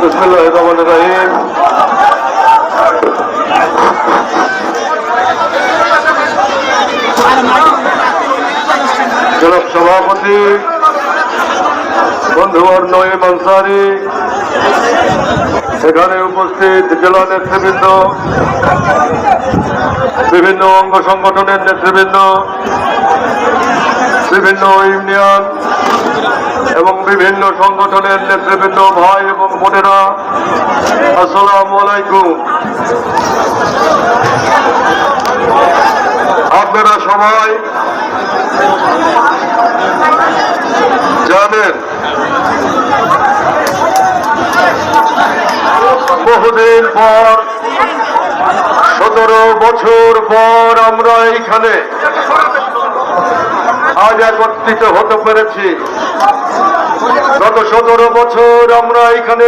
বিসমিল্লাহির-রহমানির-রহিম। জনাব সভাপতি বন্ধুবর নঈম আনসারী, এখানে উপস্থিত জেলা নেতৃবৃন্দ, বিভিন্ন অঙ্গ সংগঠনের নেতৃবৃন্দ, বিভিন্ন ইউনিয়ন এবং বিভিন্ন সংগঠনের নেতৃবৃন্দ, ভাই এবং বোনেরা, আসসালামু আলাইকুম। আপনারা সবাই জানেন বহুদিন পর, 17 বছর পর আমরা এইখানে আজ একত্রিত হতে পেরেছি। গত 17 বছর আমরা এখানে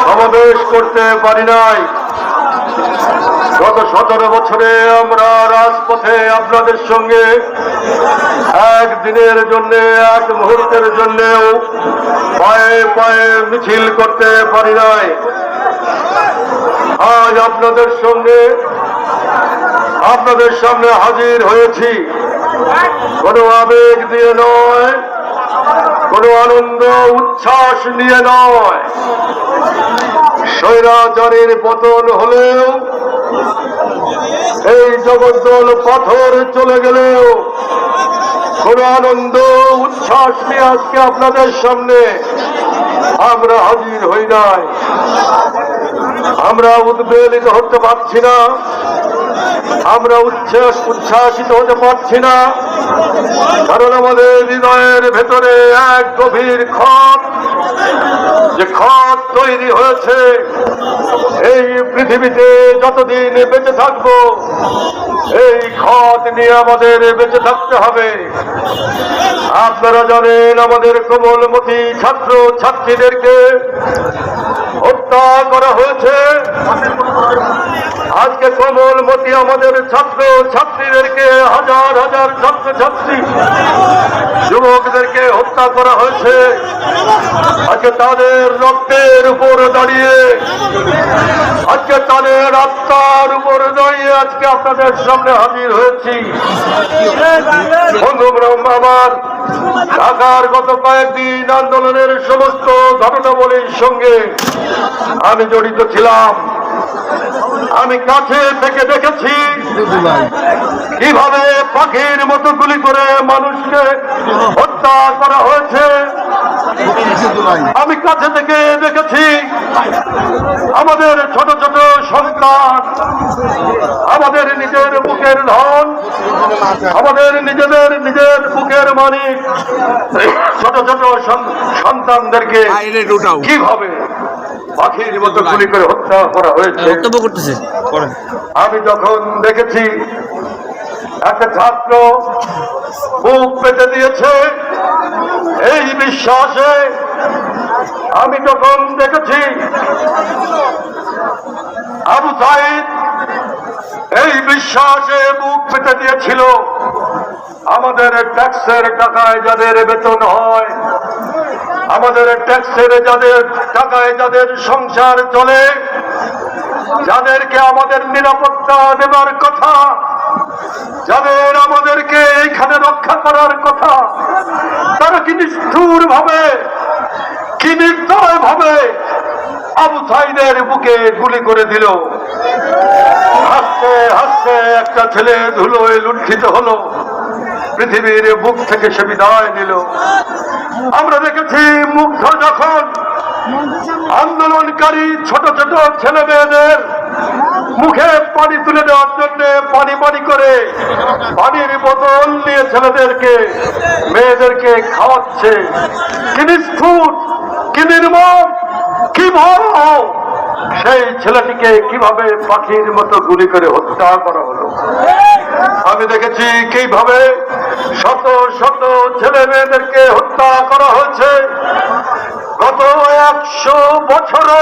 সমাবেশ করতে পারি নাই। গত 17 বছরে আমরা রাজপথে আপনাদের সঙ্গে একদিনের জন্য, এক মুহূর্তের জন্যেও পায়ে পায়ে মিছিল করতে পারি নাই। আজ আপনাদের সামনে হাজির হয়েছি, কোনো আবেগ দিয়ে নয়, কোনো আনন্দ উচ্ছ্বাস নিয়ে নয়। স্বৈরাচারের পতন হলেও, এই জগদ্দল পাথর চলে গেলেও কোনো আনন্দ উচ্ছ্বাস নিয়ে আজকে আপনাদের সামনে আমরা হাজির হই নাই। আমরা উদ্বেলিত হতে পারছি না, আমরা উচ্ছ্বাসিত হতে পারছি না, কারণ আমাদের হৃদয়ের ভেতরে এক গভীর ক্ষত, যে ক্ষত তৈরি হয়েছে। এই পৃথিবীতে যতদিন বেঁচে থাকবো, এই ক্ষত নিয়ে আমাদের বেঁচে থাকতে হবে। আপনারা জানেন, আমাদের কোমলমতি ছাত্র ছাত্রীদেরকে হত্যা করা হয়েছে। আজকে কোমলমতি আমাদের ছাত্র ছাত্রীদেরকে, হাজার হাজার ছাত্র ছাত্রী যুবকদেরকে হত্যা করা হয়েছে। আজকে তাদের রক্তের উপর দাঁড়িয়ে, আজকে তাদের আত্মার উপর দাঁড়িয়ে আজকে আপনাদের সামনে হাজির হয়েছি। বন্ধুরা, আমার ঢাকার গত কয়েকদিন আন্দোলনের সমস্ত ঘটনাবলীর সঙ্গে আমি জড়িত ছিলাম। আমি কাছে থেকে দেখেছি কিভাবে পাখির মতো গুলি করে মানুষকে হত্যা করা হয়েছে। আমি কাছে থেকে দেখেছি আমাদের ছোট ছোট সন্তান, আমাদের নিজের বুকের ধন, আমাদের নিজের বুকের মানিক, ছোট ছোট সন্তানদেরকে কিভাবে পাখির মতো গুলি করে হত্যা করা হয়েছে। আমি যখন দেখেছি একটা ছাত্র বুক পেতে দিয়েছে, এই বিশ্বাসে আমি যখন দেখেছি আবু সাইদ এই বিশ্বাসে বুক পেতে দিয়েছিল, আমাদের ট্যাক্সের টাকায় যাদের বেতন হয়, আমাদের ট্যাক্সের যাদের টাকায় যাদের সংসার চলে, যাদেরকে আমাদের নিরাপত্তা দেবার কথা, যাদের আমাদেরকে এইখানে রক্ষা করার কথা, তারা কি নিষ্ঠুর ভাবে, কি নির্দয় ভাবে আবু সাইদের বুকে গুলি করে দিল। হাসতে হাসতে একটা ছেলে ধুলোয় লুণ্ঠিত হলো, পৃথিবীর বুক থেকে সে বিদায় নিল। আমরা দেখেছি মুগ্ধ যখন আন্দোলনকারী ছোট ছোট ছেলে মেয়েদের মুখে পানি তুলে দেওয়ার জন্য পানি পানি করে পানির বোতল নিয়ে ছেলেদেরকে মেয়েদেরকে খাওয়াচ্ছে। কি নিষ্ঠুর, কি নির্মম, কি ভয়াবহ! সেই ছেলেটিকে কিভাবে পাখির মতো গুলি করে হত্যা করা হলো। আমি দেখেছি কিভাবে শত শত ছেলে মেয়েদেরকে হত্যা করা হয়েছে। গত 100 বছরে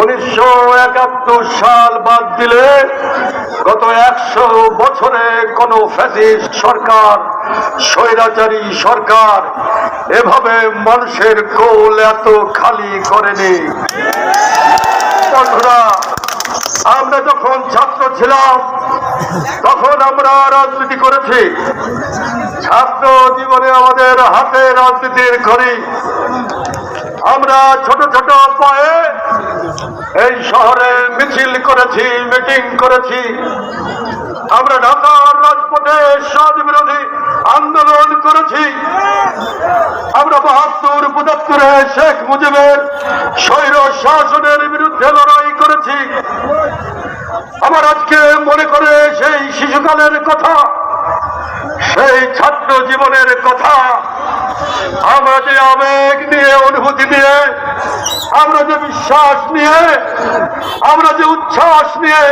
1971 সাল বাদ দিলে গত 100 বছরে কোন ফ্যাসিস্ট সরকার, স্বৈরাচারী সরকার এভাবে মানুষের কোল এত খালি করেনি। বন্ধুরা, আমরা যখন ছাত্র ছিলাম তখন আমরা রাজনীতি করেছি। ছাত্র জীবনে আমাদের হাতে রাজনীতির ঘড়ি। আমরা ছোট ছোট পায়ে এই শহরে মিছিল করেছি, মিটিং করেছি। আমরা ঢাকার রাজপথে সমাজ বিরোধী আন্দোলন করেছি। আমরা ৭২-৭৫ শেখ মুজিবের স্বৈর শাসনের বিরুদ্ধে লড়াই করেছি। আমার আজকে মনে করে সেই শিশুকালের কথা, সেই ছাত্র জীবনের কথা, আমরা যে আবেগ নিয়ে, অনুভূতি নিয়ে, আমরা যে বিশ্বাস নিয়ে, আমরা যে উচ্ছ্বাস নিয়ে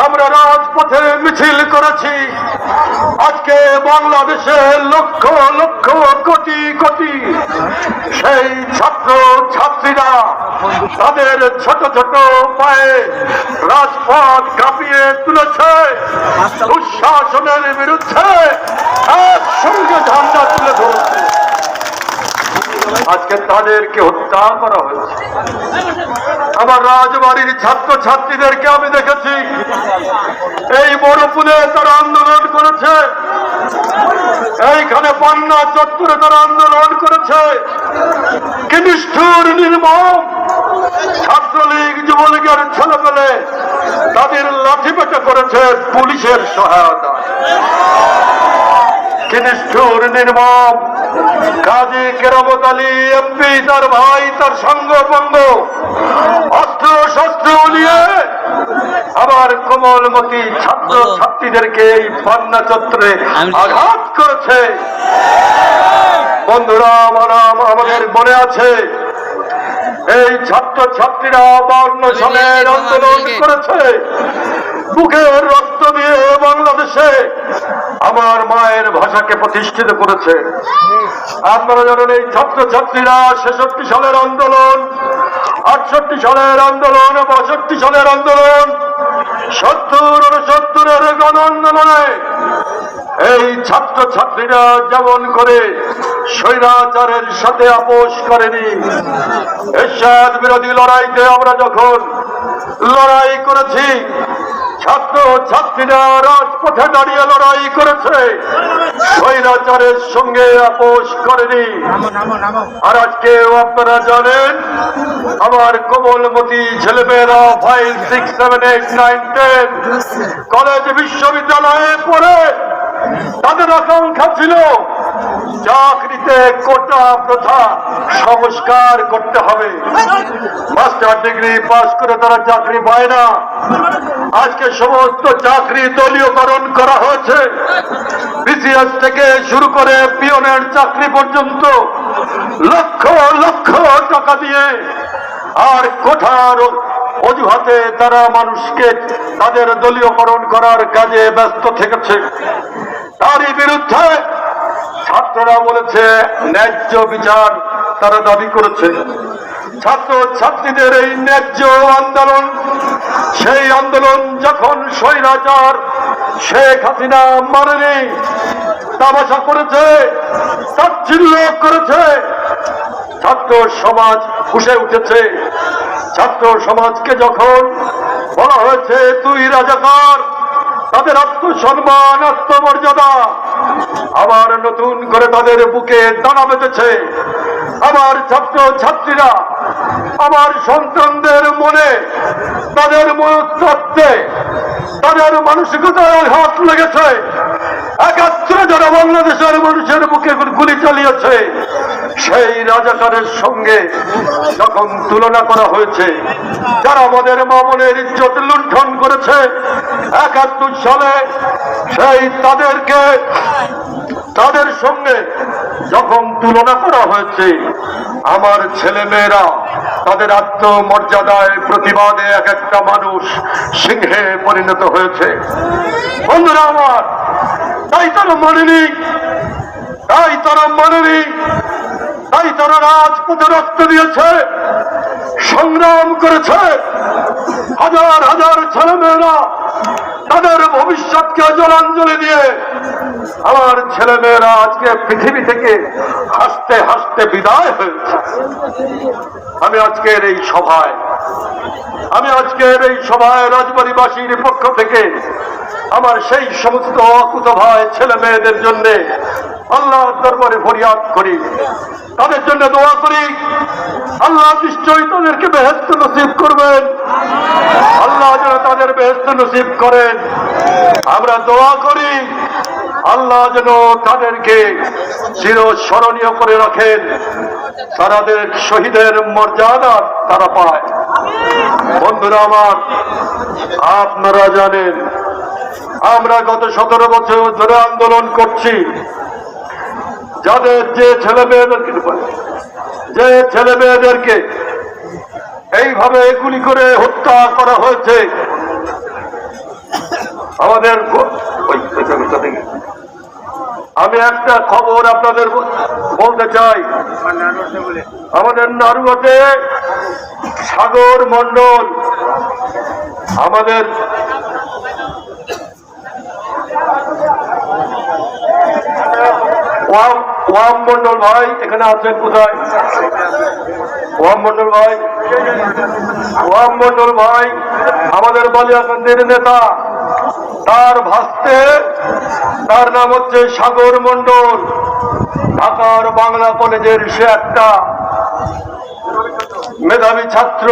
আমরা রাজপথে মিছিল করেছি। আজকে বাংলাদেশে লক্ষ লক্ষ কোটি কোটি সেই ছাত্র ছাত্রীরা তাদের ছোট ছোট পায়ে রাজপথ কাঁপিয়ে তুলেছে। দুঃশাসনের বিরুদ্ধে একসঙ্গে ঝান্ডা তুলে ধরেছে। আজকে তাদেরকে হত্যা করা হয়েছে। আমার রাজবাড়ির ছাত্র ছাত্রীদেরকে আমি দেখেছি, এই বড়পুলে তারা আন্দোলন করেছে, এইখানে পান্না চত্বরে তারা আন্দোলন করেছে। কি নিষ্ঠুর নির্মম! ছাত্রলীগ যুবলীগের ছেলেপেলে তাদের লাঠি পেটা করেছে পুলিশের সহায়তা। কি নিষ্ঠুর নির্মম! কাজী কেরামত আলী এমপি, তার ভাই, তার সঙ্গবঙ্গ অস্ত্র শস্ত্র নিয়ে আবার কোমলমতি ছাত্র ছাত্রীদেরকে এই পান্না চত্বরে আঘাত করেছে। বন্ধুরা, আমাদের মনে আছে এই ছাত্র ছাত্রীরা ৫২ সালের আন্দোলন করেছে, বুকের রক্ত দিয়ে বাংলাদেশে আমার মায়ের ভাষাকে প্রতিষ্ঠিত করেছে। আপনারা জানেন, এই ছাত্র ছাত্রীরা ৬৬ সালের আন্দোলন, ৬৮ সালের আন্দোলন, ৬২ সালের আন্দোলন, ৭০-৭৯-এর গণ আন্দোলনে এই ছাত্র ছাত্রীরা যেমন করে স্বৈরাচারের সাথে আপোষ করেনি। এরশাদ বিরোধী লড়াইতে আমরা যখন লড়াই করেছি, ছাত্র ছাত্রীরা রাজপথে দাঁড়িয়ে লড়াই করেছে, স্বৈরাচারের সঙ্গে আপোষ করেনি। আর আজকেও আপনারা জানেন, আমার কোমলমতি ছেলেমেয়েরা 5, 6, 7, 8, 9, 10 কলেজ বিশ্ববিদ্যালয়ে পড়ে তাদের আকাঙ্ক্ষা ছিল চাকরিতে কোটা প্রথা সংস্কার করতে হবে। মাস্টার ডিগ্রি পাস করে তারা চাকরি পায় না। আজকে সমস্ত চাকরি দলীয়করণ করা হয়েছে। বিসিএস থেকে শুরু করে পিয়নের চাকরি পর্যন্ত লক্ষ লক্ষ টাকা দিয়ে আর কোঠার অজুহাতে তারা মানুষকে তাদের দলীয়করণ করার কাজে ব্যস্ত থেকেছে। তারই বিরুদ্ধে ছাত্ররা বলেছে ন্যায্য বিচার তারা দাবি করেছে। ছাত্র ছাত্রীদের এই ন্যায্য আন্দোলন, সেই আন্দোলন যখন স্বৈরাচার শেখ হাসিনা মারেনি, তামাশা করেছে, তাচ্ছিল্য করেছে, ছাত্র সমাজ ফুঁসে উঠেছে। ছাত্র সমাজকে যখন বলা হয়েছে তুই রাজাকার, তাদের আত্মসম্মান, আত্মমর্যাদা আবার নতুন করে তাদের বুকে দানা বেঁধেছে। আমার ছাত্র ছাত্রীরা, আমার সন্তানদের মনে, তাদের মনস্তত্ত্বে, তাদের মানসিকতায় হাত লেগেছে। ৭১ যারা বাংলাদেশের মানুষের বুকে গুলি চালিয়েছে, সেই রাজাকারের সঙ্গে যখন তুলনা করা হয়েছে, যারা আমাদের মা বোনের ইজ্জত লুণ্ঠন করেছে ৭১ সালে, সেই তাদের সঙ্গে যখন তুলনা করা হয়েছে, আমার ছেলে মেয়েরা তাদের আত্মমর্যাদায় প্রতিবাদে এক একটা মানুষ সিংহে পরিণত হয়েছে। বন্ধুরা আমার, তাই তারা মানেনি, তাই তারা রাজপথে রক্ত দিয়েছে, সংগ্রাম করেছে। হাজার হাজার ছেলেমেয়েরা তাদের ভবিষ্যৎকে জলাঞ্জলি দিয়ে আমার ছেলেমেয়েরা আজকে পৃথিবী থেকে হাসতে হাসতে বিদায় হয়েছে। আমি আজকের এই সভায় রাজবাড়িবাসীর পক্ষ থেকে আমার সেই সমস্ত অকুত ভাই ছেলে মেয়েদের জন্য আল্লাহর দরবারে ফরিয়াদ করি, তাদের জন্য দোয়া করি। আল্লাহ নিশ্চয়ই তাদেরকে বেহেশত নসিব করবেন, আল্লাহ যেন তাদের বেহেশত নসিব করেন। আমরা দোয়া করি আল্লাহ যেন তাদেরকে চিরস্মরণীয় করে রাখেন, তাদের শহীদের মর্যাদা তারা পায়। বন্ধুরা আমার, আপনারা জানেন আমরা গত 17 বছর ধরে আন্দোলন করছি। যাদের যে ছেলে মেয়েদেরকে এইভাবে গুলি করে হত্যা করা হয়েছে, আমাদের আমি একটা খবর আপনাদের বলতে চাই। আমাদের নারুয়াতে সাগর মন্ডল, আমাদের ওয়াম মন্ডল ভাই এখানে আছেন কোথায়? ওয়াম মন্ডল ভাই আমাদের বালিয়াকান্দির নেতা, তার ভাস্তে, তার নাম হচ্ছে সাগর মন্ডল। ঢাকার বাংলা কলেজের সে একটা মেধাবী ছাত্র,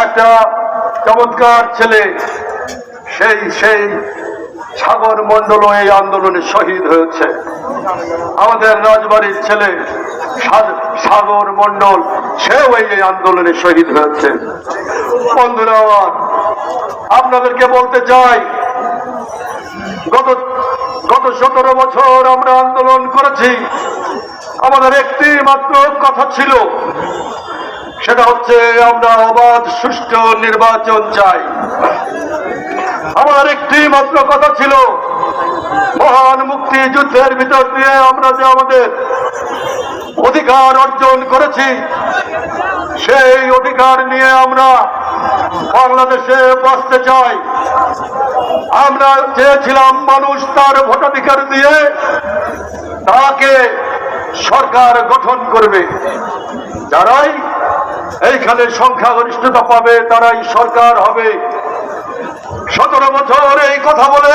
একটা চমৎকার ছেলে। সেই সাগর মন্ডল এই আন্দোলনে শহীদ হয়েছে। আমাদের রাজবাড়ির ছেলে সাগর মন্ডল, সেও এই আন্দোলনে শহীদ হয়েছে। বন্ধুরা, আপনাদেরকে বলতে চাই, গত 17 বছর আমরা আন্দোলন করেছি। আমাদের একটি মাত্র কথা ছিল, সেটা হচ্ছে আমরা অবাধ সুষ্ঠু নির্বাচন চাই। আমার একটি মাত্র কথা ছিল, মহান মুক্তিযুদ্ধের ভিতর দিয়ে আমরা যে আমাদের অধিকার অর্জন করেছি, সেই অধিকার নিয়ে আমরা বাংলাদেশে বাঁচতে চাই। আমরা চেয়েছিলাম মানুষ তার ভোটাধিকার দিয়ে তাকে সরকার গঠন করবে, যারাই এইখানে সংখ্যাগরিষ্ঠতা পাবে তারাই সরকার হবে। 17 বছর এই কথা বলে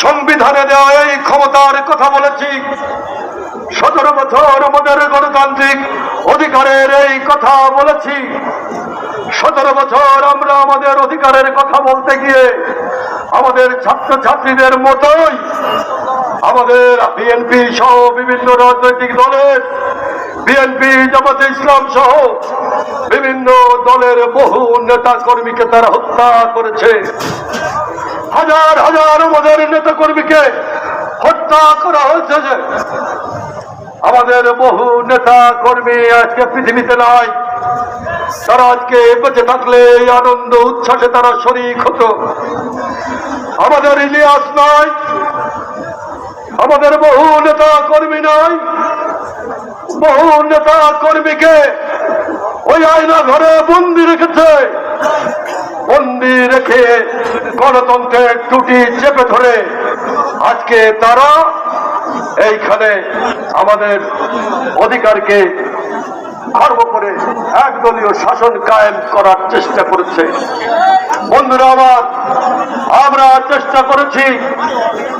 সংবিধানে দেওয়া এই ক্ষমতার কথা বলেছি। 17 বছর আমাদের গণতান্ত্রিক অধিকারের এই কথা বলেছি। 17 বছর আমরা আমাদের অধিকারের কথা বলতে গিয়ে আমাদের ছাত্রছাত্রীদের মতোই আমাদের বিএনপি সহ বিভিন্ন রাজনৈতিক দলের, বিএনপি, জামাতে ইসলাম সহ বিভিন্ন দলের বহু নেতা কর্মীকে তারা হত্যা করেছে। হাজার হাজার আমাদের নেতা কর্মীকে হত্যা করা হয়েছে। আমাদের বহু নেতা কর্মী আজকে পৃথিবীতে নাই, তারা আজকে বেঁচে থাকলে এই আনন্দ উচ্ছ্বাসে তারা শরীক হতো। আমাদের ইলিয়াস নাই, আমাদের বহু নেতা কর্মী নাই। বহু নেতা কর্মীকে ওই আয়না ঘরে বন্দি রেখেছে। বন্দি রেখে গণতন্ত্রের টুটি চেপে ধরে আজকে তারা এইখানে আমাদের অধিকারকে খর্ব করে একদলীয় শাসন কায়েম করার চেষ্টা করেছে। বন্ধুরা আমার, আমরা চেষ্টা করেছি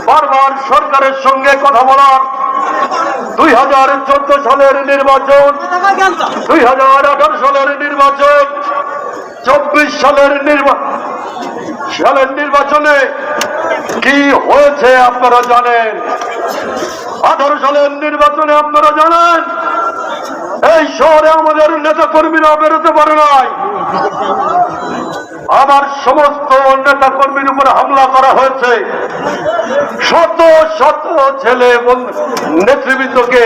বারবার সরকারের সঙ্গে কথা বলার। 2014 সালের নির্বাচন, 2018 সালের নির্বাচন, 24 সালের নির্বাচনে কি হয়েছে আপনারা জানেন। 18 সালের নির্বাচনে আপনারা জানেন এই শহরে আমাদের নেতা কর্মীরা বেরোতে পারে নাই। আমার সমস্ত নেতা কর্মীর উপর হামলা করা হয়েছে। শত শত ছেলে নেতৃবৃন্দকে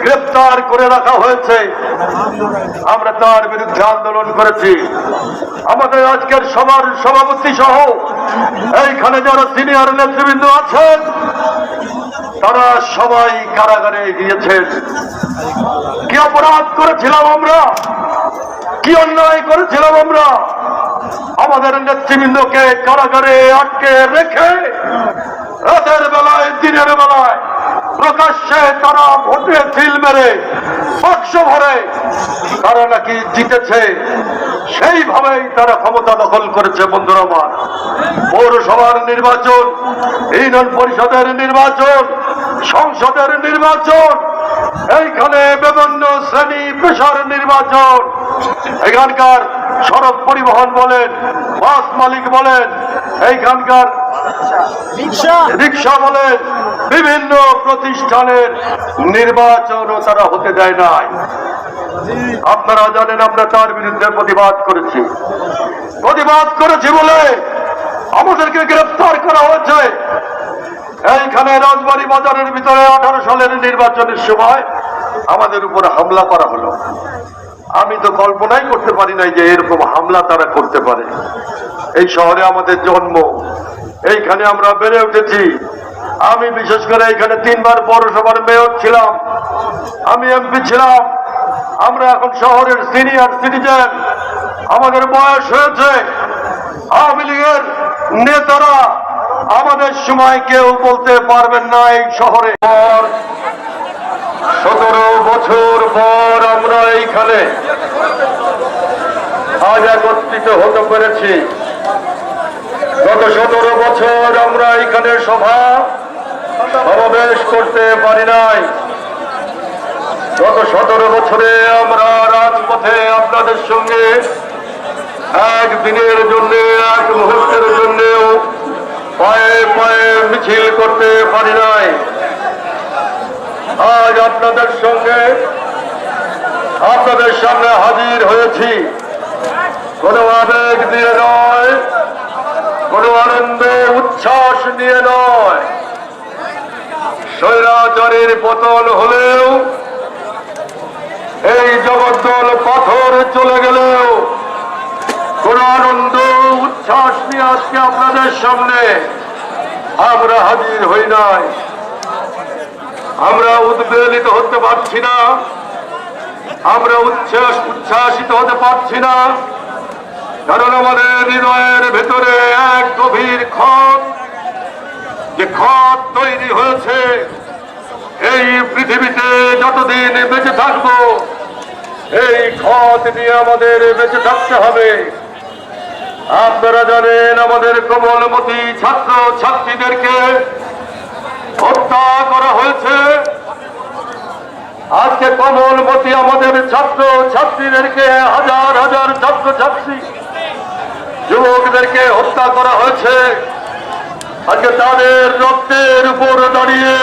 গ্রেফতার করে রাখা হয়েছে। আমরা তার বিরুদ্ধে আন্দোলন করেছি। আমাদের আজকের সবার সভাপতি সহ এইখানে যারা সিনিয়র নেতৃবৃন্দ আছেন তারা সবাই কারাগারে গিয়েছেন। কি অপরাধ করেছিলাম আমরা, কি অন্যায় করেছিলাম আমরা, আমাদের নেতৃবৃন্দকে কারাগারে আটকে রেখে রাতের বেলায় দিনের বেলায় প্রকাশ্যে তারা ভোটে সিল মেরে বাক্স ভরে তারা নাকি জিতেছে, সেইভাবেই তারা ক্ষমতা দখল করেছে। বন্ধুরা আমার, পৌরসভার নির্বাচন, ইউনিয়ন পরিষদের নির্বাচন, সংসদের নির্বাচন, এইখানে বিভিন্ন শ্রেণী পেশার নির্বাচন, এখানকার সড়ক পরিবহন বলেন, বাস মালিক বলেন, এইখানকার রিক্সা বলেন, বিভিন্ন প্রতিষ্ঠানের নির্বাচনও তারা হতে দেয় নাই। আপনারা জানেন আমরা তার বিরুদ্ধে প্রতিবাদ করেছি বলে আমাদেরকে গ্রেফতার করা হয়েছে। এইখানে রাজবাড়ী বাজারের ভিতরে 18 সালের নির্বাচনের সময় আমাদের উপর হামলা করা হলো। আমি তো কল্পনাই করতে পারি নাই যে এরকম হামলা তারা করতে পারে। এই শহরে আমাদের জন্ম, এইখানে আমরা বেড়ে উঠেছি। আমি বিশেষ করে এখানে 3 বার পৌরসভার মেয়র ছিলাম, আমি এমপি ছিলাম। আমরা এখন শহরের সিনিয়র সিটিজেন, আমাদের বয়স হয়েছে। আওয়ামী লীগের নেতারা আমাদের সময় কেউ বলতে পারবেন না এই শহরে। 17 বছর পর আমরা এইখানে আজ একত্রিত হতে পেরেছি। গত 17 বছর আমরা এইখানে সমাবেশ করতে পারি নাই। গত 17 বছরে আমরা রাজপথে আপনাদের সঙ্গে একদিনের জন্য, এক মুহূর্তের জন্যেও পায়ে পায়ে মিছিল করতে পারি নাই। আজ আপনাদের সঙ্গে, আপনাদের সামনে হাজির হয়েছি কোনো আবেগ দিয়ে নয়, কোনো আনন্দ উচ্ছ্বাস নিয়ে নয়। স্বৈরাচারের পতন হলেও, এই জগদ্দল পাথর চলে গেলেও কোনো আনন্দ উচ্ছ্বাস নিয়ে আজকে আপনাদের সামনে আমরা হাজির হই নাই। আমরা উদ্বেলিত হতে পারছি না, আমরা উচ্ছ্বাসিত হতে পারছি না, কারণ আমাদের হৃদয়ের ভেতরে এক গভীর ক্ষত, যে ক্ষত তৈরি হয়েছে। এই পৃথিবীতে যতদিন বেঁচে থাকবো এই ক্ষত নিয়ে আমাদের বেঁচে থাকতে হবে। আপনারা জানেন আমাদের কোমলমতি ছাত্র ছাত্রীদেরকে হত্যা করা হয়েছে। আজকে কোমলমতি আমাদের ছাত্র ছাত্রীদেরকে, হাজার হাজার ছাত্র ছাত্রী যুবকদেরকে হত্যা করা হয়েছে। আজকে তাদের রক্তের উপর দাঁড়িয়ে,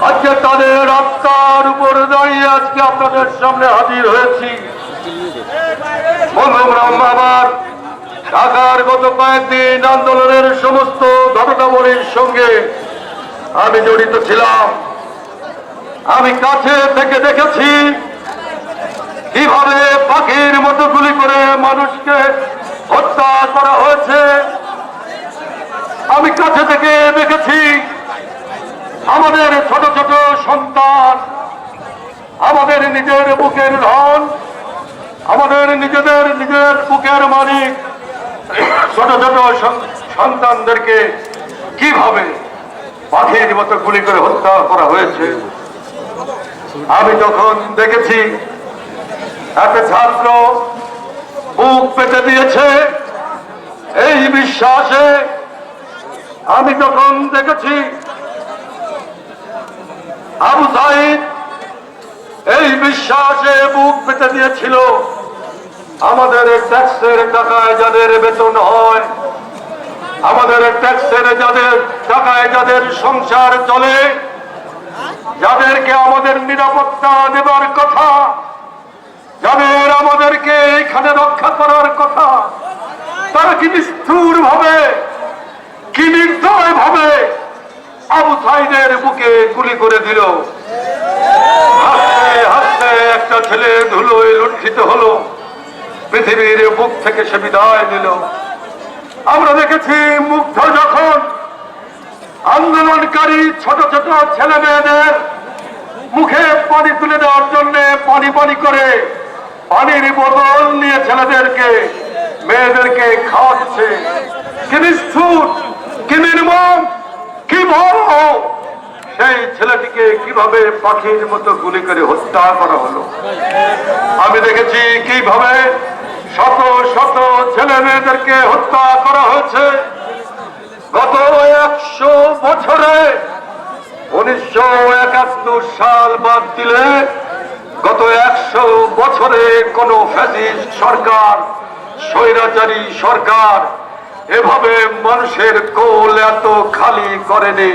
আজকে তাদের আত্মার উপর দাঁড়িয়ে আজকে আপনাদের সামনে হাজির হয়েছি। আবার ঢাকার গত কয়েকদিন আন্দোলনের সমস্ত ঘটনাবলীর সঙ্গে আমি জড়িত ছিলাম। আমি কাছে থেকে দেখেছি কিভাবে পাখির মতো গুলি করে মানুষকে হত্যা করা হয়েছে। আমি কাছে থেকে দেখেছি আমাদের ছোট ছোট সন্তান, আমাদের নিজের বুকের ধন, আমাদের নিজের বুকের মালিক ছোট ছোট সন্তানদেরকে কিভাবে পাখির মতো গুলি করে হত্যা করা হয়েছে। আমি যখন দেখেছি একটা ছাত্র বুক পেতে দিয়েছে এই বিশ্বাসে, আমি যখন দেখেছি আবু সাইদ এই বিশ্বাসে বুক পেতে দিয়েছিল, আমাদের ট্যাক্সের টাকায় যাদের বেতন হয়, আমাদের ট্যাক্সের যাদের টাকায় যাদের সংসার চলে, যাদেরকে আমাদের নিরাপত্তা দেবার কথা, যাদের আমাদেরকে এখানে রক্ষা করার কথা, তারা কি নিষ্ঠুর ভাবে, কি নির্দয় ভাবে আবু সাইদের বুকে গুলি করে দিল। হাসতে হাসতে একটা ছেলে ধুলোয় লুণ্ঠিত হলো, পৃথিবীর বুক থেকে সে বিদায় নিল। আমরা দেখেছি মুগ্ধ যখন আন্দোলনকারী ছোট ছোট ছেলে মেয়েদের মুখে পানি তুলে দেওয়ার জন্য পানি পানি করে পানির বোতল নিয়ে ছেলেদেরকে মেয়েদেরকে খাওয়াচ্ছে। কি নিষ্ঠুর, কি নির্মম, কি বড়! সেই ছেলেটিকে কিভাবে পাখির মতো গুলি করে হত্যা করা হলো। আমি দেখেছি কিভাবে শত শত ছেলে মেয়েদেরকে হত্যা করা হয়েছে। গত 100 বছরে 1971 সাল বাদ দিলে গত 100 বছরে কোন ফ্যাসিস্ট সরকার, স্বৈরাচারী সরকার এভাবে মানুষের কোল এত খালি করেনি।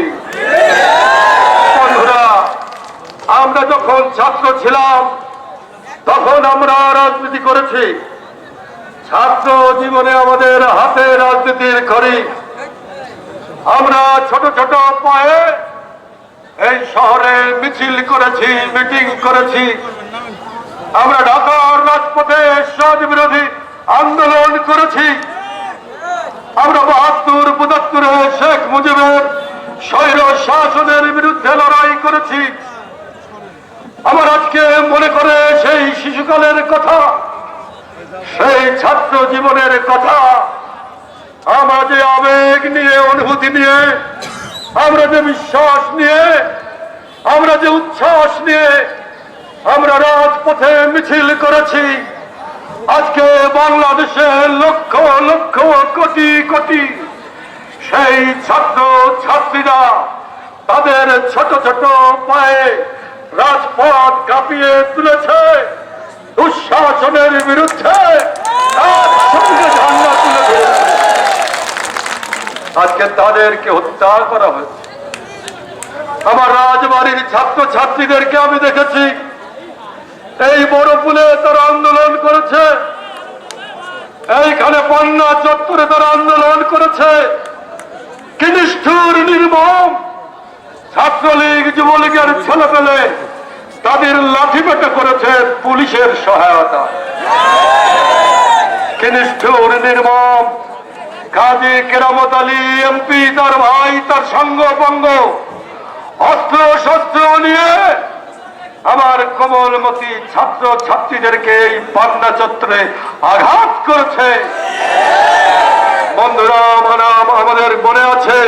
বন্ধুরা, আমরা যখন ছাত্র ছিলাম তখন আমরা রাজনীতি করেছি। ছাত্র জীবনে আমাদের হাতে রাজনীতির খড়ি। আমরা ছোট ছোট পায়ে এই শহরে মিছিল করেছি, মিটিং করেছি। আমরা ঢাকার রাজপথে সমাজ বিরোধী আন্দোলন করেছি। আমরা 72-75 শেখ মুজিবের স্বৈর শাসনের বিরুদ্ধে লড়াই করেছি। আমার আজকে মনে করে সেই শিশুকালের কথা, সেই ছাত্র জীবনের কথা। আমরা যে আবেগ নিয়ে, অনুভূতি নিয়ে, আমরা যে বিশ্বাস নিয়ে, আমরা যে উচ্ছ্বাস নিয়ে আমরা রাজপথে মিছিল করেছি। আজকে বাংলাদেশে লক্ষ লক্ষ কোটি কোটি সেই ছাত্র ছাত্রীরা তাদের ছোট ছোট পায়ে রাজপথ কাঁপিয়ে তুলেছে দুঃশাসনের বিরুদ্ধে, একসঙ্গে ঝান্ডা তুলে ধরেছে। আজকে তাদেরকে হত্যা করা হয়েছে। আমার রাজবাড়ির ছাত্র ছাত্রীদেরকে আমি দেখেছি এই বড়পুলে তারা আন্দোলন করেছে, এইখানে পান্না চত্বরে তারা আন্দোলন করেছে। কি নিষ্ঠুর, নির্মম! ছাত্রলীগ যুবলীগের ছেলে পেলে তাদের লাঠি পেটা করেছে পুলিশের সহায়তা। কি নিষ্ঠুর, নির্মম! কাজী কেরামত আলী এমপি, তার ভাই, তার সঙ্গপঙ্গ অস্ত্র শস্ত্র নিয়ে আমার কোমলমতি ছাত্র ছাত্রীদেরকে এই পান্না চত্বরে আঘাত করেছে। বন্ধুরা, আমাদের মনে আছে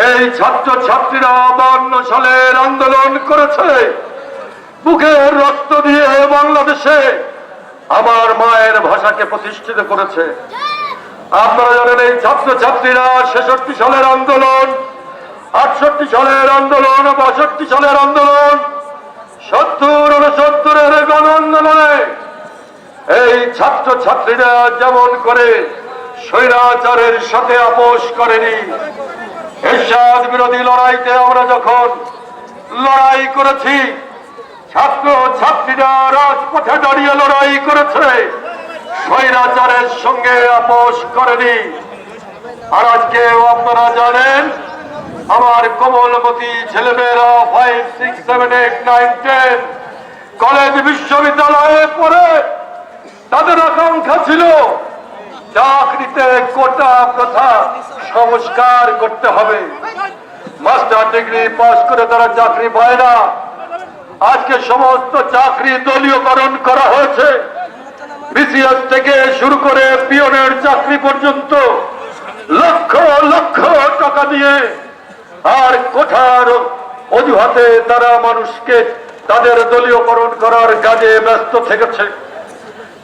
এই ছাত্র ছাত্রীরা 52 সালের আন্দোলন করেছে, বুকের রক্ত দিয়ে বাংলাদেশে আমার মায়ের ভাষাকে প্রতিষ্ঠিত করেছে। আপনারা জানেন এই ছাত্র ছাত্রীরা 66 সালের আন্দোলন, 68 সালের আন্দোলন, 62 সালের আন্দোলন, 70-69 গণ আন্দোলনে এই ছাত্র ছাত্রীরা যেমন করে স্বৈরাচারের সাথে আপোষ করেনি। এরশাদ বিরোধী লড়াইতে আমরা যখন লড়াই করেছি, ছাত্র ছাত্রীরা রাজপথে দাঁড়িয়ে লড়াই করেছে, স্বৈরাচারের সঙ্গে আপোষ করেনি। আর আজকেও আপনারা জানেন আমার কোমলমতি ছেলেমেয়েরা 5, 6, 7, 8, 9, 10 কলেজ বিশ্ববিদ্যালয়ে পড়ে তাদের আকাঙ্ক্ষা ছিল চাকরিতে কোটা প্রথা সংস্কার করতে হবে। মাস্টার ডিগ্রি পাস করে তারা চাকরি পায় না। আজকে সমস্ত চাকরি দলীয়করণ করা হয়েছে। বিসিএস থেকে শুরু করে পিয়নের চাকরি পর্যন্ত লক্ষ লক্ষ টাকা দিয়ে আর কোঠার অজুহাতে তারা মানুষকে তাদের দলীয়করণ করার কাজে ব্যস্ত থেকেছে।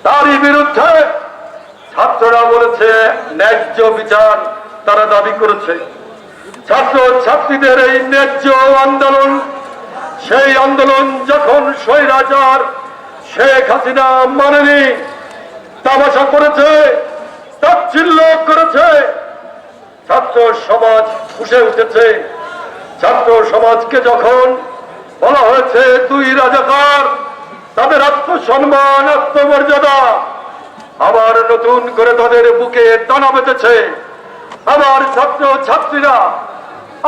তারই বিরুদ্ধে ছাত্ররা বলেছে ন্যায্য বিচার তারা দাবি করেছে। ছাত্র ছাত্রীদের এই ন্যায্য আন্দোলন, সেই আন্দোলন যখন স্বৈরাচার শেখ হাসিনা মানেনি, তামাশা করেছে, তাচ্ছিল্য করেছে, ছাত্র সমাজ ফুঁসে উঠেছে। ছাত্র সমাজকে যখন বলা হয়েছে দুই রাজাকার, তাদের আত্মসম্মান, আত্মমর্যাদা আবার নতুন করে তাদের বুকে টানা বেঁধেছে। আমার ছাত্র ছাত্রীরা,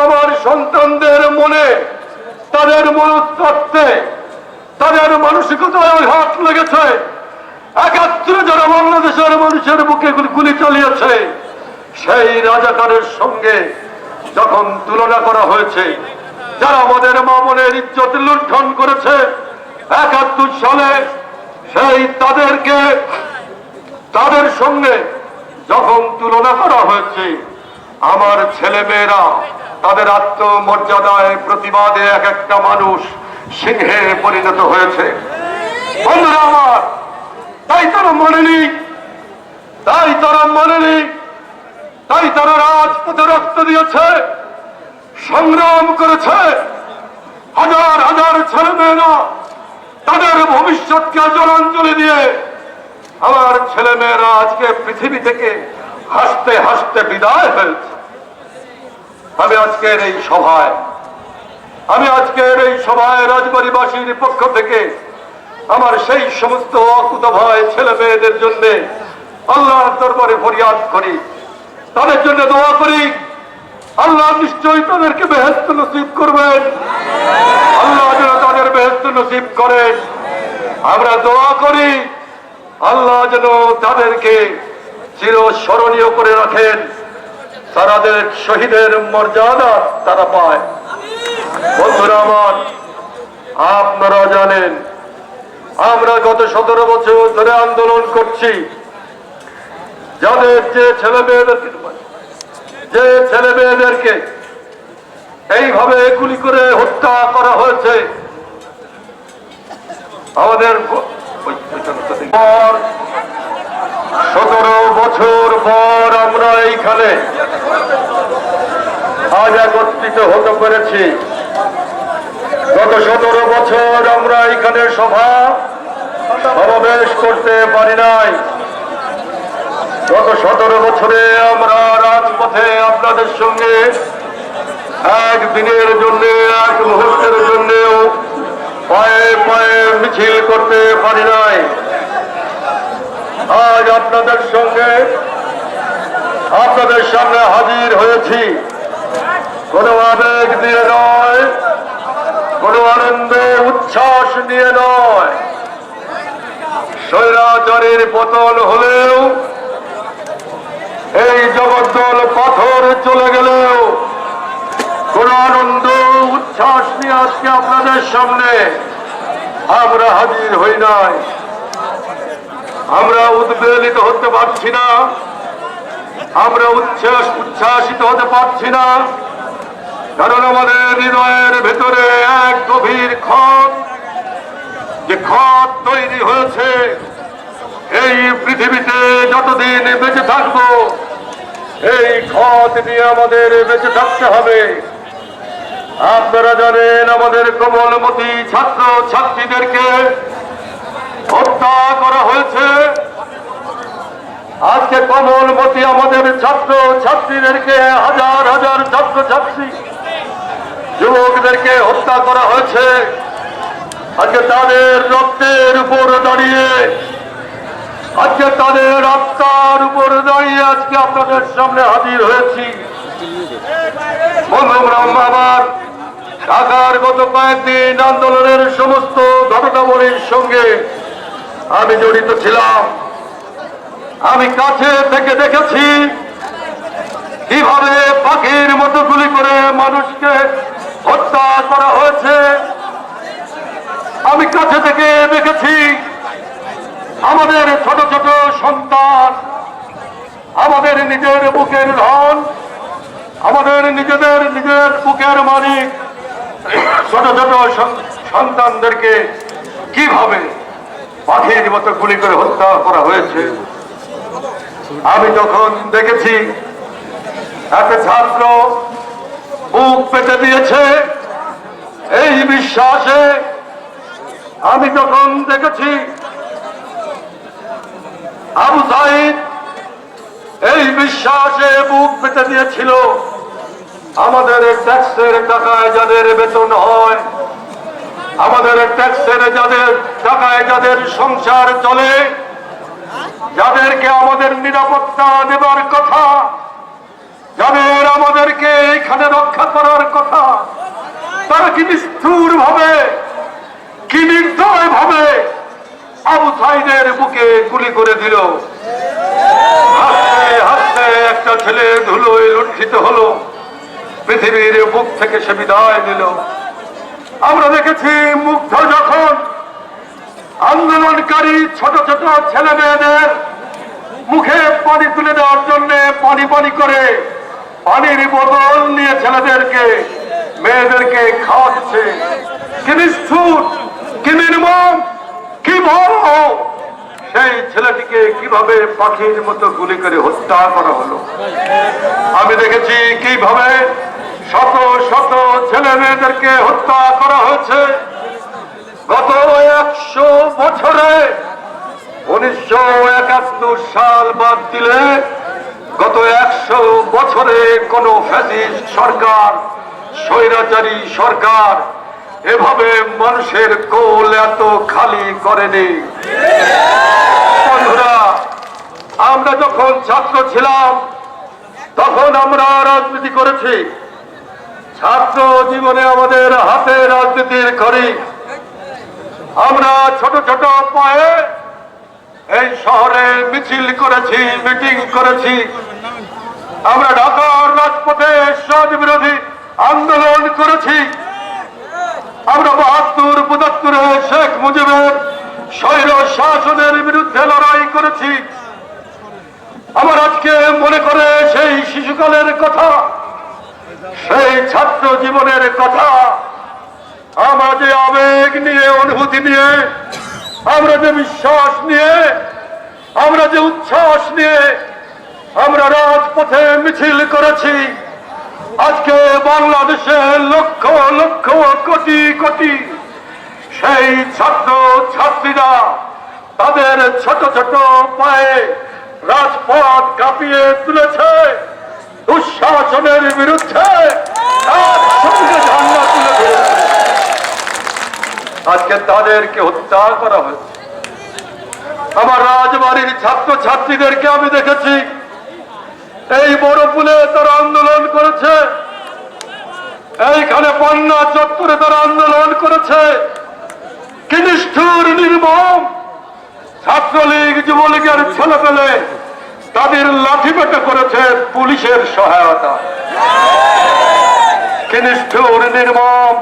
আমার সন্তানদের মনে, তাদের মনস্তত্ত্বে, তাদের মানসিকতায় আঘাত লেগেছে। 71 যারা বাংলাদেশের মানুষের বুকে গুলি চালিয়েছে, সেই রাজাকারের সঙ্গে যখন তুলনা করা হয়েছে, যারা আমাদের মা বোনের ইজ্জত লুণ্ঠন করেছে 71 সালে, সেই তাদের সঙ্গে যখন তুলনা করা হয়েছে, আমার ছেলে মেয়েরা তাদের আত্মমর্যাদায় প্রতিবাদে এক একটা মানুষ সিংহে পরিণত হয়েছে। বন্ধুরা আমার, তাই তারা মানেনি, তাই তারা মানেনি, তাই তারা রাজপথে রক্ত দিয়েছে, সংগ্রাম করেছে। হাজার হাজার ছেলে মেয়েরা তাদের ভবিষ্যৎকে জলাঞ্জলি দিয়ে আমার ছেলে মেয়েরা আজকে পৃথিবী থেকে হাসতে হাসতে বিদায় হয়েছে। আমি আজকের এই সভায় রাজবাড়িবাসীর পক্ষ থেকে আমার সেই সমস্ত অকুতভয় ছেলে মেয়েদের জন্য আল্লাহর দরবারে ফরিয়াদ করি, তাদের জন্য দোয়া করি। আল্লাহ নিশ্চয়ই তাদেরকে বেহেশত নসিব করবেন, আল্লাহ যেন তাদের বেহেশত নসিব করেন। আমরা দোয়া করি আল্লাহ যেন তাদেরকে চিরস্মরণীয় করে রাখেন, তাদের শহীদের মর্যাদা তারা পায়। বন্ধুরা আমার, আপনারা জানেন আমরা গত 17 বছর ধরে আন্দোলন করছি। যাদের যে ছেলে মেয়েদেরকে এইভাবে গুলি করে হত্যা করা হয়েছে, আমাদের 17 বছর পর আমরা এইখানে আজ একত্রিত হতে পেরেছি। গত 17 বছর আমরা এখানে সমাবেশ করতে পারি নাই। গত 17 বছরে আমরা রাজপথে আপনাদের সঙ্গে একদিনের জন্য, এক মুহূর্তের জন্য পায়ে পায়ে মিছিল করতে পারি নাই। আজ আপনাদের সামনে হাজির হয়েছি কোনো আবেগ নিয়ে নয়, কোনো আনন্দ উচ্ছ্বাস নিয়ে নয়। স্বৈরাচারের পতন হলেও, এই জগদ্দল পাথর চলে গেলেও কোন আনন্দ উচ্ছ্বাস নিয়ে আজকে আপনাদের সামনে আমরা হাজির হই নাই। আমরা উদ্বেলিত হতে পারছি না, আমরা উচ্ছ্বাসিত হতে পারছি না, কারণ আমাদের হৃদয়ের ভেতরে এক গভীর ক্ষত তৈরি হয়েছে। এই পৃথিবীতে যতদিন বেঁচে থাকবো, এই ক্ষত নিয়ে আমাদের বেঁচে থাকতে হবে। আপনারা জানেন আমাদের কোমলমতি ছাত্র ছাত্রীদেরকে হত্যা করা হয়েছে। আজকে কোমলমতি আমাদের ছাত্র ছাত্রীদেরকে, হাজার হাজার ছাত্র ছাত্রী যুবকদেরকে হত্যা করা হয়েছে। আজকে তাদের রক্তের উপর দাঁড়িয়ে, আজকে তাদের আত্মার উপর দাঁড়িয়ে আজকে আপনাদের সামনে হাজির হয়েছি। আমার ঢাকার গত কয়েকদিন আন্দোলনের সমস্ত ঘটনাবলীর সঙ্গে আমি জড়িত ছিলাম। আমি কাছে থেকে দেখেছি কিভাবে পাখির মতো গুলি করে মানুষকে হত্যা করা হয়েছে। আমি কাছে থেকে দেখেছি আমাদের ছোট ছোট সন্তান, আমাদের নিজের বুকের ধন, আমাদের নিজের বুকের মালিক ছোট ছোট সন্তানদেরকে কিভাবে পাখির মতো গুলি করে হত্যা করা হয়েছে। আমি যখন দেখেছি একটা ছাত্র বুক পেতে দিয়েছে এই বিশ্বাসে, আমি যখন দেখেছি আবু সাইদ এই বিশ্বাসে বুক পেতে দিয়েছিল, আমাদের ট্যাক্সের টাকায় যাদের বেতন হয়, আমাদের ট্যাক্সের টাকায় যাদের সংসার চলে, যাদেরকে আমাদের নিরাপত্তা দেবার কথা, যাদের আমাদেরকে এখানে রক্ষা করার কথা, তারা কি নিষ্ঠুর ভাবে, কি নির্দয় ভাবে আবু সাইদের বুকে গুলি করে দিল। হাসতে হাসতে একটা ছেলে ধুলোয় লুণ্ঠিত হলো, পৃথিবীর বুক থেকে সে বিদায় নিল। আমরা দেখেছি মুগ্ধ যখন আন্দোলনকারী ছোট ছোট ছেলে মেয়েদের মুখে পানি তুলে দেওয়ার জন্য পানি পানি করে পানির বোতল নিয়ে ছেলেদেরকে মেয়েদেরকে খাওয়াচ্ছে। কি নিষ্ঠুর, কি নির্মম, কি ভয়াবহ! সেই ছেলেটিকে কিভাবে পাখির মতো গুলি করে হত্যা করা হলো। আমি দেখেছি কিভাবে শত শত ছেলে মেয়েদেরকে হত্যা করা হয়েছে। গত 100 বছরে 1971 সাল বাদ দিলে গত 100 বছরে কোন ফ্যাসিস্ট সরকার, স্বৈরাচারী সরকার এভাবে মানুষের কোল এত খালি করেনি। বন্ধুরা, আমরা যখন ছাত্র ছিলাম তখন আমরা রাজনীতি করেছি। ছাত্র জীবনে আমাদের হাতে রাজনীতির খড়ি। আমরা ছোট ছোট পায়ে এই শহরে মিছিল করেছি, মিটিং করেছি। আমরা ঢাকার রাজপথে সমাজ বিরোধী আন্দোলন করেছি। আমরা 72-75 শেখ মুজিবের স্বৈর শাসনের বিরুদ্ধে লড়াই করেছি। আমার আজকে মনে করে সেই শিশুকালের কথা, সেই ছাত্র জীবনের কথা, আমরা যে আবেগ নিয়ে, অনুভূতি নিয়ে, আমরা যে বিশ্বাস নিয়ে, আমরা যে উচ্ছ্বাস নিয়ে আমরা রাজপথে মিছিল করেছি। আজকে বাংলাদেশে লক্ষ লক্ষ কোটি কোটি সেই ছাত্র ছাত্রীরা তাদের ছোট ছোট পায়ে রাজপথ কাঁপিয়ে তুলেছে দুঃশাসনের বিরুদ্ধে, তার সঙ্গে ঝান্ডা তুলে ধরেছে। আজকে তাদেরকে হত্যা করা হয়েছে। আমার রাজবাড়ির ছাত্র ছাত্রীদেরকে আমি দেখেছি এই বড়পুলে তারা আন্দোলন করেছে, এইখানে পান্না চত্বরে তারা আন্দোলন করেছে। কি নিষ্ঠুর, নির্মম! ছাত্রলীগ যুবলীগের ছেলে পেলে তাদের লাঠি পেটা করেছে পুলিশের সহায়তা। কি নিষ্ঠুর, নির্মম!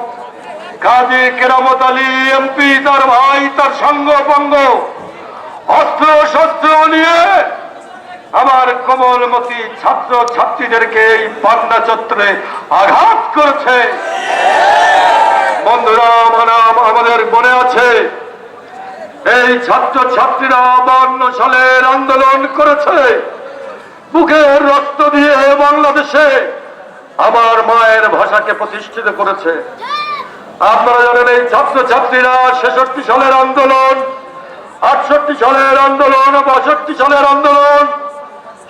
কাজী কেরামত আলী এমপি, তার ভাই, তার সঙ্গপঙ্গ অস্ত্র শস্ত্র নিয়ে আমার কোমলমতি ছাত্র ছাত্রীদেরকে এই পান্না চত্বরে আঘাত করেছে। বন্ধুরা, আমাদের মনে আছে এই ছাত্র ছাত্রীরা 52 সালের আন্দোলন করেছে, বুকের রক্ত দিয়ে বাংলাদেশে আমার মায়ের ভাষাকে প্রতিষ্ঠিত করেছে। আপনারা জানেন এই ছাত্র ছাত্রীরা 66 সালের আন্দোলন, 68 সালের আন্দোলন, 62 সালের আন্দোলন,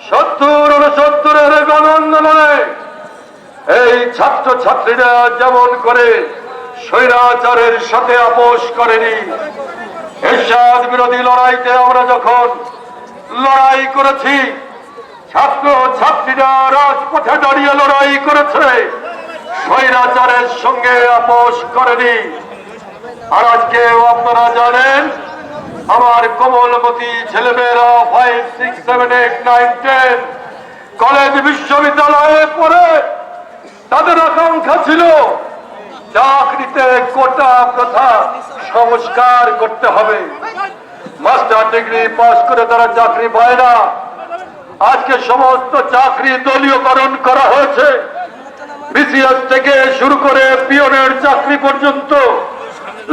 70-69-এর গণ আন্দোলনে এই ছাত্র ছাত্রীরা যেমন করে স্বৈরাচারের সাথে আপোষ করেনি। এরশাদ বিরোধী লড়াইতে আমরা যখন লড়াই করেছি, ছাত্র ছাত্রীরা রাজপথে দাঁড়িয়ে লড়াই করেছে, স্বৈরাচারের সঙ্গে আপোষ করেনি। আর আজকেও আপনারা জানেন আমার কোমলমতি ছেলেমেয়েরা 5, 6, 7, 8, 9, 10 কলেজ বিশ্ববিদ্যালয়ে পড়ে তাদের আকাঙ্ক্ষা ছিল চাকরিতে কোটা প্রথা সংস্কার করতে হবে। মাস্টার ডিগ্রি পাস করে তারা চাকরি পায় না। আজকে সমস্ত চাকরি দলীয়করণ করা হয়েছে। বিসিএস থেকে শুরু করে পিয়নের চাকরি পর্যন্ত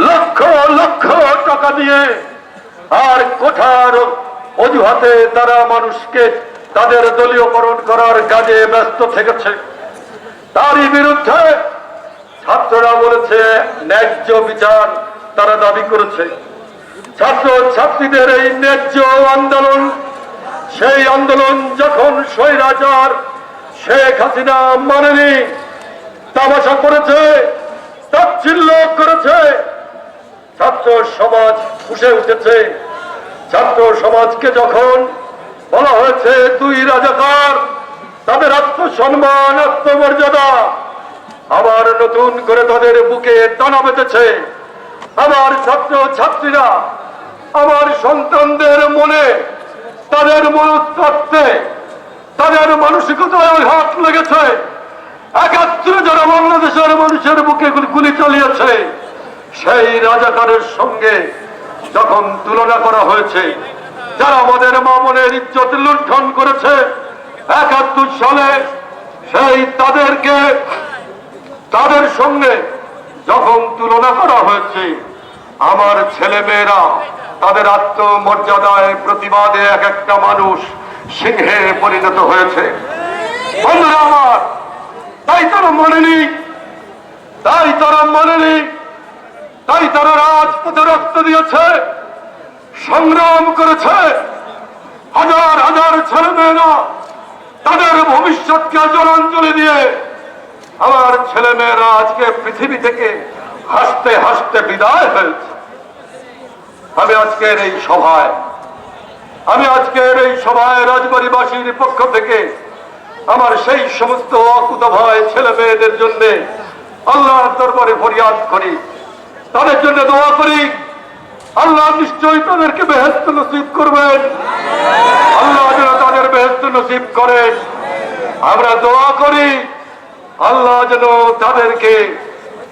লক্ষ লক্ষ টাকা দিয়ে আর কোঠার অজুহাতে তারা মানুষকে তাদের দলীয়করণ করার কাজে ব্যস্ত থেকেছে। তারই বিরুদ্ধে ছাত্ররা বলেছে ন্যায্য বিচার তারা দাবি করেছে। ছাত্র ছাত্রীদের এই ন্যায্য আন্দোলন, সেই আন্দোলন যখন স্বৈরাচার শেখ হাসিনা মানেনি, তামাশা করেছে, তাচ্ছিল্য করেছে, ছাত্র সমাজ ফুঁসে উঠেছে। ছাত্র সমাজকে যখন বলা হয়েছে দুই রাজাকার, তাদের আত্মসম্মান, আত্মমর্যাদা আবার নতুন করে তাদের বুকে টানা বেঁধেছে। আমার ছাত্র ছাত্রীরা, আমার সন্তানদের মনে, তাদের মনস্তত্ত্বে, তাদের মানসিকতায় হাত লেগেছে। 71 যারা বাংলাদেশের মানুষের বুকে গুলি চালিয়েছে, সেই রাজাকারের সঙ্গে যখন তুলনা করা হয়েছে, যারা আমাদের মা বোনের ইজ্জত লুণ্ঠন করেছে ৭১ সালে, সেই তাদের সঙ্গে যখন তুলনা করা হয়েছে, আমার ছেলে মেয়েরা তাদের আত্মমর্যাদায় প্রতিবাদে এক একটা মানুষ সিংহে পরিণত হয়েছে। বন্ধুরা আমার, তাই তারা মানেনি, তাই তারা রাজপথে রক্ত দিয়েছে, সংগ্রাম করেছে। হাজার হাজার ছেলে মেয়েরা তাদের ভবিষ্যৎকে জলাঞ্জলি দিয়ে আমার ছেলে মেয়েরা আজকে পৃথিবী থেকে হাসতে হাসতে বিদায় হয়েছে। আমি আজকের এই সভায় রাজবাড়িবাসীর পক্ষ থেকে আমার সেই সমস্ত অকুতভয় ছেলে মেয়েদের জন্য আল্লাহর দরবারে ফরিয়াদ করি, তাদের জন্য দোয়া করি। আল্লাহ নিশ্চয়ই তাদেরকে বেহেশত নসিব করবেন, আল্লাহ যেন তাদের বেহেশত নসিব করেন। আমরা দোয়া করি আল্লাহ যেন তাদেরকে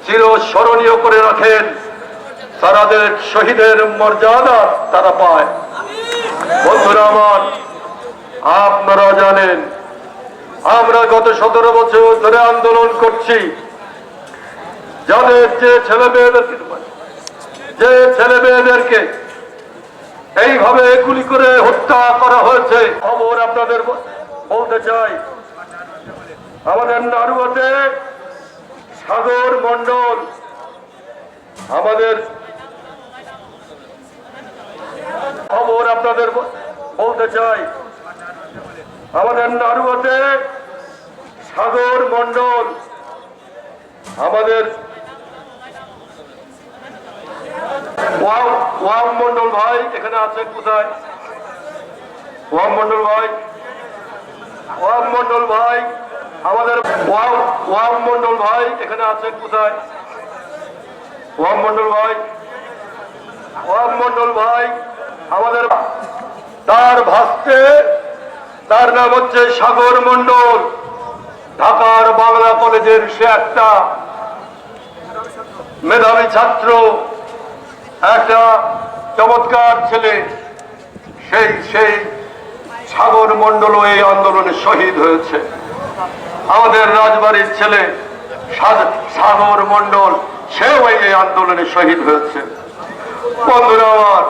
চিরস্মরণীয় করে রাখেন, তাদের শহীদের মর্যাদা তারা পায়। বন্ধুরা আমার, আপনারা জানেন আমরা গত ১৭ বছর ধরে আন্দোলন করছি। যাদের যে ছেলে মেয়েদেরকে এইভাবে গুলি করে হত্যা করা হয়েছে, খবর আপনাদের বলতে চাই। আমাদের নারুয়াতে সাগর মন্ডল, আমাদের খবর আপনাদের বলতে চাই। আমাদের নারুয়াতে সাগর মন্ডল, আমাদের ওয়াম মন্ডল ভাই এখানে আছেন কোথায়? ওয়াম মন্ডল ভাই আমাদের ওয়াম মন্ডল ভাই এখানে আছেন কোথায়? ওয়াম মন্ডল ভাই আমাদের, তার ভাস্তে, তার নাম হচ্ছে সাগর মন্ডল। ঢাকার বাংলা কলেজের সে একটা মেধাবী ছাত্র, একটা চমৎকার ছেলে। সেই সাগর মন্ডল এই আন্দোলনে শহীদ হয়েছে। আমাদের রাজবাড়ির ছেলে সাগর মন্ডল, সেও এই আন্দোলনে শহীদ হয়েছে। বন্ধুরা আমার,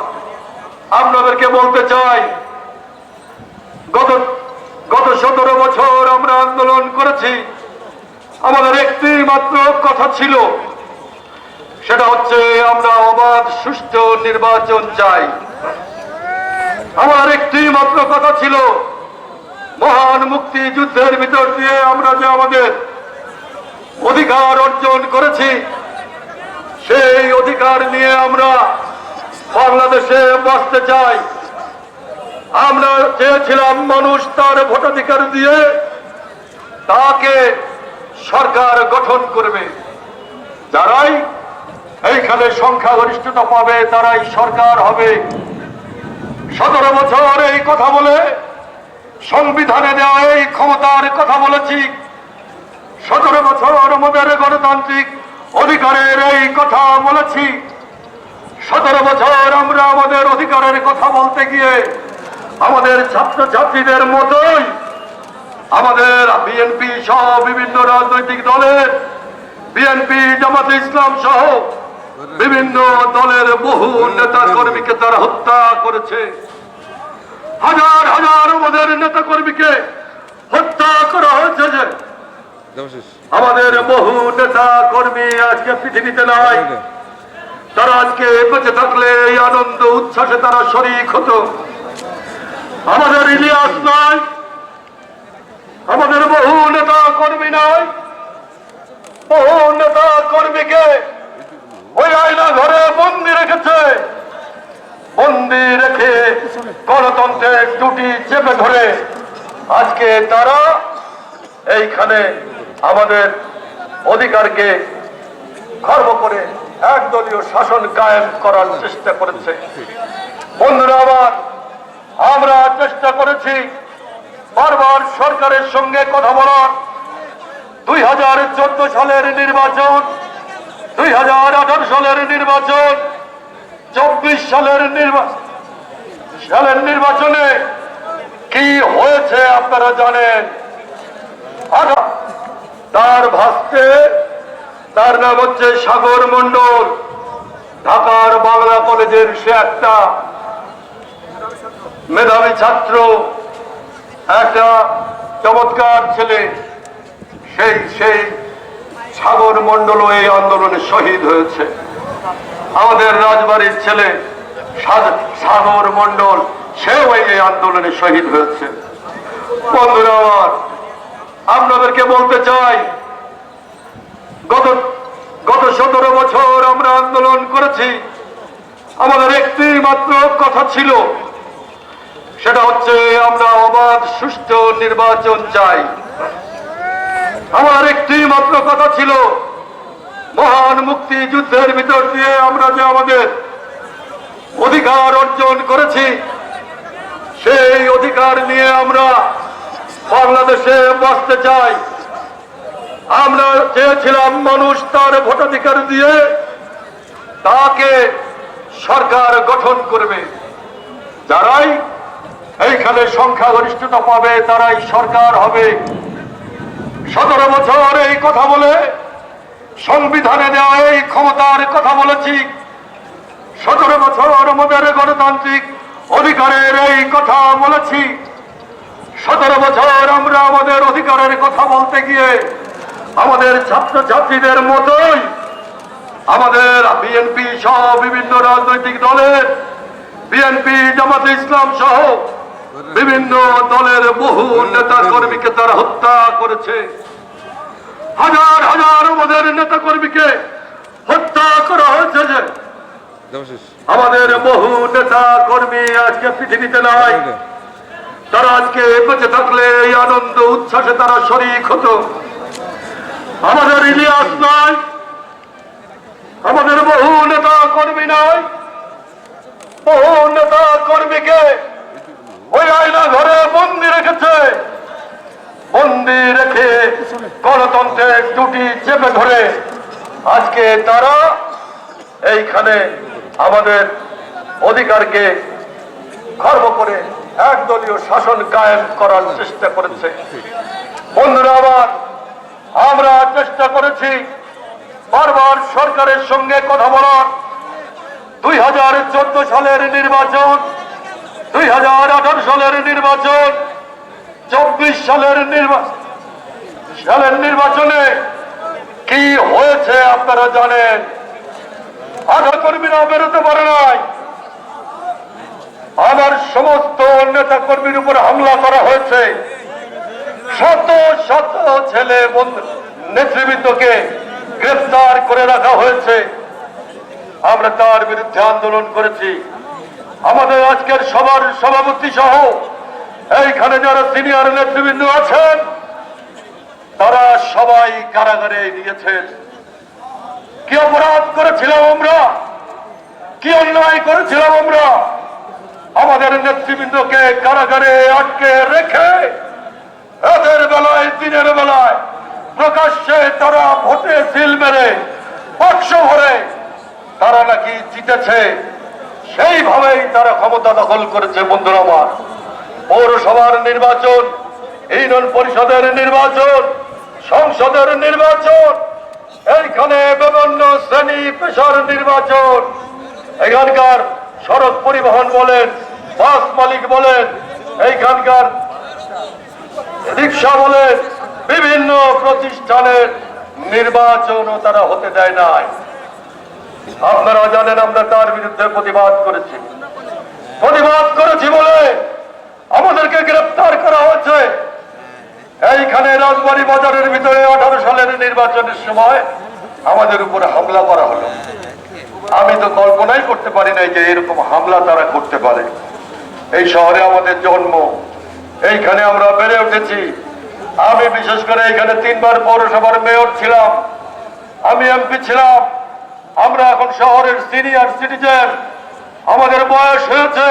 আপনাদেরকে বলতে চাই, গত ১৭ বছর আমরা আন্দোলন করেছি। আমাদের একটি মাত্র কথা ছিল, সেটা হচ্ছে আমরা অবাধ সুষ্ঠু নির্বাচন চাই। আমার একটি মাত্র কথা ছিল, মহান মুক্তিযুদ্ধের ভিতর দিয়ে আমরা যে আমাদের অধিকার অর্জন করেছি, সেই অধিকার নিয়ে আমরা বাংলাদেশে বাঁচতে চাই। আমরা চেয়েছিলাম মানুষ তার ভোটাধিকার দিয়ে তাকে সরকার গঠন করবে, যারাই এইখানে সংখ্যাগরিষ্ঠতা পাবে তারাই সরকার হবে। ১৭ বছর এই কথা বলে, সংবিধানে দেওয়া এই ক্ষমতার কথা বলেছি। ১৭ বছর আমাদের গণতান্ত্রিক অধিকারের এই কথা বলেছি। ১৭ বছর আমরা আমাদের অধিকারের কথা বলতে গিয়ে আমাদের ছাত্রছাত্রীদের মতোই আমাদের বিএনপি সহ বিভিন্ন রাজনৈতিক দলের, বিএনপি, জামাতে ইসলাম সহ বিভিন্ন দলের বহু নেতা কর্মীকে তারা হত্যা করেছে। হাজার হাজার আমাদের নেতা কর্মীকে হত্যা করা হয়েছে। যে আমাদের বহু নেতা কর্মী আজকে পৃথিবীতে নাই, তারা আজকে বেঁচে থাকলে এই আনন্দ উচ্ছ্বাসে তারা শরীক হতো। আমাদের ইলিয়াস নাই, আমাদের বহু নেতা কর্মী নাই। বহু নেতা কর্মীকে ওই আয়না ঘরে বন্দি রেখেছে, বন্দি রেখে গণতন্ত্রের দুটি চেপে ধরে আজকে তারা এইখানে আমাদের অধিকারকে খর্ব করে একদলীয় শাসন কায়েম করার চেষ্টা করেছে। বন্ধুরা আমার, আমরা চেষ্টা করেছি বারবার সরকারের সঙ্গে কথা বলার। 2014 সালের নির্বাচন, 2018 সালের নির্বাচন, 24 সালের নির্বাচন, সালের নির্বাচনে কি হয়েছে আপনারা জানেন। তার ভাস্তে, তার নাম হচ্ছে সাগর মণ্ডল, ঢাকার বাংলা কলেজের সে একটা মেধাবী ছাত্র, একটা চমৎকার ছেলে। সেই সাগর মণ্ডল এই আন্দোলনে শহীদ হয়েছে। আমাদের রাজবাড়ির ছেলে সাগর মণ্ডল, সেও এই আন্দোলনে শহীদ হয়েছে। বন্ধুরা আমার, আপনাদেরকে বলতে চাই, গত 17 বছর আমরা আন্দোলন করেছি। আমাদের একটি মাত্র কথা ছিল, সেটা হচ্ছে আমরা অবাধ সুষ্ঠু নির্বাচন চাই। আমার একটি মাত্র কথা ছিল, মহান মুক্তিযুদ্ধের ভিতর দিয়ে আমরা যে আমাদের অধিকার অর্জন করেছি, সেই অধিকার নিয়ে আমরা বাংলাদেশে বাঁচতে চাই। আমরা চেয়েছিলাম মানুষ তার ভোটাধিকার দিয়ে তাকে সরকার গঠন করবে। যারাই এইখানে সংখ্যাগরিষ্ঠতা পাবে তারাই সরকার হবে। 17 বছর এই কথা বলে, সংবিধানে দেওয়া এই ক্ষমতার কথা বলেছি। 17 বছর আমাদের গণতান্ত্রিক অধিকারের এই কথা বলেছি। 17 বছর আমরা আমাদের অধিকারের কথা বলতে গিয়ে আমাদের ছাত্রছাত্রীদের মতোই আমাদের বিএনপি সহ বিভিন্ন রাজনৈতিক দলের, বিএনপি, জামাতে ইসলাম সহ বিভিন্ন দলের বহু নেতা কর্মীকে তারা হত্যা করেছে। হাজার হাজার আমাদের নেতা কর্মীকে হত্যা করা হয়েছে। যে আমাদের বহু নেতা কর্মী আজকে পৃথিবীতে নাই, তারা আজকে বেঁচে থাকলে এই আনন্দ উচ্ছ্বাসে তারা শরীক হতো। আমাদের ইলিয়াস নাই, আমাদের বহু নেতা কর্মী নাই। বহু নেতা কর্মীকে ওই আয়না ঘরে বন্দি রেখেছে। বন্দি রেখে গণতন্ত্রের দুটি চেপে ধরে আজকে তারা এইখানে আমাদের অধিকারকে খর্ব করে একদলীয় শাসন কায়েম করার চেষ্টা করেছে। বন্ধুরা আমার, আমরা চেষ্টা করেছি বারবার সরকারের সঙ্গে কথা বলার। 2014 সালের নির্বাচন, 2018 সালের নির্বাচন, 24 সালের নির্বাচনে কি হয়েছে আপনারা জানেন। আধা কর্মীরা বেরোতে পারে নাই। আমার সমস্ত নেতা কর্মীর উপর হামলা করা হয়েছে। শত শত ছেলে নেতৃবৃন্দকে গ্রেফতার করে রাখা হয়েছে। আমরা তার বিরুদ্ধে আন্দোলন করেছি। আমাদের আজকের সবার সভাপতি সহ এইখানে যারা সিনিয়র নেতৃবৃন্দ আছেন, তারা সবাই কারাগারে গিয়েছেন। কি অপরাধ করেছিলাম আমরা, কি অন্যায় করেছিলাম আমরা? আমাদের নেতৃবৃন্দকে কারাগারে আটকে রেখে রাতের বেলায়, দিনের বেলায় প্রকাশ্যে তারা ভোটে সিল মেরে বাক্স ভরে তারা নাকি জিতেছে, সেইভাবেই তারা ক্ষমতা দখল করেছে। বন্ধুরা আমার, পৌরসভার নির্বাচন, ইউনিয়ন পরিষদের নির্বাচন, সংসদের নির্বাচন, এইখানে বিভিন্ন শ্রেণী পেশার নির্বাচন, এখানকার সড়ক পরিবহন বলেন, বাস মালিক বলেন, এইখানকার রিক্সা বলেন, বিভিন্ন প্রতিষ্ঠানের নির্বাচনও তারা হতে দেয় নাই। আপনারা জানেন আমরা তার বিরুদ্ধে প্রতিবাদ করেছি। প্রতিবাদ করেছি বলে আমাদেরকে গ্রেফতার করা হয়েছে। এইখানে রাজবাড়ী বাজারের ভিতরে 18 সালের নির্বাচনের সময় আমাদের উপরে হামলা করা হলো। আমি তো কল্পনাই করতে পারি নাই যে এরকম হামলা তারা করতে পারে। এই শহরে আমাদের জন্ম, এইখানে আমরা বেড়ে উঠেছি। আমি বিশেষ করে এইখানে 3 বার পৌরসভার মেয়র ছিলাম, আমি এমপি ছিলাম। আমরা এখন শহরের সিনিয়র সিটিজেন, আমাদের বয়স হয়েছে।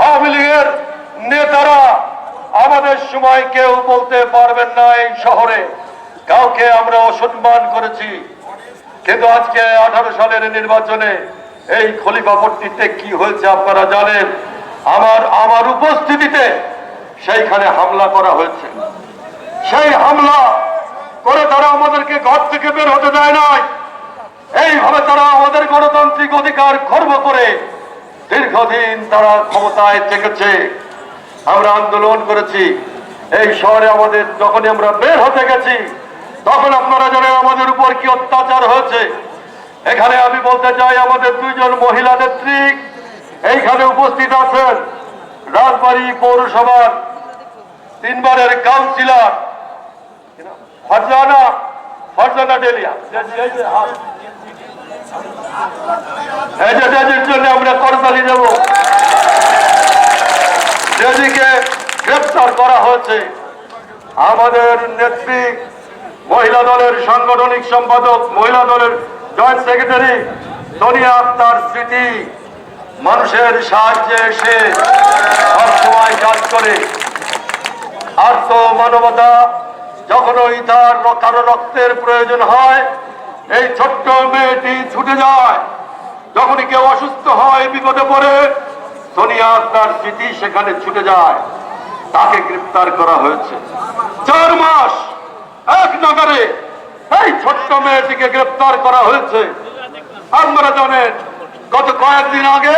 আওয়ামী লীগের নেতারা আমাদের সময় কেউ বলতে পারবেন না এই শহরে কাউকে আমরা অসম্মান করেছি। কিন্তু আজকে 18 সালের নির্বাচনে এই খলিফাপট্টিতে কি হয়েছে আপনারা জানেন। আমার উপস্থিতিতে সেইখানে হামলা করা হয়েছে। সেই হামলা করে তারা আমাদেরকে ঘর থেকে বের হতে দেয় নাই। এইভাবে তারা আমাদের গণতান্ত্রিক অধিকার খর্ব করে দীর্ঘদিন তারা ক্ষমতায় থেকেছে। আমরা আন্দোলন করেছি এই শহরে। আমাদের যখনই আমরা বের হতে গেছি তখন আপনারা জানেন আমাদের উপর কি অত্যাচার হয়েছে। এখানে আমি বলতে চাই, আমাদের দুইজন মহিলা নেত্রী এইখানে উপস্থিত আছেন। রাজবাড়ী পৌরসভার 3 বারের কাউন্সিলর ফারজানা ডেলিয়া, ডেজির জন্য আমরা করতালি দেব। ডেজিকে গ্রেফতার করা হয়েছে। আমাদের নেত্রী, মহিলা দলের সাংগঠনিক সম্পাদক, মহিলা দলের জয়েন্ট সেক্রেটারি সোনিয়া আক্তার স্মৃতি মানুষের সাহায্যে এসে সবসময় কাজ করে। আর তো মানবতা যখনই তার কারো রক্তের প্রয়োজন হয়, এই ছোট্ট মেয়েটি ছুটে যায়। যখনই কেউ অসুস্থ হয়, বিপদে পড়ে, সোনিয়া আক্তার স্মৃতি সেখানে ছুটে যায়। তাকে গ্রেফতার করা হয়েছে। 4 মাস এক নাগারে এই ছোট্ট মেয়েটিকে গ্রেফতার করা হয়েছে। আপনারা জানেন গত কয়েকদিন আগে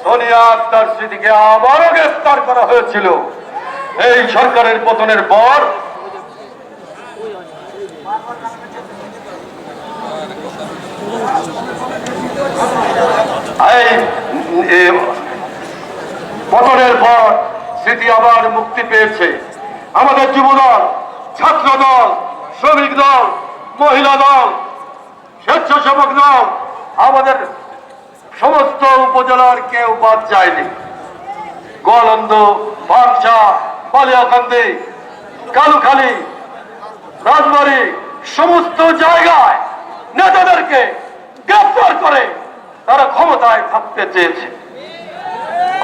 সোনিয়া আক্তার স্মৃতিকে আবারও গ্রেফতার করা হয়েছিল। এই সরকারের পতনের পর স্মৃতি আবার মুক্তি পেয়েছে। আমাদের যুবদল, ছাত্র দল, শ্রমিক দল, মহিলা দল, স্বেচ্ছাসেবক দল, আমাদের সমস্ত উপজেলার কেউ বাদ যায়নি। গোয়ালন্দ, বাগচা, বালিয়াকান্দি, কালুখালী, রাজবাড়ী সমস্ত জায়গায় নেতাদেরকে গ্রেফতার করে তারা ক্ষমতায় থাকতে চেয়েছে।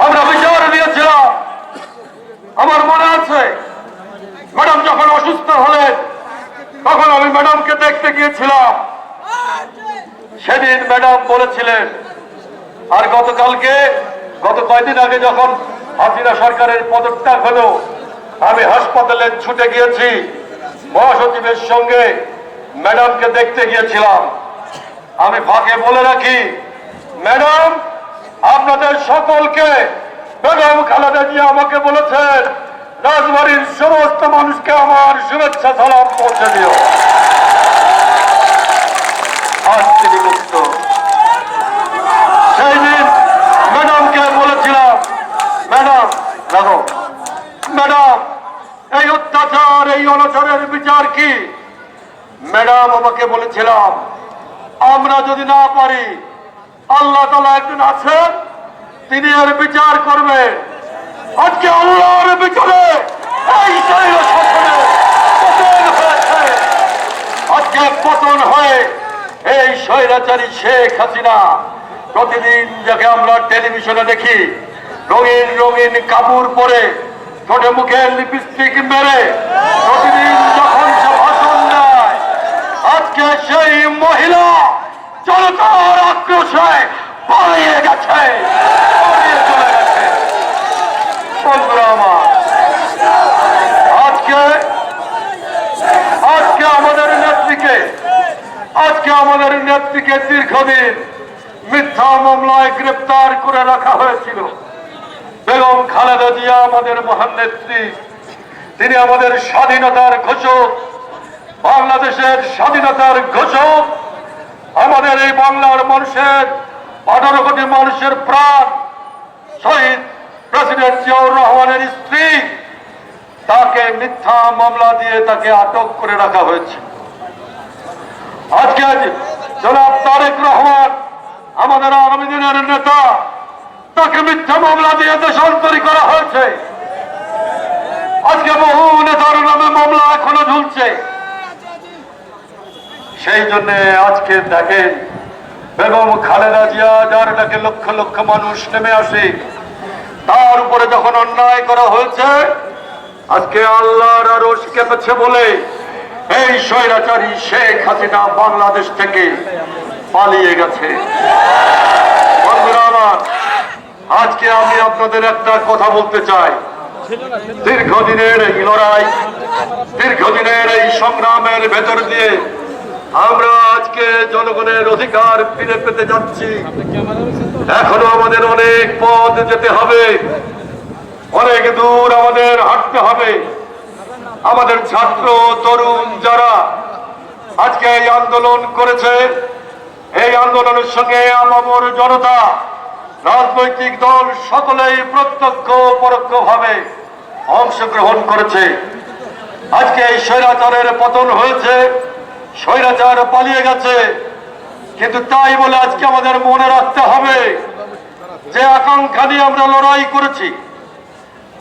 আমরা বিচার দিয়েছিলাম। আমার মনে আছে ম্যাডাম যখন অসুস্থ হলেন তখন আমি ম্যাডামকে দেখতে গিয়েছিলাম। সেদিন ম্যাডাম বলেছিলেন, আর গত কয়েকদিন আগে যখন হাসিনা সরকারের পদত্যাগ হলো, আমি হাসপাতালে ছুটে গিয়েছি, মহাসচিবের সঙ্গে ম্যাডামকে দেখতে গিয়েছিলাম। আমি ফাঁকে বলে রাখি, ম্যাডাম আপনাদের সকলকে বেগম খালেদা জিয়া আমাকে বলেছেন রাজবাড়ির সমস্ত মানুষকে আমার শুভেচ্ছা সালাম পৌঁছে দিও। আজ তিনি মুক্ত। সেই দিন ম্যাডামকে বলেছিলাম, ম্যাডাম এই অত্যাচার, এই অনাচারের বিচার কি? ম্যাডাম আমাকে বলেছিলাম, আমরা যদি না পারি, আল্লাহ তাআলা একজন আছেন, তিনি এর বিচার করবেন। আজকে আল্লাহর বিচারে এই শরীর শাসনে পতন হয়েছে। আজকে পতন হয়ে এই স্বৈরাচারী শেখ হাসিনা, প্রতিদিন যাকে আমরা টেলিভিশনে দেখি রঙিন রঙিন কাপড় পরে, ঠোঁটে মুখে লিপস্টিক মেরে প্রতিদিন যখন সে ভাষণ দেয়, আজকে সেই মহিলা জনতার আক্রোশে পালিয়ে গেছে, চলে গেছে। বন্ধুরা আমার, আজকে আমাদের নেত্রীকে দীর্ঘদিন মিথ্যা মামলায় গ্রেপ্তার করে রাখা হয়েছিল। বেগম খালেদা জিয়া আমাদের মহান নেত্রী, তিনি আমাদের স্বাধীনতার ঘোষক, বাংলাদেশের স্বাধীনতার ঘোষক, আমাদের এই বাংলার মানুষের 18 কোটি মানুষের প্রাণ, শহীদ প্রেসিডেন্ট জিয়াউর রহমানের স্ত্রী, তাকে মিথ্যা মামলা দিয়ে তাকে আটক করে রাখা হয়েছে। আজকে জনাব তারেক রহমান, আমাদের আগামী দিনের নেতা, তাকে মিথ্যা মামলা দিয়ে দেশান্তরী করা হয়েছে। আজকে বহু নেতার নামে মামলা এখনো ঝুলছে। সেই জন্য আজকে দেখেন বেগম খালেদা জিয়া, যার ডাকে লক্ষ লক্ষ মানুষ নেমে আসে, তার উপরে যখন অন্যায় করা হয়েছে, আজকে আল্লাহর আরশ কেঁপেছে বলে এই স্বৈরাচারী শেখ হাসিনা বাংলাদেশ থেকে পালিয়ে গেছে। বন্ধুরা আমার, আজকে আমি আপনাদের একটা কথা বলতে চাই। দীর্ঘদিনের এই লড়াই, দীর্ঘদিনের এই সংগ্রামের ভেতর দিয়ে আমরা আজকে জনগণের অধিকার ফিরে পেতে যাচ্ছি। এখনো আমাদের অনেক পথ যেতে হবে, অনেক দূর আমাদের হাঁটতে হবে। আমাদের ছাত্র তরুণ যারা আজকে এই আন্দোলন করেছে, এই আন্দোলনের সঙ্গে আপামর জনতা, রাজনৈতিক দল সকলেই প্রত্যক্ষ পরোক্ষভাবে অংশগ্রহণ করেছে। আজকে এই স্বৈরাচারের পতন হয়েছে, স্বৈরাচার পালিয়ে গেছে, কিন্তু তাই বলে আজকে আমাদের মনে রাখতে হবে যে আকাঙ্ক্ষা নিয়ে আমরা লড়াই করেছি,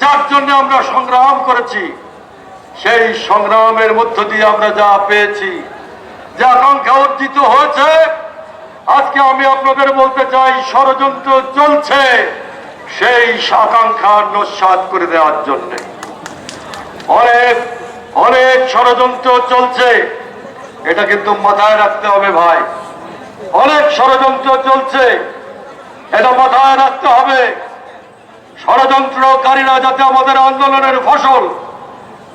যার জন্য আমরা সংগ্রাম করেছি, সেই সংগ্রামের মধ্য দিয়ে আমরা যা পেয়েছি, যে আকাঙ্ক্ষা অর্জিত হয়েছে, আজকে আমি আপনাদের বলতে চাই ষড়যন্ত্র চলছে সেই আকাঙ্ক্ষা নস্যাৎ করে দেওয়ার জন্য। অনেক অনেক ষড়যন্ত্র চলছে, এটা কিন্তু মাথায় রাখতে হবে ভাই। অনেক ষড়যন্ত্র চলছে, এটা মাথায় রাখতে হবে। ষড়যন্ত্রকারীরা যাতে আমাদের আন্দোলনের ফসল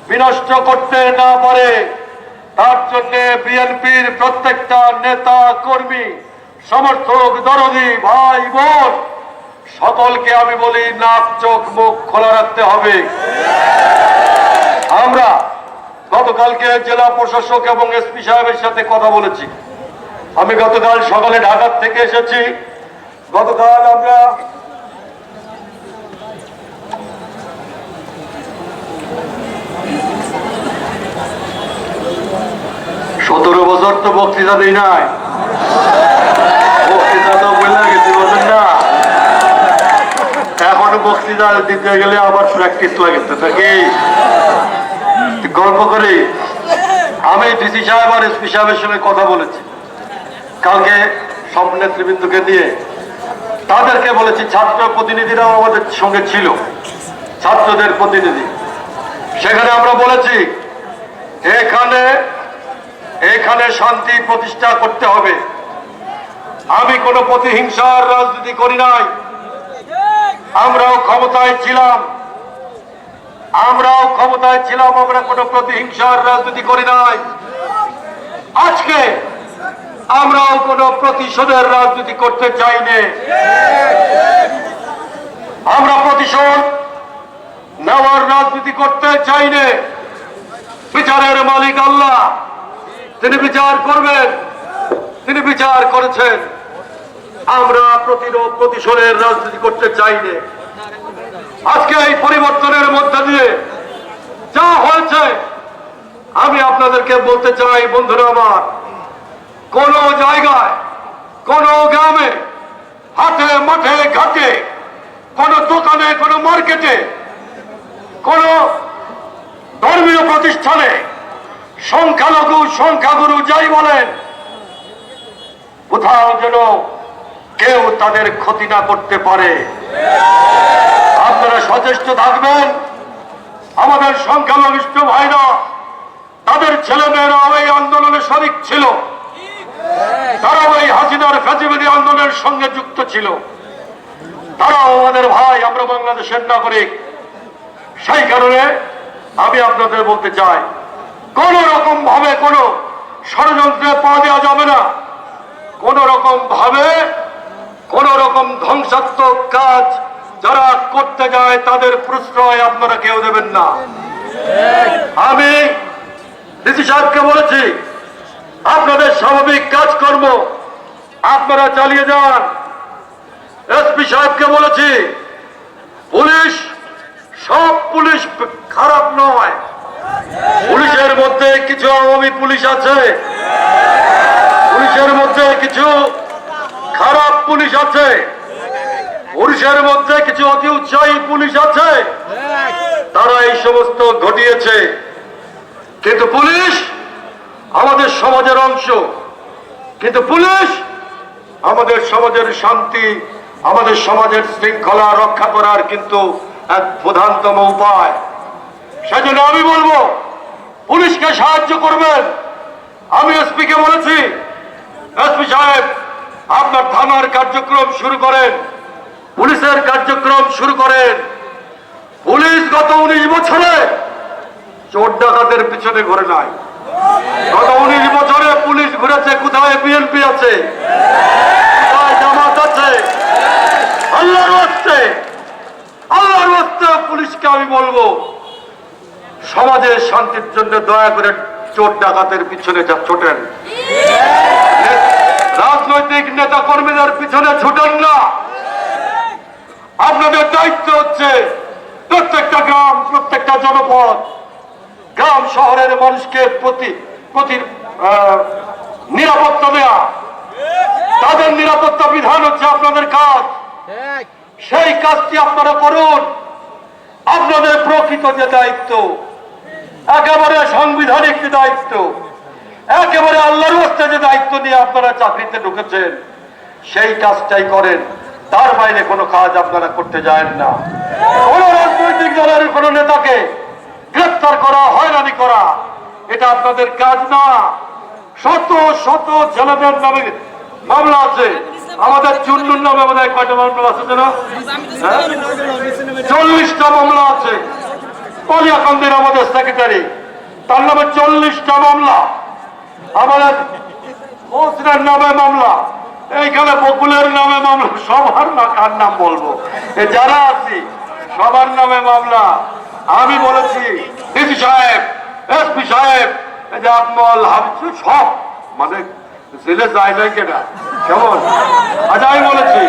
বিনষ্ট করতে না পারে, তার জন্য বিএনপির প্রত্যেকটা নেতা কর্মী, সমর্থক, দরদি, ভাই বোন সকলকে আমি বলি নাক চোখ মুখ খোলা রাখতে হবে। আমরা গতকালকে জেলা প্রশাসক এবং এসপি সাহেবের সাথে কথা বলেছি। আমি গতকাল সকালে ঢাকা থেকে এসেছি। গতকাল আমরা 17 বছর তো বক্তৃতা দিই নাই, বক্তৃতা তো বলে গেছি, বলছেন না? এখন বক্তৃতা দিতে গেলে আবার প্র্যাকটিস লাগে, নাকি? গল্প করি, আমি ডিসি সাহেব আর এসপি সাহেবের সঙ্গে কথা বলেছি কালকে সব নেতৃবৃন্দকে নিয়ে। তাদেরকে বলেছি, ছাত্র প্রতিনিধিরাও আমাদের সঙ্গে ছিল, ছাত্রদের প্রতিনিধি। সেখানে আমরা বলেছি এখানে শান্তি প্রতিষ্ঠা করতে হবে। আমি কোনো প্রতিহিংসার রাজনীতি করি নাই। আমরাও ক্ষমতায় ছিলাম, আমরা কোনো প্রতিহিংসার রাজনীতি করি নাই। আজকে আমরাও কোনো প্রতিশোধের রাজনীতি করতে চাই না। আমরা প্রতিশোধ নেওয়ার রাজনীতি করতে চাই না। বিচারের মালিক আল্লাহ, তিনি বিচার করবেন, তিনি বিচার করেছেন। আমরা প্রতিশোধের রাজনীতি করতে চাই না। আজকে এই পরিবর্তনের মধ্যে দিয়ে যা হয়েছে, আমি আপনাদেরকে বলতে চাই বন্ধুরা আমার, কোন জায়গায়, কোন গ্রামে, হাটে, মাঠে, ঘাটে, কোন দোকানে, কোন মার্কেটে, কোন ধর্মীয় প্রতিষ্ঠানে সংখ্যালঘু সংখ্যাগুরু যাই বলেন, কোথাও যেন কেউ তাদের ক্ষতি না করতে পারে। আপনারা সচেষ্ট থাকবেন। আমাদের সংখ্যালঘিষ্ঠ ভাইরা, তাদের ছেলেমেয়েরাও এই আন্দোলনে শরিক ছিল, তারাও এই হাসিনার ফ্যাসিবাদী আন্দোলনের সঙ্গে যুক্ত ছিল। তারাও আমাদের ভাই, আমরা বাংলাদেশের নাগরিক। সেই কারণে আমি আপনাদের বলতে চাই, কোন রকম ভাবে কোন ষড়যন্ত্রে পা দেওয়া যাবে না। কোন রকম ভাবে কোন রকম ধ্বংসাত্মক কাজ যারা করতে যায়, তাদের প্রশ্রয় আপনারা কেউ দেবেন না। আমি ডিসি সাহেবকে বলেছি, আপনাদের স্বাভাবিক কাজকর্ম আপনারা চালিয়ে যান। এসপি সাহেবকে বলেছি, পুলিশ, সব পুলিশ খারাপ নয়। পুলিশের মধ্যে কিছু আওয়ামী পুলিশ আছে, পুলিশের মধ্যে কিছু খারাপ পুলিশ আছে, পুলিশের মধ্যে কিছু অতি উৎসাহী পুলিশ আছে, তারা এই সমস্ত ঘটিয়েছে। কিন্তু পুলিশ আমাদের সমাজের অংশ, কিন্তু পুলিশ আমাদের সমাজের শান্তি, আমাদের সমাজের শৃঙ্খলা রক্ষা করার কিন্তু এক প্রধানতম উপায়। সেজন্য আমি বলবো, পুলিশকে সাহায্য করবেন। আমি এসপি কে বলেছি, এসপি সাহেব আপনার থানার কার্যক্রম শুরু করেন, পুলিশের কার্যক্রম শুরু করেন। পুলিশ গত 19 বছরে চোর ডাকাতের পিছনে ঘুরে নাই। গত 19 বছরে পুলিশ ঘুরেছে কোথায় বিএনপি আছে, কোথায় জামাত আছে। আল্লাহর ওয়াস্তে পুলিশকে আমি বলবো, সমাজের শান্তির জন্য দয়া করে চোর ডাকাতের পিছনে ছোটেন, রাজনৈতিক নেতা কর্মীদের পিছনে ছুটেন না। আপনাদের দায়িত্ব হচ্ছে প্রত্যেকটা গ্রাম, প্রত্যেকটা জনপদ, গ্রাম শহরের মানুষকে প্রতি নিরাপত্তা দেয়া। তাদের নিরাপত্তা বিধান হচ্ছে আপনাদের কাজ। সেই কাজটি আপনারা করুন। আপনাদের প্রকৃত যে দায়িত্ব, একেবারে সাংবিধানিক যে দায়িত্ব, একেবারে আল্লাহর ওয়াস্তে যে দায়িত্ব নিয়ে আপনারা চাকরিতে ঢুকেছেন, সেই কাজটাই করেন। তার বাইরে কোনো কাজ আপনারা করতে যায় না। কোন রাজনৈতিক দলের কোন নেতাকে গ্রেফতার করা, হয়রানি করা, এটা আপনাদের কাজ না। শত শত ছেলেদের নামে মামলা আছে। আমাদের চুন্নুর নামে বোধহয় কয়টা মামলা আছে যেন? 40টা মামলা আছে। পলিয়াকান্দের আমাদের সেক্রেটারি, তার নামে 40টা মামলা। আমাদের মহসিনের নামে মামলা, এইখানে বকুলের নামে মামলা। সবার না, কার নাম বলবো, যারা আছি সবার নামে মামলা। আমি বলেছি ডিসি সাহেব, এসপি সাহেব, আকমল, হাবিব, সব মানে জেলে যায় নাই কেনা কেমন। আচ্ছা, আমি বলেছি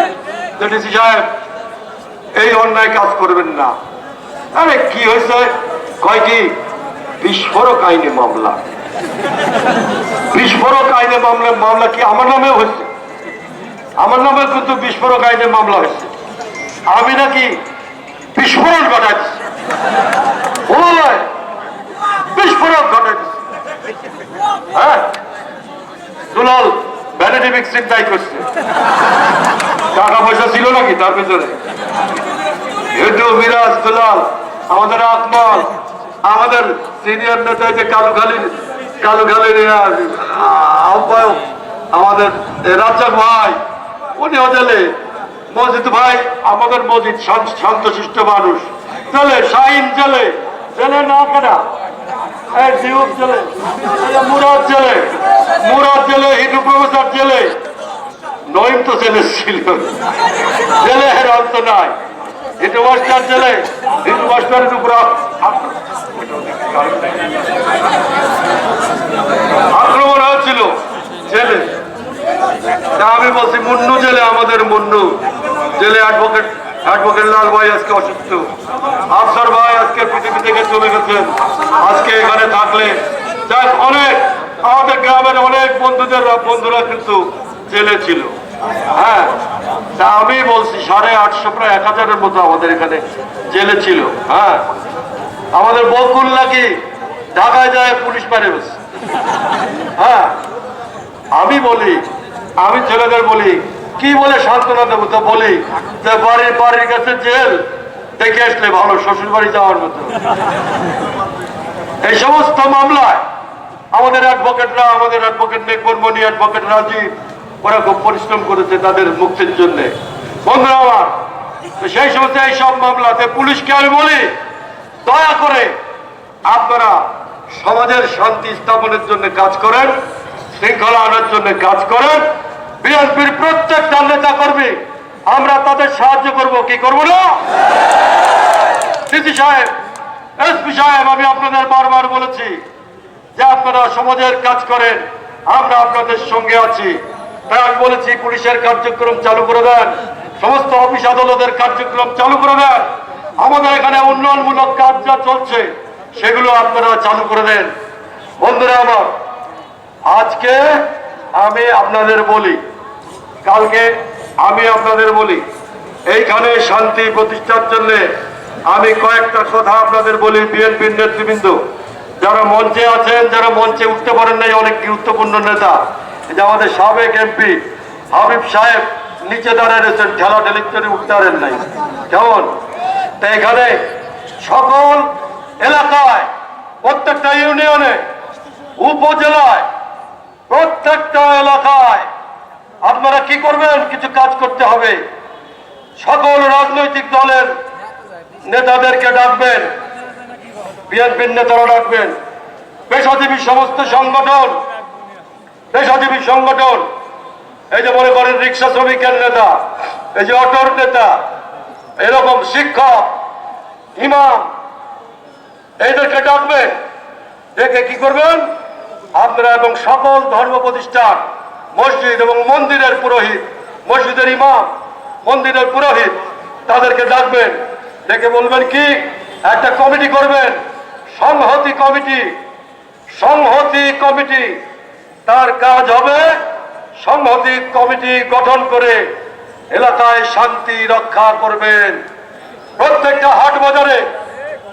যে ডিসি সাহেব এই অন্যায় কাজ করবেন না। আরে কি হয়েছে, কয় কি বিস্ফোরক আইনে মামলা। বিস্ফোরক আইনে মামলা কি আমার নামেও হয়েছে? আমার নামে কিন্তু বিস্ফোরক আইনে মামলা হয়েছে। আমি নাকি বিস্ফোরণ ঘটাচ্ছি, বিস্ফোরক ঘটাচ্ছি। হ্যাঁ, দুলাল ভ্যানিটি মিক্সিং তাই করছে। টাকা পয়সা ছিল নাকি তার ভিতরে? হিন্দু মিরাজ, দুলাল, আমাদের আকমল, আমাদের সিনিয়র নেতা যে কালুখালীর আহ্বায়ক আমাদের রাজ্জাক ভাই, উনিও জেলে। মসজিদ ভাই, আমাদের মসজিদ শান্তশিষ্ট মানুষ, জেলে। শাহিন জেলে, জেলে না কেনা, মুরাদ জেলে, হিন্দু প্রফেসর জেলে, নইম তো জেলে ছিল, জেলে এর অন্ত নাই। হিন্দু মাস্টার জেলে, হিন্দু মাস্টারের উপর আক্রমণ হয়েছিল জেলে। আমি বলছি মুন্নু জেলে, আমাদের মুন্নু জেলে। অ্যাডভোকেট লাল ভাই আজকে অসুস্থ, আফসার ভাই আজকে পৃথিবী থেকে চলে গেছেন। আজকে এখানে থাকলে অনেক আমাদের গ্রামের অনেক বন্ধুরা কিন্তু জেলে ছিল। হ্যাঁ, তা আমি বলছি 850 প্রায় 1000-এর মতো আমাদের এখানে জেলে ছিল। হ্যাঁ, আমাদের বকুল নাকি ঢাকায় যায় পুলিশ পারে বসে। হ্যাঁ, আমি ছেলেদের বলি কি বলে সান্ত্বনা দেবো, তো বলি যে বাড়ির কাছে জেল দেখে আসলে ভালো, শ্বশুর বাড়ি যাওয়ার মতো। এই সমস্ত মামলায় আমাদের অ্যাডভোকেট মেঘবর্মণি, অ্যাডভোকেট রাজীব, ওরা খুব পরিশ্রম করেছে তাদের মুক্তির জন্য। বন্ধুরা আমার, সেই সমস্ত এইসব মামলাতে পুলিশকে আমি বলি, দয়া করে আপনারা সমাজের শান্তি স্থাপনের জন্য কাজ করেন, শৃঙ্খলা আনার জন্য কাজ করেন। বিএনপির প্রত্যেকটা নেতা কর্মী আমরা তাদের সাহায্য করব, কি করব না? ডিসি সাহেব, এসপি সাহেব, আমি আপনাদের বারবার বলেছি যে আপনারা সমাজের কাজ করেন, আমরা আপনাদের সঙ্গে আছি। তাই আমি বলেছি পুলিশের কার্যক্রম চালু করে দেন, সমস্ত অফিস আদালতের কার্যক্রম চালু করে দেন। আমাদের এখানে উন্নয়নমূলক কাজ যা চলছে সেগুলো আপনারা চালু করে দেন। বন্ধুরা আমার, আজকে আমি আপনাদের বলি, কালকে আমি আপনাদের বলি, এইখানে শান্তি প্রতিষ্ঠার জন্য আমি কয়েকটা কথা আপনাদের বলি। বিএনপির নেতৃবৃন্দ যারা মঞ্চে আছেন, যারা মঞ্চে উঠতে পারেন নাই, অনেক গুরুত্বপূর্ণ নেতা, যে আমাদের সাবেক এমপি হাবিব সাহেব নিচে দাঁড়িয়ে রয়েছেন, ঠেলাঠেলির জন্য উঠতে পারেন নাই। কেমন? তা এখানে সকল এলাকায়, প্রত্যেকটা ইউনিয়নে, উপজেলায়, প্রত্যেকটা এলাকায় আপনারা কি করবেন? কিছু কাজ করতে হবে। সকল রাজনৈতিক দলের নেতাদেরকে ডাকবেন, বিএনপির নেতারা ডাকবেন, পেশাজীবী সমস্ত সংগঠন, পেশাজীবী সংগঠন, এই যে মনে করেন রিক্সা শ্রমিকের নেতা, এই যে অটোর নেতা, এরকম শিক্ষক, ইমাম, এইদেরকে ডাকবেন। ডেকে কি করবেন আপনারা? এবং সকল ধর্ম প্রতিষ্ঠান, মসজিদ এবং মন্দিরের পুরোহিত, মসজিদের ইমাম, মন্দিরের পুরোহিত, তাদেরকে ডাকবেন। ডেকে বলবেন কি একটা কমিটি করবেন, সংহতি কমিটি। সংহতি কমিটি, তার কাজ হবে সংহতি কমিটি গঠন করে এলাকায় শান্তি রক্ষা করবেন। প্রত্যেকটা হাট বাজারে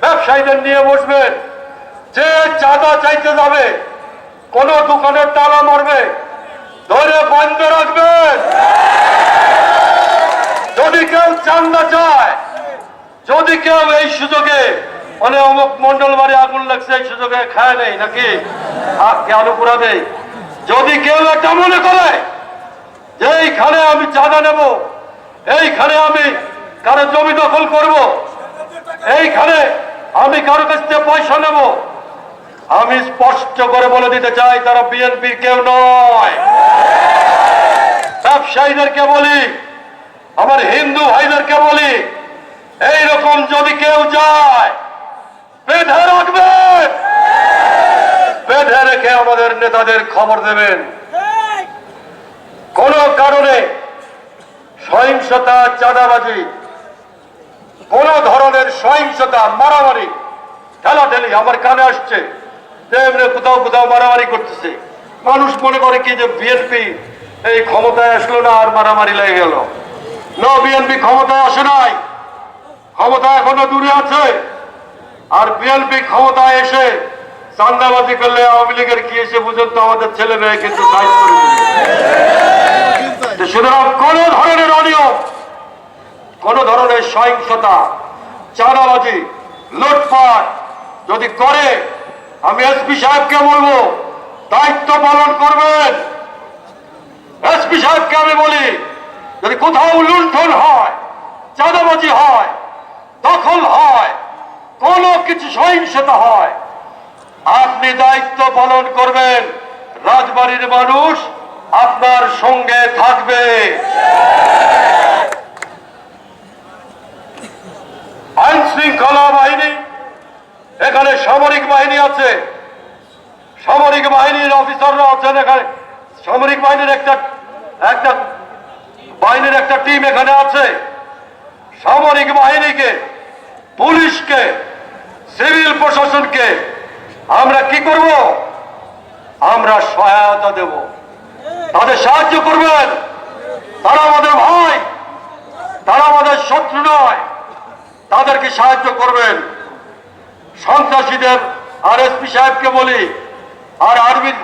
ব্যবসায়ীদের নিয়ে বসবেন। যে চাঁদা চাইতে যাবে, কোন দোকানের তালা মারবে, ধরে বন্ধ রাখবেন। যদি কেউ চান্দা চায়, যদি কেউ এই সুযোগে মানে অমুক মন্ডল বাড়ি আগুন লাগছে এই সুযোগে খায় নেই নাকি কেন পুরা দেয়, যদি কেউ এটা মনে করে যে এইখানে আমি চাঁদা নেব, এইখানে আমি কারো জমি দখল করব, এইখানে আমি কারো কাছ থেকে পয়সা নেব, আমি স্পষ্ট করে বলে দিতে চাই তারা বিএনপির কেউ নয়। ব্যবসায়ীদেরকে বলি, আমার হিন্দু ভাইদেরকে বলি, এইরকম যদি কেউ যায় বেঁধে রাখবেন, বেঁধে রেখে আমাদের নেতাদের খবর দেবেন। কোন কারণে সহিংসতা, চাঁদাবাজি, কোন ধরনের সহিংসতা, মারামারি, ঠেলাঠেলি আমার কানে আসছে যে কোথাও কোথাও মারামারি করতেছে। মানুষ মনে করে কি যে বিএনপি এই ক্ষমতায় আসলো না আর মারামারি লেগে গেল। না, বিএনপি ক্ষমতায় আসে নাই, ক্ষমতা এখনো দূরে আছে। আর বিএনপি ক্ষমতায় এসে চাঁদাবাজি করলে আওয়ামী লীগের কি এসে বুঝুন তো আমাদের ছেলে মেয়ে কিন্তু সাইজ করে দিবে। সুতরাং কোন ধরনের অনিয়ম, কোন ধরনের সহিংসতা, চাঁদাবাজি, লুটপাট যদি করে, আমি এসপি সাহেবকে বলবো দায়িত্ব পালন করবেন। এসপি সাহেবকে আমি বলি যদি কোথাও লুণ্ঠন হয়, চাঁদাবাজি হয়, দখল হয়, কোন কিছু সহিংসতা হয়, আপনি দায়িত্ব পালন করবেন। রাজবাড়ির মানুষ আপনার সঙ্গে থাকবে। আইন শৃঙ্খলা বাহিনী, এখানে সামরিক বাহিনী আছে, সামরিক বাহিনীর অফিসাররা আছেন এখানে, সামরিক বাহিনীর একটা বাহিনীর একটা টিম এখানে আছে। সামরিক বাহিনীকে, পুলিশকে, সিভিল প্রশাসনকে আমরা কি করব? আমরা সহায়তা দেব, তাদের সাহায্য করবেন। তারা আমাদের ভাই, তারা আমাদের শত্রু নয়, তাদেরকে সাহায্য করবেন। সন্ত্রাসীদের আর এসপি সাহেবকে বলি, আর আর্মির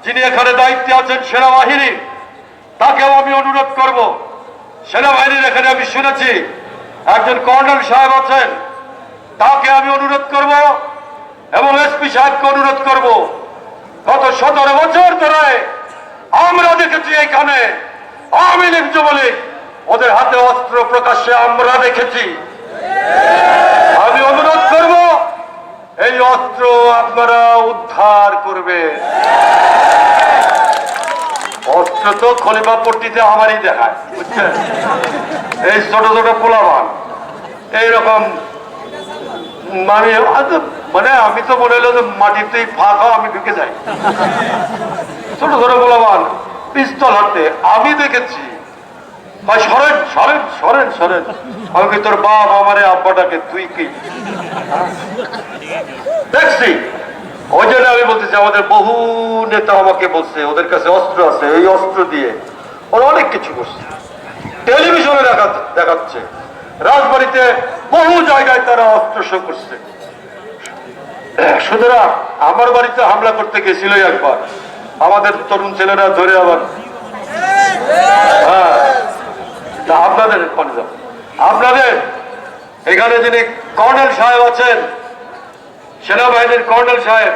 যিনি এখানে দায়িত্বে আছেন সেনাবাহিনী, তাকেও আমি অনুরোধ করব। সেনাবাহিনীর এখানে আমি শুনেছি একজন কর্নেল সাহেব আছেন, তাকে আমি অনুরোধ করব এবং এসপি সাহেবকে অনুরোধ করব। গত 17 বছর ধরে আমরা দেখেছি এখানে আওয়ামী লীগ যুবলীগ ওদের হাতে অস্ত্র প্রকাশ্যে আমরা দেখেছি। আমি অনুরোধ করব এই অস্ত্র আপনারা উদ্ধার করবেন। অস্ত্র তো খলিফাপট্টিতে আমারই দেখায়, বুঝছেন? এই ছোট ছোট পোলাবান এইরকম মানে আমি তো মনে হলো যে মাটিতেই ফাঁকা আমি ঢুকে যাই। ছোট ছোট পোলাবান পিস্তল হাতে আমি দেখেছি। সরেন সরেন সরেন সরেন, আমি কি তোর বাপ আমারে আব্বাটাকে তুই কি দেখছি? ওই জন্য আমি বলতেছি আমাদের বহু নেতা আমাকে বলছে ওদের কাছে অস্ত্র আছে, এই অস্ত্র দিয়ে ওরা অনেক কিছু করছে। টেলিভিশনে দেখাচ্ছে, রাজবাড়িতে বহু জায়গায় তারা অস্ত্র শো করছে। সুতরাং আমার বাড়িতে হামলা করতে গেছিল একবার, আমাদের তরুণ ছেলেরা ধরে আবার আপনাদের আপনাদের এখানে যিনি কর্নেল সাহেব আছেন, সেনাবাহিনীর কর্নেল সাহেব,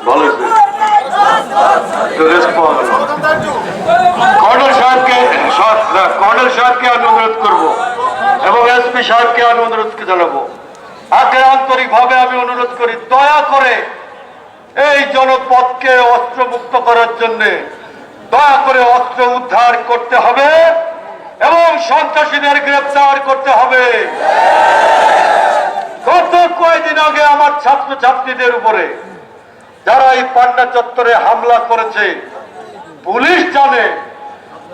ভালো একটু রেস্ট পাওয়া গেল। কর্নেল সাহেবকে আমি অনুরোধ করবো এবং এসপি সাহেবকে আমি অনুরোধ জানাবো, আন্তরিকভাবে আমি অনুরোধ করি, দয়া করে এই জনপদকে অস্ত্রমুক্ত করার জন্য দয়া করে অস্ত্র উদ্ধার করতে হবে এবং সন্ত্রাসীদের গ্রেফতার করতে হবে। গত কয়েকদিন আগে আমার ছাত্রছাত্রীদের উপরে যারা এই পান্ডা চত্বরে হামলা করেছে, পুলিশ জানে,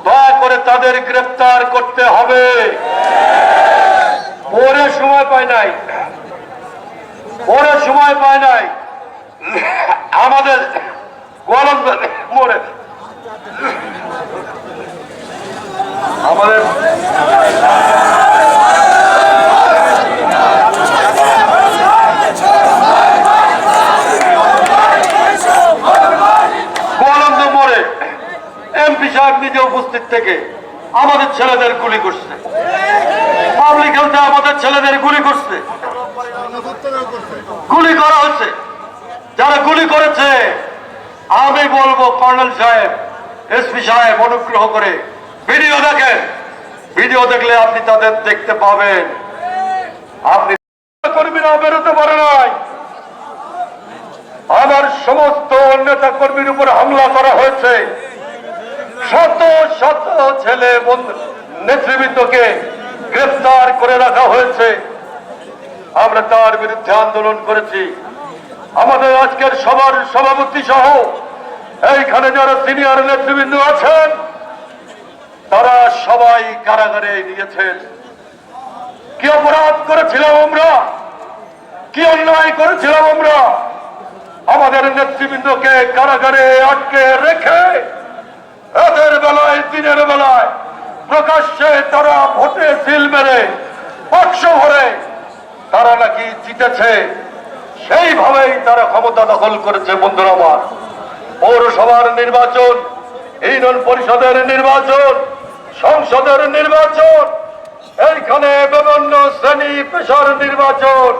দয়া করে তাদের গ্রেফতার করতে হবে। পরে সময় পায় নাই আমাদের গোয়ালন্দ মোড়ে আমাদের এমপি সাহেব নিজে উপস্থিত থেকে আমাদের ছেলেদের গুলি করছে, পাবলিক হেলথে আমাদের ছেলেদের গুলি করছে, গুলি করা হচ্ছে। যারা গুলি করেছে আমি বলবো কর্নেল সাহেব, এসপি সাহেব অনুগ্রহ করে ভিডিও দেখেন, ভিডিও দেখলে আপনি তাদের দেখতে পাবেন। আপনি কর্মীরা বেরোতে পারে নাই, আমার সমস্ত নেতা কর্মীর উপর হামলা করা হয়েছে, শত শত ছেলে নেতৃবৃন্দকে গ্রেফতার করে রাখা হয়েছে। আমরা তার বিরুদ্ধে আন্দোলন করেছি। আমাদের আজকের সবার সভাপতি সহ এইখানে যারা সিনিয়র নেতৃবৃন্দ আছেন তারা সবাই কারাগারে নিয়েছেন। কি অপরাধ করেছিলাম আমরা, কি অন্যায় করেছিলাম আমরা? আমাদের নেতৃবৃন্দকে কারাগারে আটকে রেখে রাতের বেলায় দিনের বেলায় প্রকাশ্যে তারা ভোটে সিল মেরে বাক্স ভরে তারা নাকি জিতেছে, সেইভাবেই তারা ক্ষমতা দখল করেছে। বন্ধুরা আমার, পৌরসভার নির্বাচন, ইউনিয়ন পরিষদের নির্বাচন, সংসদের নির্বাচন, এইখানে বিভিন্ন শ্রেণী পেশার নির্বাচন,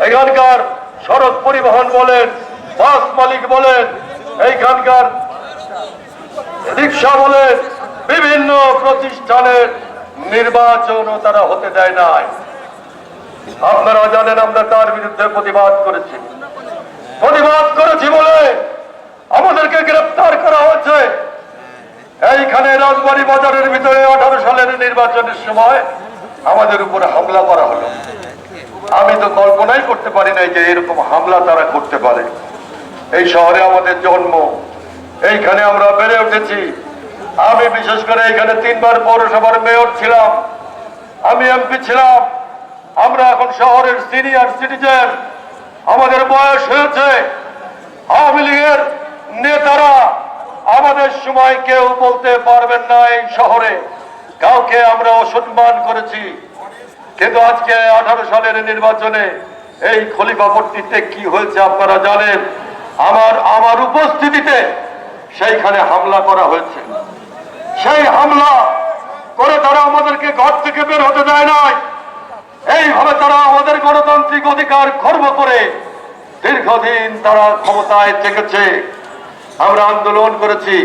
এখানকার সড়ক পরিবহন বলেন, বাস মালিক বলেন, এইখানকার রিক্সা বলেন, বিভিন্ন প্রতিষ্ঠানের নির্বাচনও তারা হতে দেয় নাই। আপনারা জানেন আমরা তার বিরুদ্ধে প্রতিবাদ করেছি বলে আমাদেরকে গ্রেফতার করা হয়েছে। এইখানে রাজবাড়ী বাজারের ভিতরে 18 সালের নির্বাচনের সময় আমাদের উপরে হামলা করা হলো। আমি তো কল্পনাই করতে পারি নাই যে এরকম হামলা তারা করতে পারে। এই শহরে আমাদের জন্ম, এইখানে আমরা বেড়ে উঠেছি। আমি বিশেষ করে এখানে 3 বার পৌরসভার মেয়র ছিলাম, আমি এমপি ছিলাম। আমরা এখন শহরের সিনিয়র সিটিজেন, আমাদের বয়স হয়েছে। আওয়ামী লীগের নেতারা আমাদের সময় কেউ বলতে পারবেন না এই শহরে কাউকে আমরা অসম্মান করেছি। কিন্তু আজকে 18 সালের নির্বাচনে এই খলিফাপট্টিতে কি হয়েছে আপনারা জানেন। আমার উপস্থিতিতে সেইখানে হামলা করা হয়েছে। সেই হামলা করে তারা আমাদেরকে ঘর থেকে বের হতে দেয় নাই। এইভাবে তারা আমাদের গণতান্ত্রিক অধিকার খর্ব করে দীর্ঘদিন তারা ক্ষমতায় থেকেছে। আমরা আন্দোলন করেছি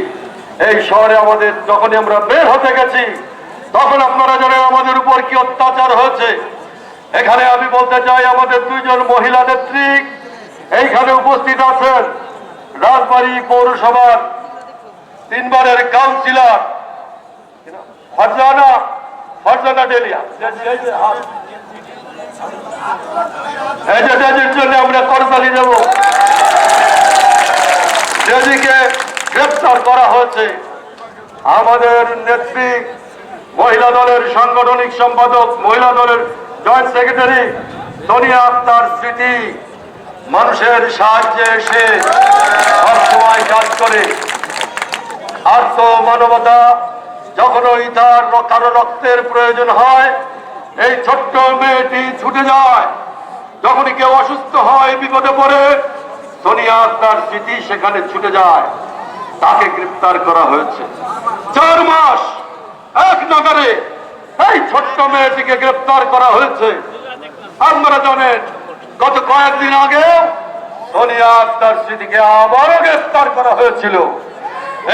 এই শহরে। আমাদের যখনই আমরা বের হতে গেছি তখন আপনারা জানেন আমাদের উপর কি অত্যাচার হয়েছে। এখানে আমি বলতে চাই, আমাদের 2 জন মহিলা নেত্রী এইখানে উপস্থিত আছেন। রাজবাড়ী পৌরসভার 3 বারের কাউন্সিলর ফারজানা ডেলিয়া, এই জন্য আমরা করতালি দেব। যেদিকে গ্রেফতার করা হয়েছে আমাদের নেত্রী, মহিলা দলের সাংগঠনিক সম্পাদক, মহিলা দলের জয়েন্ট সেক্রেটারি সোনিয়া আক্তার স্মৃতি, মানুষের সাহায্যে এসে সবসময় কাজ করে। আর তো মানবতা যখনই তার কারো রক্তের প্রয়োজন হয় এই ছোট্ট মেয়েটি ছুটে যায়। যখনই কেউ অসুস্থ হয়, বিপদে পড়ে, সোনিয়া আক্তার স্মৃতি সেখানে ছুটে যায়। তাকে গ্রেফতার করা হয়েছে। 4 মাস এক নাগারে এই ছোট্ট মেয়েটিকে গ্রেফতার করা হয়েছে। আপনারা জানেন গত কয়েকদিন আগে সোনিয়া আক্তার স্মৃতিকে আবারও গ্রেফতার করা হয়েছিল।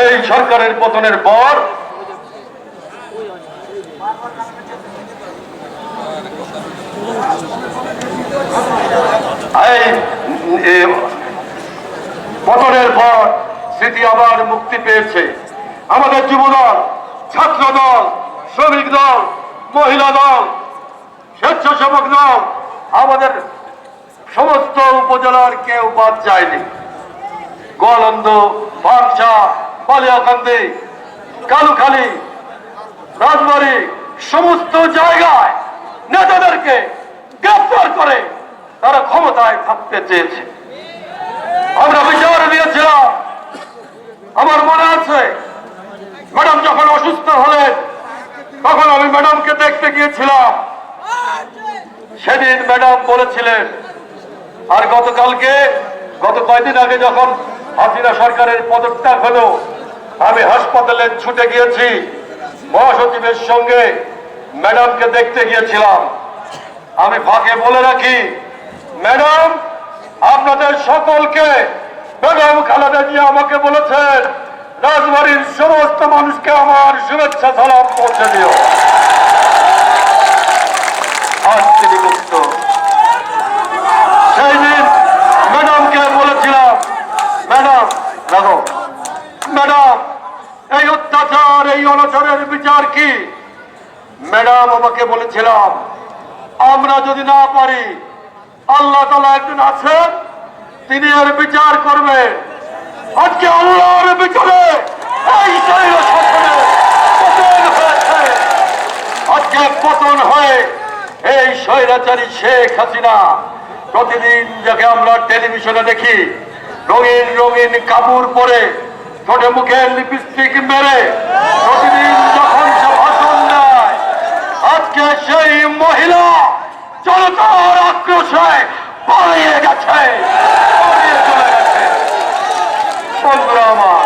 এই সরকারের পতনের পর পতনের পর স্মৃতি আবার মুক্তি পেয়েছে। আমাদের যুবদল, ছাত্র দল, শ্রমিক দল, মহিলা দল, স্বেচ্ছাসেবক দল, আমাদের সমস্ত উপজেলার কেউ বাদ যায়নি। গোয়ালন্দ, বাগচা, বালিয়াকান্দি, কালুখালী, রাজবাড়ী সমস্ত জায়গায় নেতাদেরকে গ্রেফতার করে তারা ক্ষমতায় থাকতে চেয়েছে। আমরা বিচার দিয়েছিলাম। আমার মনে আছে ম্যাডাম যখন অসুস্থ হলেন তখন আমি ম্যাডামকে দেখতে গিয়েছিলাম। সেদিন ম্যাডাম বলেছিলেন, আর গত কয়েকদিন আগে যখন হাসিনা সরকারের পদত্যাগ হলো আমি হাসপাতালে ছুটে গিয়েছি, মহাসচিবের সঙ্গে ম্যাডামকে দেখতে গিয়েছিলাম। আমি ফাঁকে বলে রাখি, ম্যাডাম আপনাদের সকলকে বেগম খালেদা জিয়া আমাকে বলেছেন রাজবাড়ির সমস্ত মানুষকে আমার শুভেচ্ছা সালাম পৌঁছে দিও। আজ তিনি মুক্ত। সেই দিন ম্যাডামকে বলেছিলাম, ম্যাডাম এই অত্যাচার, এই অনাচারের বিচার কি? ম্যাডাম আমাকে বলেছিলাম, আমরা যদি না পারি আল্লাহ তাআলা একজন আছেন, তিনি এর বিচার করবেন। আজকে আল্লাহর বিচারে এই শরীর শাসনে পতন হয়েছে। আজকে পতন হয়ে এই স্বৈরাচারী শেখ হাসিনা, প্রতিদিন যাকে আমরা টেলিভিশনে দেখি রঙিন রঙিন কাপড় পরে ঠোঁটে মুখে লিপস্টিক মেরে প্রতিদিন যখন সে ভাষণ দেয়, আজকে সেই মহিলা জনতার আক্রোশে পালিয়ে গেছে, পালিয়ে চলে গেছে। বন্ধুরা আমার,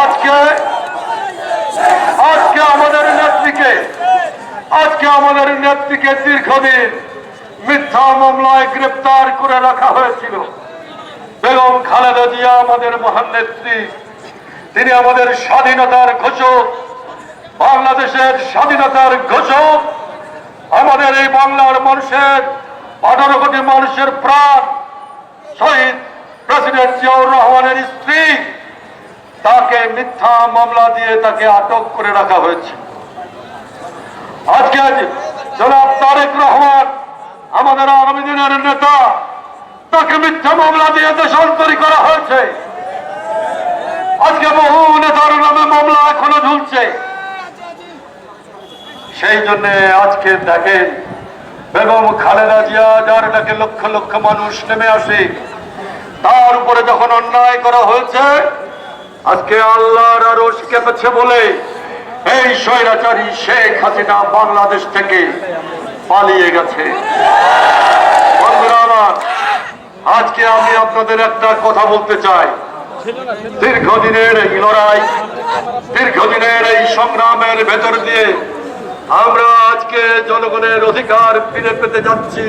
আজকে আমাদের নেত্রীকে দীর্ঘদিন মিথ্যা মামলায় গ্রেপ্তার করে রাখা হয়েছিল। বেগম খালেদা জিয়া আমাদের মহান নেত্রী, তিনি আমাদের স্বাধীনতার ঘোষক, বাংলাদেশের স্বাধীনতার ঘোষক। আমাদের এই বাংলার মানুষের 18 কোটি মানুষের প্রাণ, শহীদ প্রেসিডেন্ট জিয়াউর রহমানের স্ত্রী, তাকে মিথ্যা মামলা দিয়ে তাকে আটক করে রাখা হয়েছে। আজকে জনাব তারেক রহমান আমাদের আগামী দিনের নেতা, তাকে মিথ্যা মামলা দিয়ে দেশান্তরী করা হয়েছে। আজকে বহু নেতার নামে মামলা এখনো ঝুলছে। সেই জন্য আজকে দেখেন বেগম খালেদা জিয়া, যার ডাকে লক্ষ লক্ষ মানুষ নেমে আসে, তার উপরে যখন অন্যায় করা হয়েছে, আজকে আল্লাহর আরশ কেঁপেছে বলে এই স্বৈরাচারী শেখ হাসিনা বাংলাদেশ থেকে পালিয়ে গেছে। বন্ধুরা আমার, আজকে আমি আপনাদের একটা কথা বলতে চাই। দীর্ঘদিনের এই লড়াই, দীর্ঘদিনের এই সংগ্রামের ভেতর দিয়ে আমরা আজকে জনগণের অধিকার ফিরে পেতে যাচ্ছি।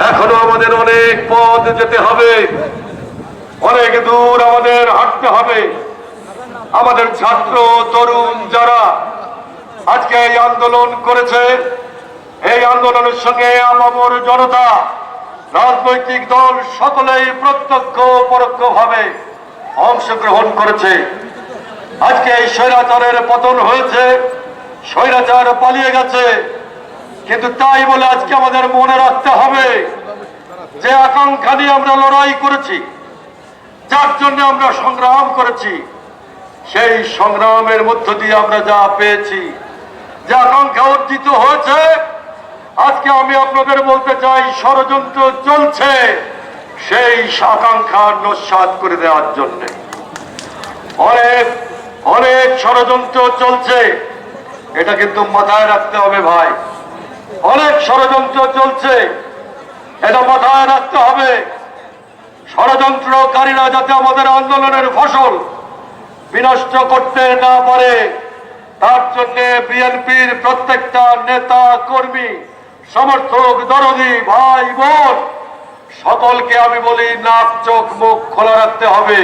এখনো আমাদের অনেক পথ যেতে হবে, অনেক দূর আমাদের হাঁটতে হবে। আমাদের ছাত্র তরুণ যারা আজকে এই আন্দোলন করেছে, এই আন্দোলনের সঙ্গে আপামর জনতা, রাজনৈতিক দল সকলেই প্রত্যক্ষ পরোক্ষভাবে অংশগ্রহণ করেছে। আজকে এই স্বৈরাচারের পতন হয়েছে, স্বৈরাচার পালিয়ে গেছে, কিন্তু তাই বলে আজকে আমাদের মনে রাখতে হবে যে আকাঙ্ক্ষা নিয়ে আমরা লড়াই করেছি, যার জন্য আমরা সংগ্রাম করেছি, সেই সংগ্রামের মধ্য দিয়ে আমরা যা পেয়েছি, যে আকাঙ্ক্ষা অর্জিত হয়েছে, আজকে আমি আপনাদের বলতে চাই ষড়যন্ত্র চলছে সেই আকাঙ্ক্ষা নস্যাৎ করে দেওয়ার জন্য। অনেক অনেক ষড়যন্ত্র চলছে, এটা কিন্তু মাথায় রাখতে হবে ভাই। অনেক ষড়যন্ত্র চলছে, এটা মাথায় রাখতে হবে। ষড়যন্ত্রকারীরা যাতে আমাদের আন্দোলনের ফসল বিনষ্ট করতে না পারে, তার জন্য বিএনপির প্রত্যেকটা নেতা কর্মী, সমর্থক, দরদি, ভাই বোন সকলকে আমি বলি নাক চোখ মুখ খোলা রাখতে হবে।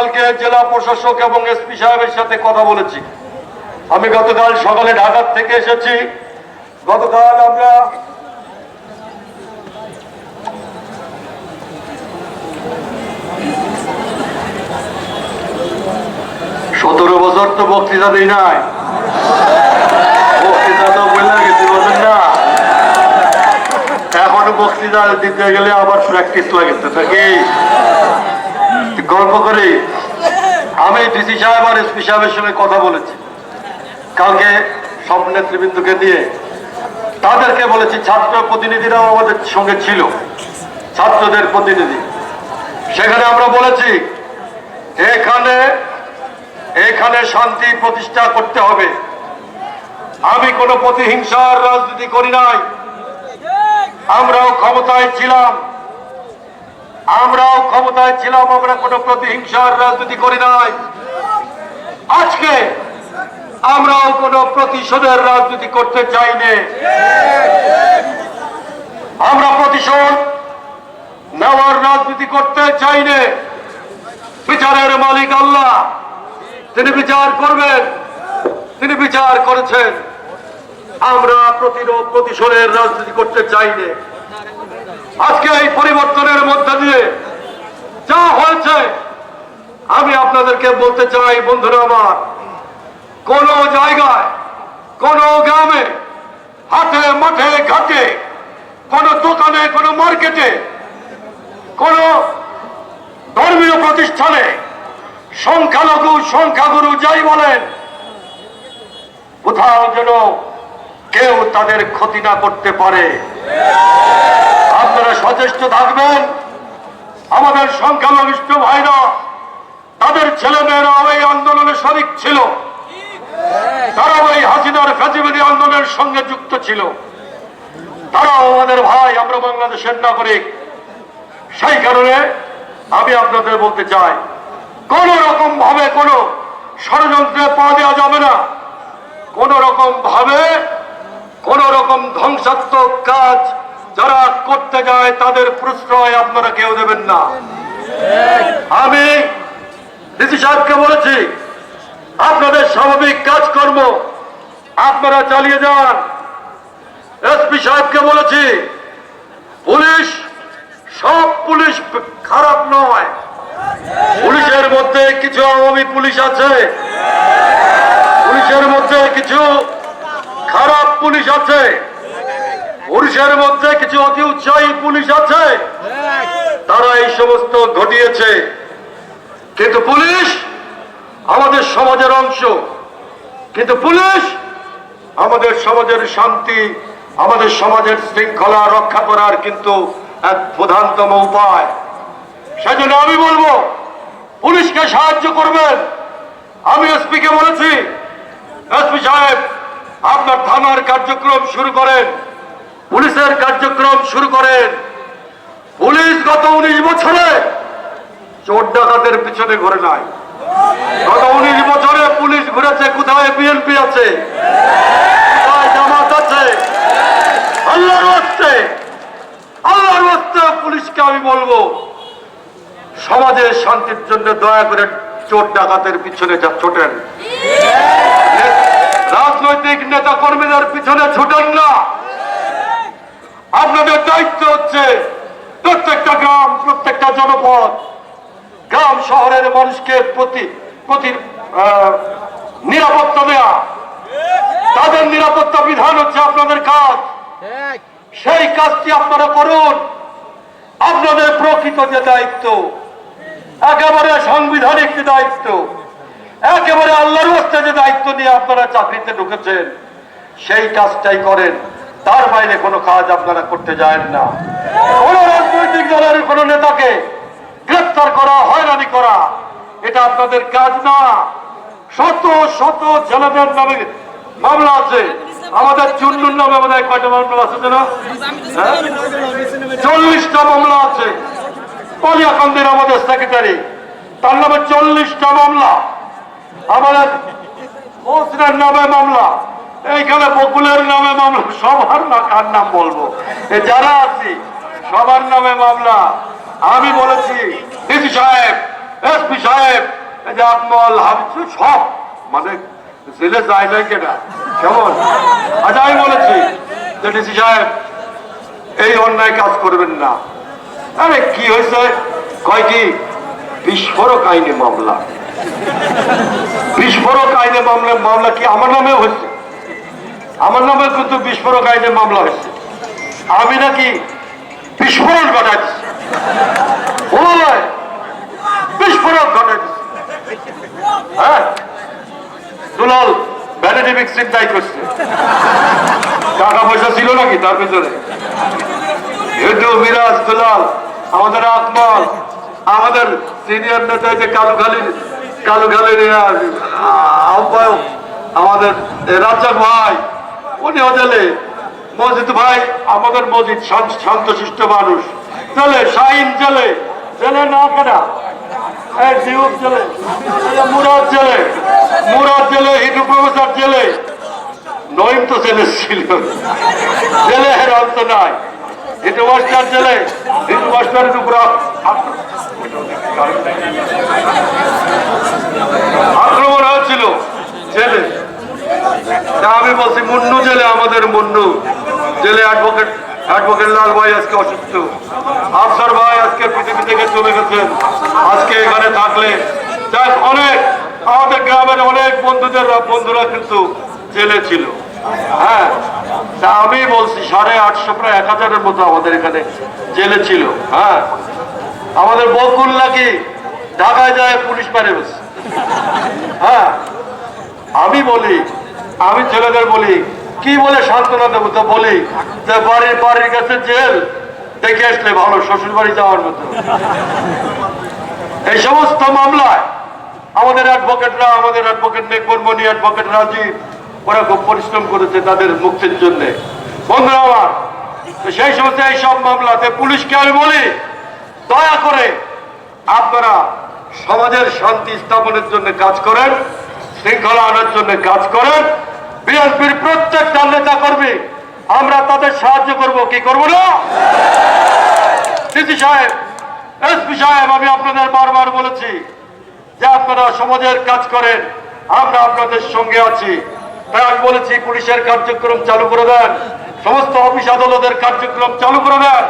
গতকালকে জেলা প্রশাসক এবং এসপি সাহেবের সাথে কথা বলেছি। আমি গতকাল সকালে ঢাকা থেকে এসেছি। গতকাল আমরা সতেরো বছর তো বক্তৃতা দিই নাই, বক্তৃতা তো বলে গেছি বলেন না, এখন বক্তৃতা দিতে গেলে আবার প্র্যাকটিস লাগে তো নাকি। গল্প করি, আমি ডিসি সাহেব আর এসপি সাহেবের সঙ্গে কথা বলেছি কালকে সব নেতৃবৃন্দকে নিয়ে। তাদেরকে বলেছি, ছাত্র প্রতিনিধিরাও আমাদের সঙ্গে ছিল, ছাত্রদের প্রতিনিধি। সেখানে আমরা বলেছি এখানে শান্তি প্রতিষ্ঠা করতে হবে। আমি কোনো প্রতিহিংসার রাজনীতি করি নাই, আমরাও ক্ষমতায় ছিলাম, আমরা কোনো প্রতিহিংসার রাজনীতি করি নাই। আজকে আমরাও কোনো প্রতিশোধের রাজনীতি করতে চাইনি। আমরা প্রতিশোধ নেওয়ার রাজনীতি করতে চাইনি। বিচারের মালিক আল্লাহ, তিনি বিচার করবেন, তিনি বিচার করেছেন। আমরা প্রতিশোধের রাজনীতি করতে চাইনি। আজকে এই পরিবর্তনের মধ্যে দিয়ে যা হয়েছে, আমি আপনাদেরকে বলতে চাই বন্ধুরা আমার, কোন জায়গায়, কোন গ্রামে, হাটে মাঠে ঘাটে, কোন দোকানে, কোন মার্কেটে, কোন ধর্মীয় প্রতিষ্ঠানে সংখ্যালঘু সংখ্যাগুরু যাই বলেন, কোথাও যেন কেউ তাদের ক্ষতি না করতে পারে। আপনারা সচেষ্ট থাকবেন। আমাদের সংখ্যালঘিষ্ঠ ভাইরা, তাদের ছেলেমেয়েরা এই আন্দোলনে শরিক ছিল, তারা ওই হাসিনার ফ্যাসিবাদী আন্দোলনের সঙ্গে যুক্ত ছিল। তারাও আমাদের ভাই, আমরা বাংলাদেশের নাগরিক। সেই কারণে আমি আপনাদের বলতে চাই, কোন রকম ভাবে কোন ষড়যন্ত্রে পা দেওয়া যাবে না। কোন রকম ভাবে কোন রকম ধ্বংসাত্মক কাজ যারা করতে যায়, তাদের প্রশ্রয় আপনারা কেউ দেবেন না। আমি ডিসি সাহেবকে বলেছি, আপনাদের স্বাভাবিক কাজকর্ম আপনারা চালিয়ে যান। এসপি সাহেবকে বলেছি, পুলিশ, সব পুলিশ খারাপ নয়। পুলিশের মধ্যে কিছু আওয়ামী পুলিশ আছে, পুলিশের মধ্যে কিছু খারাপ পুলিশ আছে, পুলিশের মধ্যে কিছু অতি উৎসাহী পুলিশ আছে, তারা এই সমস্ত ঘটিয়েছে। কিন্তু পুলিশ আমাদের সমাজের অংশ, কিন্তু পুলিশ আমাদের সমাজের শান্তি, আমাদের সমাজের শৃঙ্খলা রক্ষা করার কিন্তু এক প্রধানতম উপায়। সেজন্য আমি বলবো, পুলিশকে সাহায্য করবেন। আমি এসপি কে বলেছি, এসপি সাহেব আপনার থানার কার্যক্রম শুরু করেন, পুলিশের কার্যক্রম শুরু করেন। পুলিশ গত 19 বছরে চোর ডাকাতের পিছনে ঘুরে নাই। গত 19 বছরে পুলিশ ঘুরেছে কোথায় বিএনপি আছে, কোথায় জামাত আছে। আল্লাহর ওয়াস্তে পুলিশকে আমি বলবো, সমাজের শান্তির জন্য দয়া করে চোর ডাকাতের পিছনে ছোটেন, রাজনৈতিক নেতা কর্মীদের পিছনে ছুটেন না। আপনাদের দায়িত্ব হচ্ছে প্রত্যেকটা গ্রাম, প্রত্যেকটা জনপদ, গ্রাম শহরের মানুষকে প্রতি নিরাপত্তা দেয়া। তাদের নিরাপত্তা বিধান হচ্ছে আপনাদের কাজ। সেই কাজটি আপনারা করুন। আপনাদের প্রকৃত যে দায়িত্ব, একেবারে সাংবিধানিক যে দায়িত্ব, একেবারে আল্লাহর ওয়াস্তে যে দায়িত্ব নিয়ে আপনারা চাকরিতে ঢুকেছেন, সেই কাজটাই করেন। তার বাইরে কোনো কাজ আপনারা করতে যায় না। কোন রাজনৈতিক দলের কোন নেতাকে গ্রেফতার করা, হয়রানি করা, এটা আপনাদের কাজ না। শত শত ছেলেদের নামে মামলা আছে। আমাদের চুন্নুর নামে বোধ হয় কয়টা মামলা আছে যেন, 40টা মামলা আছে। পলিয়াকান্দের আমাদের সেক্রেটারি, তার নামে 40টা মামলা। আমাদের মহসিনের নামে মামলা, এইখানে বকুলের নামে মামলা। সবার না, কার নাম বলবো, যারা আছি সবার নামে মামলা। আমি বলেছি ডিসি সাহেব, এসপি সাহেব, এই যে আকমল হাবিব সব মানে জেলে যায় নাই কেনা কেমন। আচ্ছা আমি বলেছি যে ডিসি সাহেব এই অন্যায় কাজ করবেন না। আরে কি হয়েছে কয় কি বিস্ফোরক আইনে মামলা, বিস্ফোরক আইনে মামলা কি আমার নামে হয়েছে? আমার নামে কিন্তু বিস্ফোরক আইনে মামলা হয়েছে। আমি নাকি বিস্ফোরণ ঘটাইছি, বিস্ফোরক ঘটাইছি। হ্যাঁ দুলাল ভ্যানিটি মিক্সিং তাই করছে, টাকা পয়সা ছিল নাকি তার ভিতরে? হেটু মিরাজ দুলাল, আমাদের আকমল, আমাদের সিনিয়র নেতা যে কালুখালীর আহ্বায়ক আমাদের রাজ্জাক ভাই, উনিও জেলে। মসজিদ ভাই, আমাদের মসজিদ শান্তশিষ্ট মানুষ, জেলে। শাহিন জেলে, জেলে না কেনা জেলে, মুরাদ জেলে, হিন্দু প্রফেসর জেলে, নইম তো জেলে ছিল, জেলে এর অন্ত নাই। হিন্দু মাস্টার জেলে, হিন্দু মাস্টারের উপর আক্রমণ হয়েছিল জেলে। আমি বলছি মুন্নু জেলে, আমাদের মুন্নু জেলে। অ্যাডভোকেট লাল ভাই আজকে অসুস্থ, আফসার ভাই আজকে পৃথিবী থেকে চলে গেছেন। আজকে এখানে থাকলে যাক, অনেক আমাদের গ্রামের অনেক বন্ধুরা কিন্তু জেলে ছিল। হ্যাঁ, তা আমি বলছি 850 প্রায় 1000-এর মতো আমাদের এখানে জেলে ছিল। হ্যাঁ, আমাদের বকুল নাকি ঢাকায় যায় পুলিশ মেরে বসে। হ্যাঁ, আমি বলি, আমি ছেলেদের বলি কি বলে সান্ত্বনা দেবো, তো বলি যে বাড়ির কাছে জেল দেখে আসলে ভালো, শ্বশুর বাড়ি যাওয়ার মতো। এই সমস্ত মামলায় আমাদের অ্যাডভোকেটরা, আমাদের অ্যাডভোকেট নেকবরমণি, অ্যাডভোকেট রাজীব, ওরা খুব পরিশ্রম করেছে তাদের মুক্তির জন্য। বন্ধুরা আমার, সেই সমস্ত এইসব মামলাতে পুলিশকে আমি বলি দয়া করে আপনারা সমাজের শান্তি স্থাপনের জন্য কাজ করেন, শৃঙ্খলা আনার জন্য কাজ করেন। বিএনপির প্রত্যেকটা নেতা কর্মী আমরা তাদের সাহায্য করব, কি করব না? ডিসি সাহেব, এসপি সাহেব, আমি আপনাদের বারবার বলেছি যে আপনারা সমাজের কাজ করেন, আমরা আপনাদের সঙ্গে আছি। তাই আমি বলেছি পুলিশের কার্যক্রম চালু করে দেন, সমস্ত অফিস আদালতের কার্যক্রম চালু করে দেন।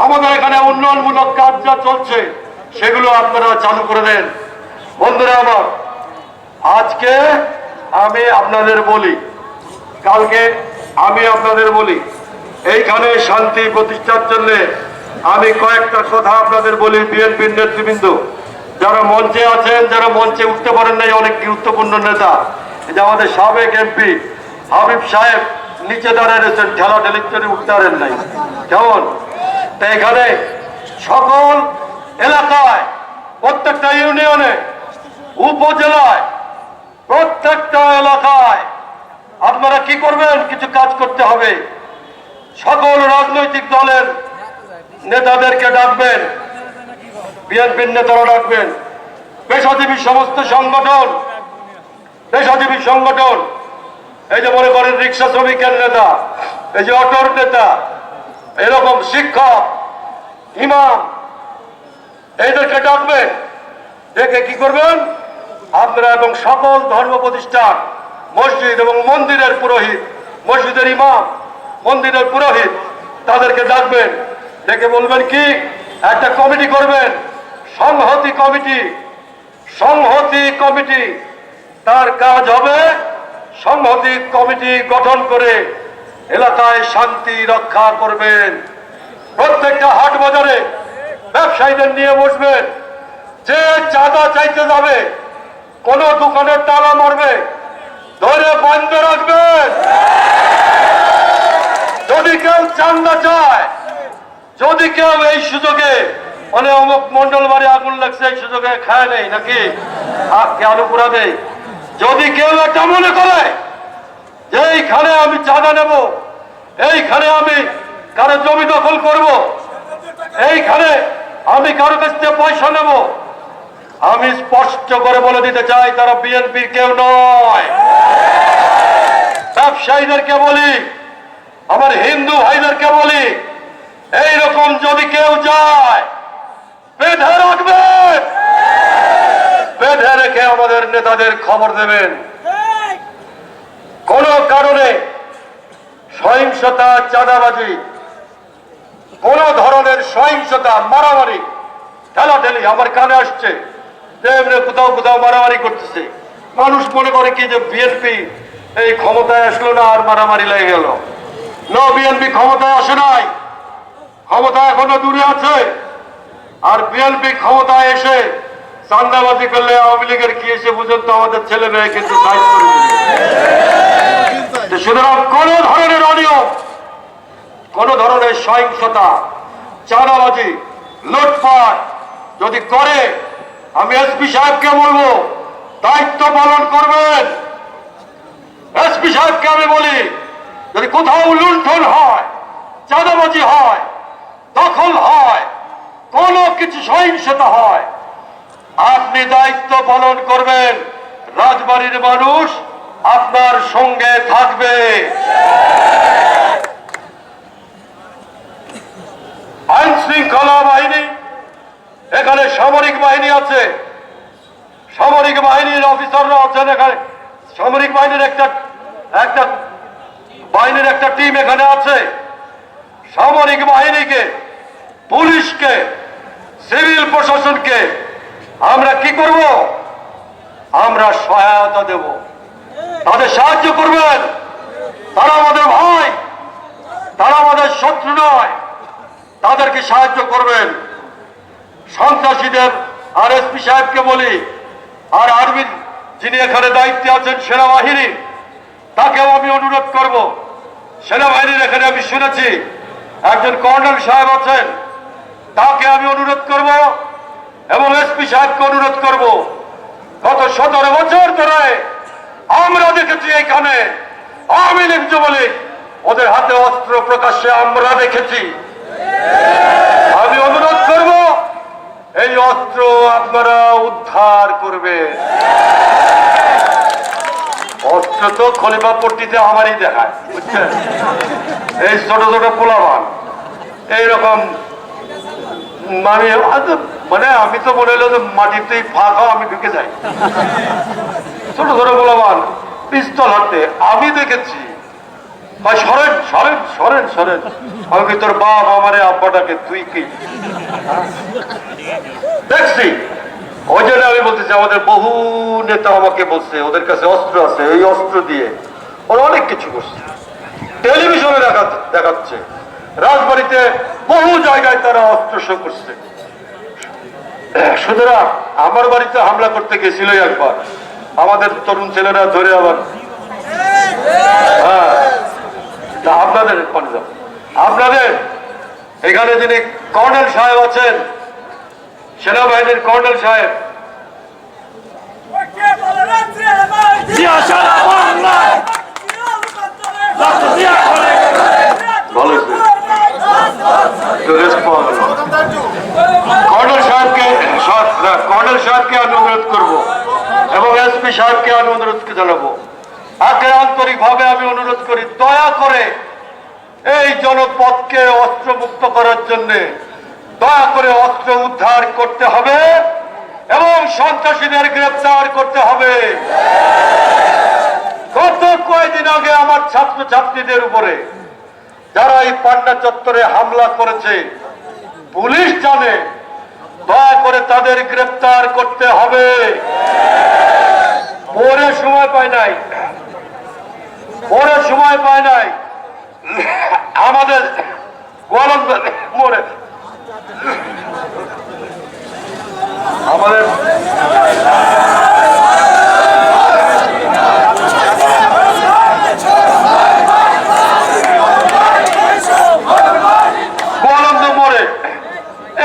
আমাদের এখানে উন্নয়নমূলক কাজ যা চলছে সেগুলো আপনারা চালু করে দেন। বন্ধুরা আমার, আজকে আমি আপনাদের বলি, কালকে আমি আপনাদের বলি, এইখানে শান্তি প্রতিষ্ঠার জন্য আমি কয়েকটা কথা আপনাদের বলি। বিএনপির নেতৃবৃন্দ যারা মঞ্চে আছেন, যারা মঞ্চে উঠতে পারেন নাই, অনেক গুরুত্বপূর্ণ নেতা, যে আমাদের সাবেক এমপি হাবিব সাহেব নিচে দাঁড়িয়ে রয়েছেন, ঠেলা ঠেলির জন্য উঠতে পারেন নাই। কেমন? তো এখানে সকল এলাকায়, প্রত্যেকটা ইউনিয়নে, উপজেলায়, প্রত্যেকটা এলাকায় আপনারা কি করবেন? কিছু কাজ করতে হবে। সকল রাজনৈতিক দলের নেতাদেরকে ডাকবেন, বিএনপির নেতারা ডাকবেন, পেশাজীবী সমস্ত সংগঠন, পেশাজীবী সংগঠন, এই যে মনে করেন রিক্সা শ্রমিকের নেতা, এই যে অটোর নেতা, এরকম শিক্ষক, ইমাম, এইদেরকে ডাকবেন। ডেকে কি করবেন আপনারা? এবং সকল ধর্ম প্রতিষ্ঠান, মসজিদ এবং মন্দিরের পুরোহিত, মসজিদের ইমাম, মন্দিরের পুরোহিত, তাদেরকে ডাকবেন। ডেকে বলবেন কি একটা কমিটি করবেন, সংহতি কমিটি। সংহতি কমিটি, তার কাজ হবে সংহতি কমিটি গঠন করে এলাকায় শান্তি রক্ষা করবেন। প্রত্যেকটা হাট বাজারে ব্যবসায়ীদের নিয়ে বসবেন। যে চাঁদা চাইতে যাবে, কোন দোকানের তালা মারবে, ধরে বন্ধ রাখবেন। যদি কেউ চাঁদা চায়, যদি কেউ এই সুযোগে মানে অমুক মন্ডল বাড়ি আগুন লাগছে এই সুযোগে খায় নেই নাকি কেন পুরাবে, যদি কেউ এটা মনে করে যে এইখানে আমি চাঁদা নেব, এইখানে আমি কারো জমি দখল করব, এইখানে আমি কারো কাছ থেকে পয়সা নেব, আমি স্পষ্ট করে বলে দিতে চাই তারা বিএনপির কেউ নয়। ব্যবসায়ীদেরকে বলি, আমার হিন্দু ভাইদেরকে বলি, এইরকম যদি কেউ যায় বেঁধে রাখবেন। রেখে আমাদের নেতাদের খবর দেবেন। কোন কারণে সহিংসতা, চাঁদাবাজি, কোন ধরনের সহিংসতা, মারামারি, ঠেলাঠেলি আমার কানে আসছে তেমনি কোথাও কোথাও মারামারি করতেছে। মানুষ মনে করে কি যে বিএনপি এই ক্ষমতায় আসলো না আর মারামারি লেগে গেল। না, বিএনপি ক্ষমতায় আসে নাই, ক্ষমতা এখনো দূরে আছে। আর বিএনপি ক্ষমতায় এসে চাঁদাবাজি করলে আওয়ামী লীগের কি এসে বুঝেন তো আমাদের ছেলে মেয়ে কিন্তু সুতরাং কোন ধরনের অনিয়ম, কোন ধরনের সহিংসতা, চাঁদাবাজি, লুটপাট যদি করে আমি এসপি সাহেবকে বলবো দায়িত্ব পালন করবেন। এসপি সাহেবকে আমি বলি যদি কোথাও লুণ্ঠন হয়, চাঁদাবাজি হয়, দখল হয়, কোন কিছু সহিংসতা হয়, আপনি দায়িত্ব পালন করবেন। রাজবাড়ির মানুষ আপনার সঙ্গে থাকবে। আইন শৃঙ্খলা বাহিনী, এখানে সামরিক বাহিনী আছে, সামরিক বাহিনীর অফিসাররা আছেন এখানে, সামরিক বাহিনীর একটা বাহিনীর একটা টিম এখানে আছে। সামরিক বাহিনীকে, পুলিশকে, সিভিল প্রশাসনকে আমরা কি করব? আমরা সহায়তা দেব, তাদের সাহায্য করবেন। তারা আমাদের ভাই, তারা আমাদের শত্রু নয়, তাদেরকে সাহায্য করবেন। সন্ত্রাসীদের আর এসপি সাহেবকে বলি, আর আর্মির যিনি এখানে দায়িত্বে আছেন সেনাবাহিনী, তাকেও আমি অনুরোধ করব। সেনাবাহিনীর এখানে আমি শুনেছি একজন কর্নেল সাহেব আছেন, তাকে আমি অনুরোধ করব এবং এসপি সাহেবকে অনুরোধ করব। গত 17 বছর ধরে আমরা দেখেছি এখানে আওয়ামী লীগ, যুবলীগ, ওদের হাতে অস্ত্র প্রকাশ্যে আমরা দেখেছি। আমি অনুরোধ করব এই অস্ত্র আপনারা উদ্ধার করবেন। অস্ত্র তো খলিফাপট্টিতে আমারই দেখায়, বুঝছেন? এই ছোট ছোট পোলাবান এইরকম মানে আমি তো মনে হলো যে মাটিতেই ফাঁকা আমি ঢুকে যাই। ছোট ছোট পোলাবান পিস্তল হাতে আমি দেখেছি। ভাই সরেন সরেন সরেন সরেন, আমি কি তোর বাপ আমারে আব্বাটাকে তুই কি দেখছি? ওই জন্য আমি বলতেছি আমাদের বহু নেতা আমাকে বলছে ওদের কাছে অস্ত্র আছে, এই অস্ত্র দিয়ে ওরা অনেক কিছু করছে, টেলিভিশনে দেখাচ্ছে, রাজবাড়িতে বহু জায়গায় তারা অস্ত্র শো করছে। সুতরাং আমার বাড়িতে হামলা করতে গেছিল একবার, আমাদের তরুণ ছেলেরা ধরে আবার আপনাদের আপনাদের এখানে যিনি কর্নেল সাহেব আছেন, সেনাবাহিনীর কর্নেল সাহেব, কর্নেল সাহেবকে আমি অনুরোধ করবো এবং এসপি সাহেবকে আমি অনুরোধ জানাবো, আন্তরিক ভাবে আমি অনুরোধ করি দয়া করে এই জনপদকে অস্ত্রমুক্ত করার জন্য দয়া করে অস্ত্র উদ্ধার করতে হবে এবং সন্ত্রাসীদের গ্রেফতার করতে হবে। গত কয়েকদিন আগে আমার ছাত্রছাত্রীদের উপরে যারা এই পান্ডা চত্বরে হামলা করেছে, পুলিশ জানে, দয়া করে তাদের গ্রেফতার করতে হবে। পরে সময় পায় নাই, পরে সময় পায় নাই, আমাদের গোয়ালন্দ মোড়ে আমাদের গোয়ালন্দ মোড়ে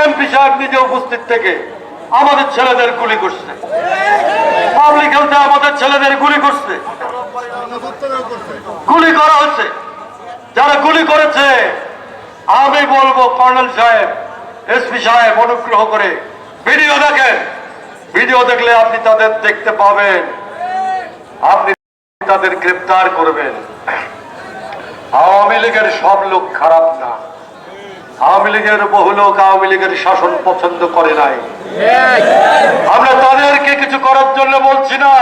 এমপি সাহেব নিজে উপস্থিত থেকে আমাদের ছেলেদের গুলি করছে, পাবলিক হেলথে আমাদের ছেলেদের গুলি করছে, গুলি করা হচ্ছে। যারা গুলি করেছে আমি বলবো কর্নেল সাহেব, এসপি সাহেব অনুগ্রহ করে ভিডিও দেখেন, ভিডিও দেখলে আপনি তাদের দেখতে পাবেন, আপনি তাদের গ্রেফতার করবেন। আওয়ামী লীগের সব লোক খারাপ না, আওয়ামী লীগের বহু লোক আওয়ামী লীগের শাসন পছন্দ করে নাই। আমরা তাদেরকে কিছু করার জন্য বলছি না,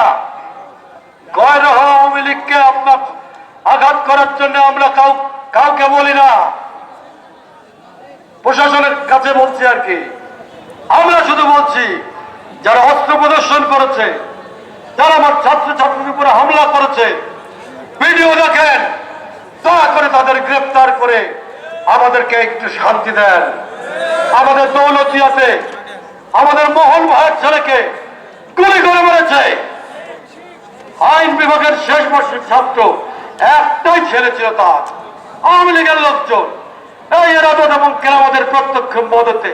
গয়রা আওয়ামী লীগকে আপনার আঘাত করার জন্য আমরা কাউকে বলি না, প্রশাসনের কাছে বলছি আর কি। আমরা শুধু বলছি যারা অস্ত্র প্রদর্শন করেছে, যারা আমার ছাত্রছাত্রীর উপরে হামলা করেছে, ভিডিও দেখেন, দয়া করে তাদের গ্রেফতার করে আমাদেরকে একটু শান্তি দেন। আমাদের দৌলতদিয়াতে আমাদের মোহন ভাইয়ের ছেলেকে গুলি করে মেরেছে আইন বিভাগের শেষ বর্ষের ছাত্র, একটাই ছেলে ছিল তার, আওয়ামী লীগের লোকজন এই এরাদত এবং কেরামতের প্রত্যক্ষ মদতে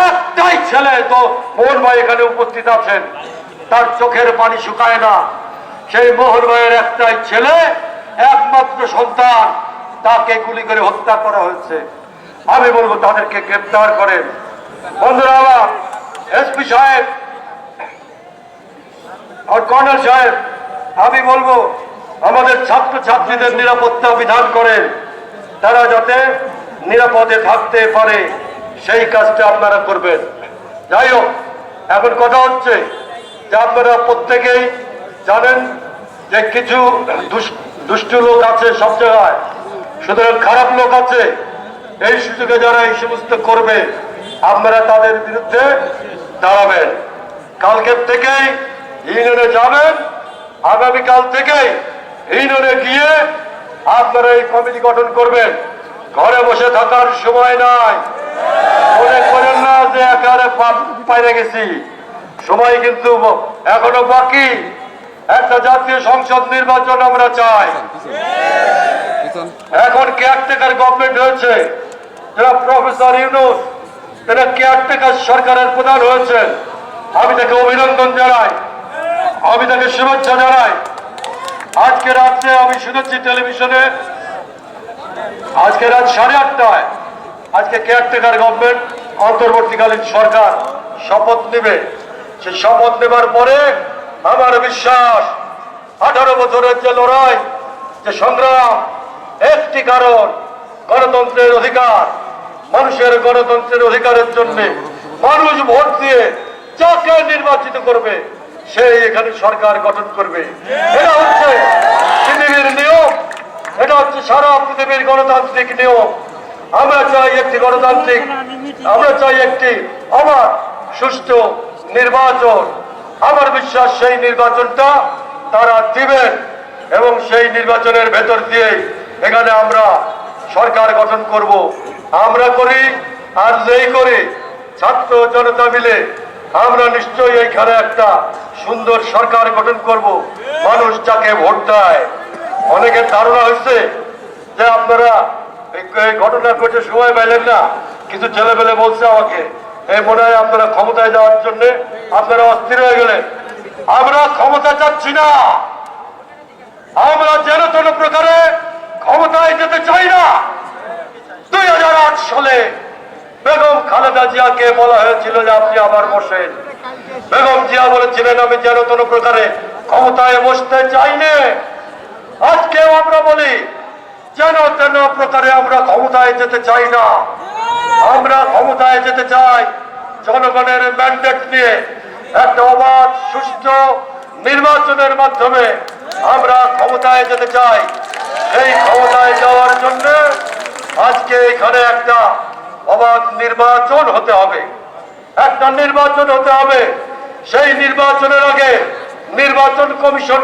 একটাই ছেলে। তো মোহন ভাই এখানে উপস্থিত আছেন, তার চোখের পানি শুকায় না। সেই মোহন ভাইয়ের একটাই ছেলে, একমাত্র সন্তান, তাকে গুলি করে হত্যা করা হয়েছে। আমি বলবো তাদেরকে গ্রেপ্তার করেন। বন্ধুরা আমার, এসপি সাহেব আর কর্নেল সাহেব, আমি বলবো আমাদের ছাত্রছাত্রীদের নিরাপত্তা বিধান করেন, তারা যাতে নিরাপদে থাকতে পারে সেই কাজটা আপনারা করবেন। যাই হোক, এখন কথা হচ্ছে যে আপনারা প্রত্যেকেই জানেন যে কিছু দুষ্টু লোক আছে সব জায়গায়, সুতরাং খারাপ লোক আছে। এই সুযোগে যারা এই সমস্ত করবে, আপনারা তাদের বিরুদ্ধে দাঁড়াবেন। কালকের থেকেই ইউনিয়নে যাবেন, আগামীকাল থেকেই ইউনিয়নে গিয়ে আপনারা এই কমিটি গঠন করবেন। ঘরে বসে থাকার সময় নাই, মনে করেন না যে একেবারে পাইরে গেছি, সময় কিন্তু এখনো বাকি। একটা জাতীয় সংসদ নির্বাচন আমরা চাই। এখন কেয়ারটেকার গভর্নমেন্ট হয়েছে, যারা প্রফেসর ইউনূস, তারা কেয়ারটেকার সরকারের প্রধান হয়েছেন। আমি তাকে অভিনন্দন জানাই, আমি তাকে শুভেচ্ছা জানাই। আজকে রাত্রে আমি শুনেছি টেলিভিশনে, আজকে রাত 8:30টায় আজকে কেয়ারটেকার গভর্নমেন্ট, অন্তর্বর্তীকালীন সরকার শপথ নেবে। সেই শপথ নেবার পরে আমার বিশ্বাস 18 বছরের যে লড়াই, যে সংগ্রাম, একটি কারণ গণতন্ত্রের অধিকার, মানুষের গণতন্ত্রের অধিকারের জন্য মানুষ ভোট দিয়ে যাকে নির্বাচিত করবে সেই এখানে সরকার গঠন করবে। এটা হচ্ছে পৃথিবীর নিয়ম, এটা হচ্ছে সারা পৃথিবীর গণতান্ত্রিক নিয়ম। আমরা চাই একটি গণতান্ত্রিক, আমরা চাই একটি অবাধ সুষ্ঠু নির্বাচন। আমার বিশ্বাস সেই নির্বাচনটা তারা দিবেন এবং সেই নির্বাচনের ভেতর দিয়ে এখানে আমরা সরকার গঠন করব। আমরা করি আর যেই করি ছাত্র জনতা মিলে আমরা নিশ্চয়ই এইখানে একটা সুন্দর সরকার গঠন করব। মানুষ যাকে ভোট দেয়, অনেকের ধারণা হয়েছে যে আপনারা এই ঘটনা ঘটে সময় পাইলেন না, কিছু ছেলেপেলে বলছে আমাকে, এই মনে হয় আপনারা ক্ষমতায় যাওয়ার জন্য আপনারা অস্থির হয়ে গেলেন। আমরা ক্ষমতা চাচ্ছি না, আমরা যেন কোনো প্রকারে ক্ষমতায় যেতে চাই না। 2008 সালে বেগম খালেদা জিয়াকে বলা হয়েছিল যে আপনি আবার বসেন। বেগম জিয়া বলেছিলেন আমি যেন কোনো প্রকারে ক্ষমতায় বসতে চাই না। আজকেও আমরা বলি যেন তেন প্রকারে আমরা ক্ষমতায় যেতে চাই না। আমরা ক্ষমতায় যেতে চাই জনগণের ম্যান্ডেট নিয়ে একটা অবাধ সুষ্ঠু নির্বাচনের মাধ্যমে আমরা ক্ষমতায় যেতে চাই। সেই ক্ষমতায় যাওয়ার জন্য আজকে এখানে একটা অবাধ নির্বাচন হতে হবে, একটা নির্বাচন হতে হবে। সেই নির্বাচনের আগে নির্বাচন কমিশন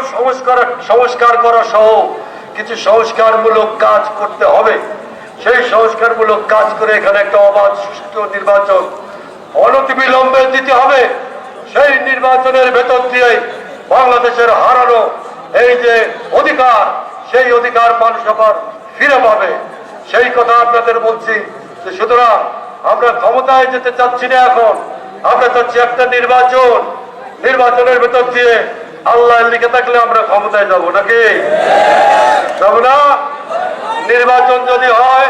সংস্কার করা সহ কিছু সংস্কারমূলক কাজ করতে হবে। সেই সংস্কারমূলক কাজ করে এখানে একটা অবাধ সুষ্ঠু নির্বাচন অনতিবিলম্বে দিতে হবে। সেই নির্বাচনের ভেতর দিয়ে বাংলাদেশের হারানো এই যে অধিকার, সেই অধিকার মানুষ আবার ফিরে পাবে। সেই কথা আপনাদের বলছি যে সুতরাং আমরা ক্ষমতায় যেতে চাচ্ছি না, এখন আমরা চাচ্ছি একটা নির্বাচন। নির্বাচনের ভেতর দিয়ে আল্লাহ লিখে থাকলে আমরা ক্ষমতায় যাব নাকি যাব না? নির্বাচন যদি হয়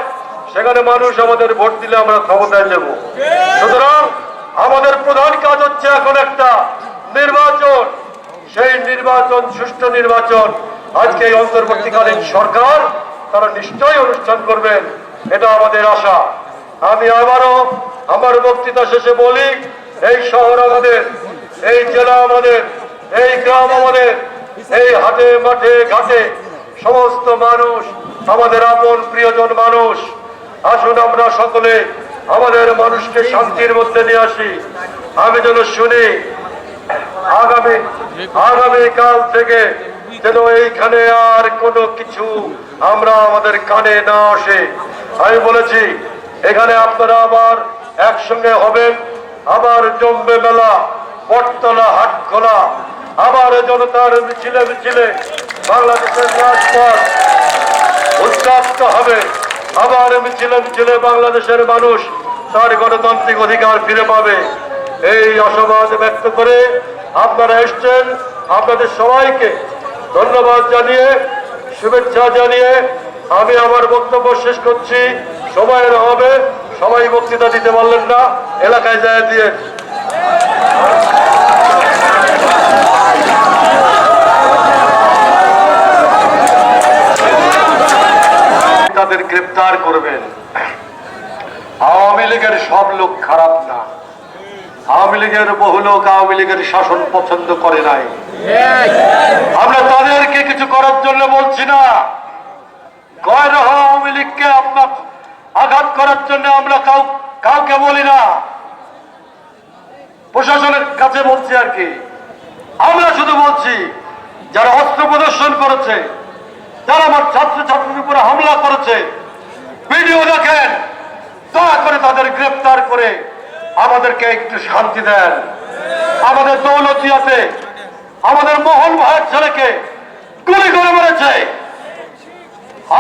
সেখানে মানুষ আমাদের ভোট দিলে আমরা ক্ষমতায় যাব। সুতরাং আমাদের প্রধান কাজ হচ্ছে এখন একটা নির্বাচন। সেই নির্বাচন সুষ্ঠু নির্বাচন আজকে এই অন্তর্বর্তীকালীন সরকার তারা নিশ্চয়ই অনুষ্ঠান করবেন, এটা আমাদের আশা। আমি আবারও আমার বক্তৃতা শেষে বলি, এই শহর আমাদের, এই জেলা আমাদের, এই গ্রাম আমাদের, এই হাটে মাঠে ঘাটে সমস্ত মানুষ আমাদের আপন প্রিয়জন মানুষ। আসুন আমরা সকলে আমাদের মানুষকে শান্তির মধ্যে নিয়ে আসি। আমি যেন শুনি আগামীকাল থেকে যেন এইখানে আর কোনো কিছু আমরা আমাদের কানে না আসে। আমি বলেছি এখানে আপনারা আবার একসঙ্গে হবেন, আবার জমবে মেলা, বটতলা হাট খোলা, আবার জনতার মিছিলে মিছিলে বাংলাদেশের রাজপথ উত্তপ্ত হবে, আবার মিছিলে মিছিলে বাংলাদেশের মানুষ তার গণতান্ত্রিক অধিকার ফিরে পাবে। এই আশাবাদ ব্যক্ত করে আপনারা এসছেন, আপনাদের সবাইকে ধন্যবাদ জানিয়ে শুভেচ্ছা জানিয়ে আমি আমার বক্তব্য শেষ করছি। সময়ের অভাবে সবাই বক্তৃতা দিতে পারলেন না, এলাকায় যায় দিয়ে তাদের গ্রেপ্তার করবেন। আওয়ামী লীগের সব লোক খারাপ না, আওয়ামী লীগের বহু লোক আওয়ামী লীগের শাসন পছন্দ করে নাই। আমরা তাদেরকে কিছু করার জন্য বলছি না, গয়র আওয়ামী লীগকে আপনার আঘাত করার জন্য আমরা কাউকে বলি না, প্রশাসনের কাছে বলছি আর কি। আমরা শুধু বলছি যারা অস্ত্র প্রদর্শন করেছে, যারা আমার ছাত্রছাত্রীর উপরে হামলা করেছে, ভিডিও দেখেন, দয়া করে তাদের গ্রেপ্তার করে আমাদেরকে একটু শান্তি দেন। আমাদের দৌলতিয়াতে আমাদের মোহন ভাইয়ের ছেলেকে গুলি করে মেরেছে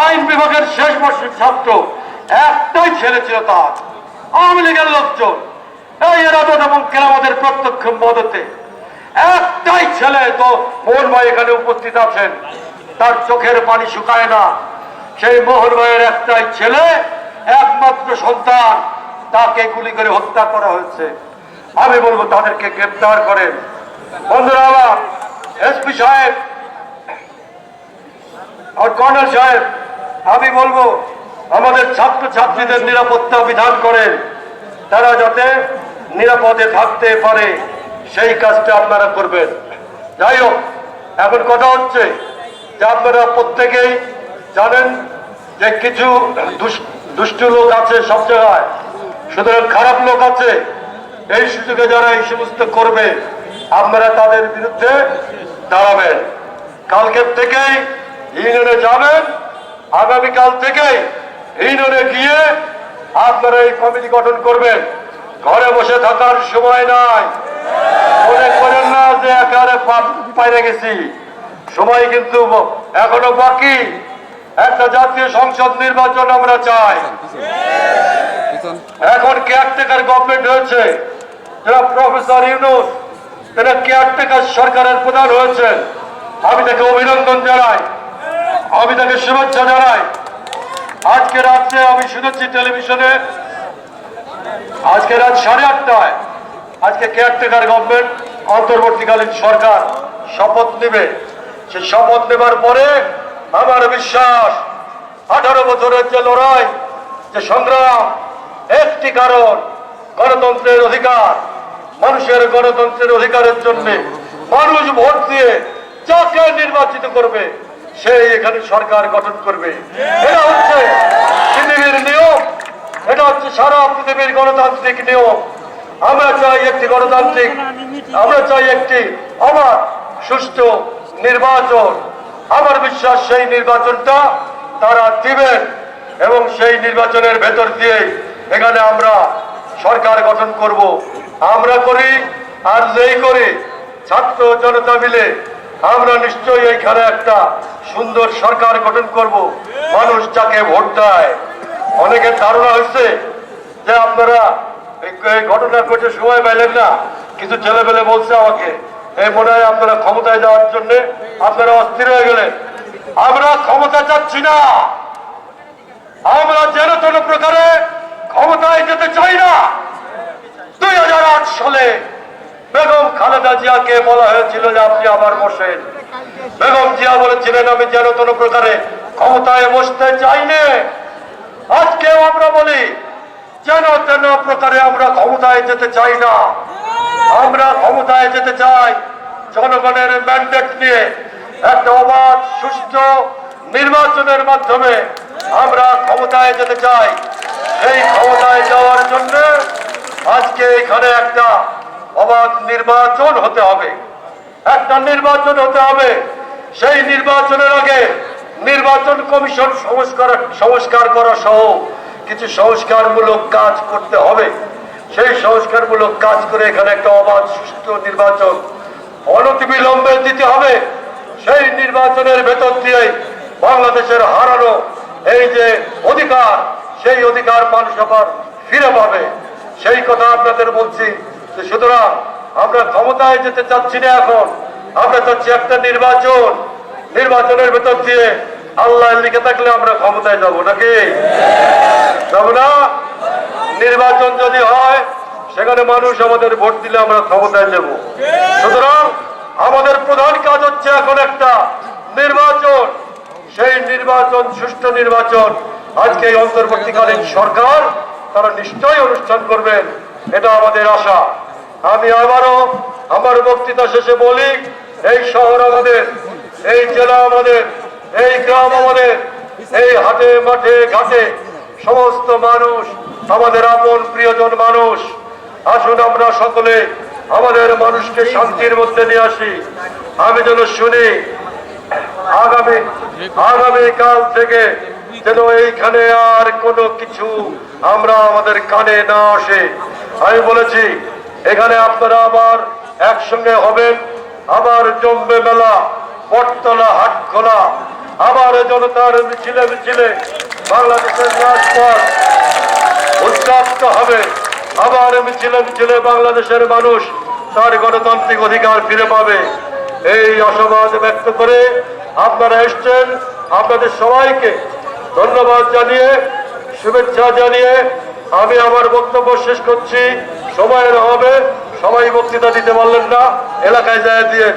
আইন বিভাগের শেষ বর্ষের ছাত্র, একটাই ছেলে ছিল তার, আওয়ামী লীগের লোকজন এই এরাদত এবং কেরামতের প্রত্যক্ষ মদতে একটাই ছেলে। তো মোহন ভাই এখানে উপস্থিত আছেন, তার চোখের পানি শুকায় না। সেই মোহন ভাইয়ের একটাই ছেলে, একমাত্র সন্তান, তাকে গুলি করে হত্যা করা হয়েছে। আমি বলবো তাদেরকে গ্রেপ্তার করেন। বন্ধুরা আমার, এসপি সাহেব আর কর্নেল সাহেব, আমি বলবো আমাদের ছাত্রছাত্রীদের নিরাপত্তা বিধান করেন, তারা যাতে নিরাপদে থাকতে পারে সেই কাজটা আপনারা করবেন। যাই হোক, এখন কথা হচ্ছে যে আপনারা প্রত্যেকেই জানেন যে কিছু দুষ্টু লোক আছে সব জায়গায়, সুতরাং খারাপ লোক আছে। এই সুযোগে যারা এই সমস্ত করবে আপনারা তাদের বিরুদ্ধে দাঁড়াবেন। কালকের থেকেই ইউনিয়নে যাবেন, আগামীকাল থেকেই ইউনিয়নে গিয়ে আপনারা এই কমিটি গঠন করবেন। ঘরে বসে থাকার সময় নাই, মনে করেন না যে একেবারে পাইরে গেছি, সময় কিন্তু এখনো বাকি। একটা জাতীয় সংসদ নির্বাচন আমরা চাই। এখন কেয়ারটেকার গভর্নমেন্ট হয়েছে, যারা প্রফেসর ইউনূস তারা কেয়ারটেকার সরকারের প্রধান হয়েছেন। আমি তাকে অভিনন্দন জানাই, আমি তাকে শুভেচ্ছা জানাই। আজকে রাত্রে আমি শুনেছি টেলিভিশনে, আজকে রাত 8:30টায় আজকে কেয়ারটেকার গভর্নমেন্ট অন্তর্বর্তীকালীন সরকার শপথ নেবে। সেই শপথ নেবার পরে আমার বিশ্বাস 18 বছরের যে লড়াই, যে সংগ্রাম, একটি কারণ গণতন্ত্রের অধিকার, মানুষের গণতন্ত্রের অধিকারের জন্য মানুষ ভোট দিয়ে যাকে নির্বাচিত করবে সেই এখানে সরকার গঠন করবে। এটা হচ্ছে পৃথিবীর নিয়ম, এটা হচ্ছে সারা পৃথিবীর গণতান্ত্রিক নিয়ম। আমরা চাই একটি গণতান্ত্রিক, আমরা চাই একটি অবাধ সুষ্ঠু নির্বাচন। আমার বিশ্বাস সেই নির্বাচনটা তারা দিবেন এবং সেই নির্বাচনের ভেতর দিয়ে এখানে আমরা সরকার গঠন করব। আমরা করি আর যেই করি ছাত্র জনতা মিলে আমরা নিশ্চয়ই এইখানে একটা সুন্দর সরকার গঠন করব। মানুষ যাকে ভোট দেয়, অনেকের ধারণা হয়েছে যে আপনারা এই ঘটনা ঘটে সময় পাইলেন না, কিছু ছেলেপেলে বলছে আমাকে এই মনে হয় আপনারা ক্ষমতায় যাওয়ার জন্য আপনারা অস্থির হয়ে গেলেন। আমরা ক্ষমতা চাচ্ছি না, আমরা যেন কোনো প্রকারে ক্ষমতায় যেতে চাই না। 2008 সালে বেগম খালেদা জিয়াকে বলা হয়েছিল যে আপনি আবার বসেন। বেগম জিয়া বলেছিলেন আমি যেন কোনো প্রকারে ক্ষমতায় বসতে চাই না। আজকেও আমরা বলি যেন তেন প্রকারে আমরা ক্ষমতায় যেতে চাই না। আমরা ক্ষমতায় যেতে চাই জনগণের ম্যান্ডেট নিয়ে একটা অবাধ সুষ্ঠু নির্বাচনের মাধ্যমে আমরা ক্ষমতায় যেতে চাই। এই ক্ষমতায় যাওয়ার জন্য আজকে এখানে একটা অবাধ নির্বাচন হতে হবে, একটা নির্বাচন হতে হবে। সেই নির্বাচনের আগে নির্বাচন কমিশন সংস্কার করা সহ কিছু সংস্কারমূলক কাজ করতে হবে। সেই সংস্কারমূলক কাজ করে এখানে একটা অবাধ সুষ্ঠু নির্বাচন অনতিবিলম্বে দিতে হবে। সেই নির্বাচনের ভেতর দিয়ে বাংলাদেশের হারানো এই যে অধিকার, সেই অধিকার মানুষ আবার ফিরে পাবে। সেই কথা আপনাদের বলছি। সুতরাং আমরা ক্ষমতায় যেতে চাচ্ছি না, এখন আমরা চাচ্ছি একটা নির্বাচন। নির্বাচনের ভেতর দিয়ে আল্লাহ লিখে থাকলে আমরা ক্ষমতায় যাব নাকি যাব না? নির্বাচন যদি হয় সেখানে মানুষ আমাদের ভোট দিলে আমরা ক্ষমতায় যাব। সুতরাং আমাদের প্রধান কাজ হচ্ছে এখন একটা নির্বাচন। সেই নির্বাচন সুষ্ঠু নির্বাচন আজকে এই অন্তর্বর্তীকালীন সরকার তারা নিশ্চয়ই অনুষ্ঠান করবেন, এটা আমাদের আশা। আমি আবারও আমার বক্তৃতা শেষে বলি, এই শহর আমাদের, এই জেলা আমাদের, এই গ্রাম আমাদের, এই হাটে মাঠে ঘাটে সমস্ত মানুষ আমাদের আপন প্রিয়জন মানুষ। আসুন আমরা সকলে আমাদের মানুষকে শান্তির মধ্যে নিয়ে আসি। আমি যেন শুনি আগামী কাল থেকে যেন এইখানে আর কোনো কিছু আমরা আমাদের কানে না আসে। আমি বলেছি এখানে আপনারা আবার একসঙ্গে হবেন, আবার জমবে মেলা, পটতলা হাট খোলা, আবার জনতার মিছিলে মিছিলে বাংলাদেশের রাজপথ উত্তপ্ত হবে। আবার মিছিলে মিছিলে বাংলাদেশের মানুষ তার গণতান্ত্রিক অধিকার ফিরে পাবে। এই আশাবাদ ব্যক্ত করে আপনারা এসছেন, আপনাদের সবাইকে ধন্যবাদ জানিয়ে শুভেচ্ছা জানিয়ে আমি আমার বক্তব্য শেষ করছি। সময়ের অভাবে সবাই বক্তৃতা দিতে পারলেন না, এলাকায় যায় দিয়ে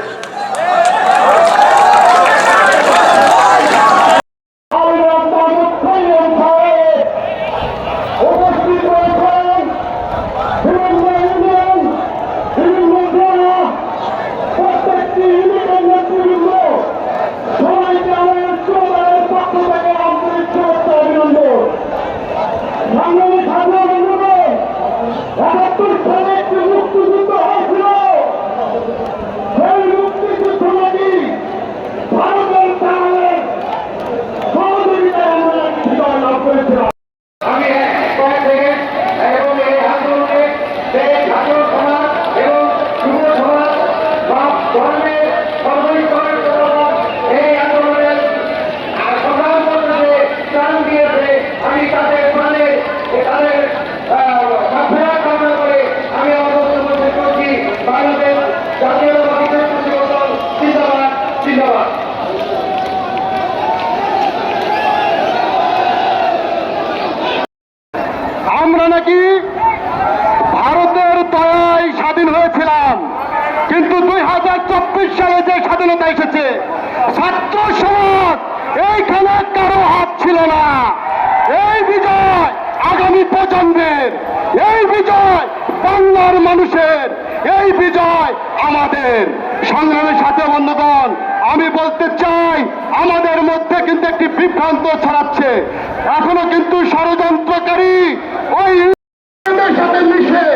আমরা নাকি ভারতের দয়ায় স্বাধীন হয়েছিলাম, কিন্তু 2024 সালে যে স্বাধীনতা এসেছে ছাত্র সমাজ এইখানে কারো হাত ছিল না। এই বিজয় আগামী প্রজন্মের, এই বিজয় বাংলার মানুষের, এই বিজয় আমাদের। সংগ্রামের সাথে বন্ধুগণ, আমি বলতে চাই আমাদের মধ্যে কিন্তু একটি বিভ্রান্ত ছড়াচ্ছে। এখনো কিন্তু ষড়যন্ত্রকারী ওই সাথে মিশে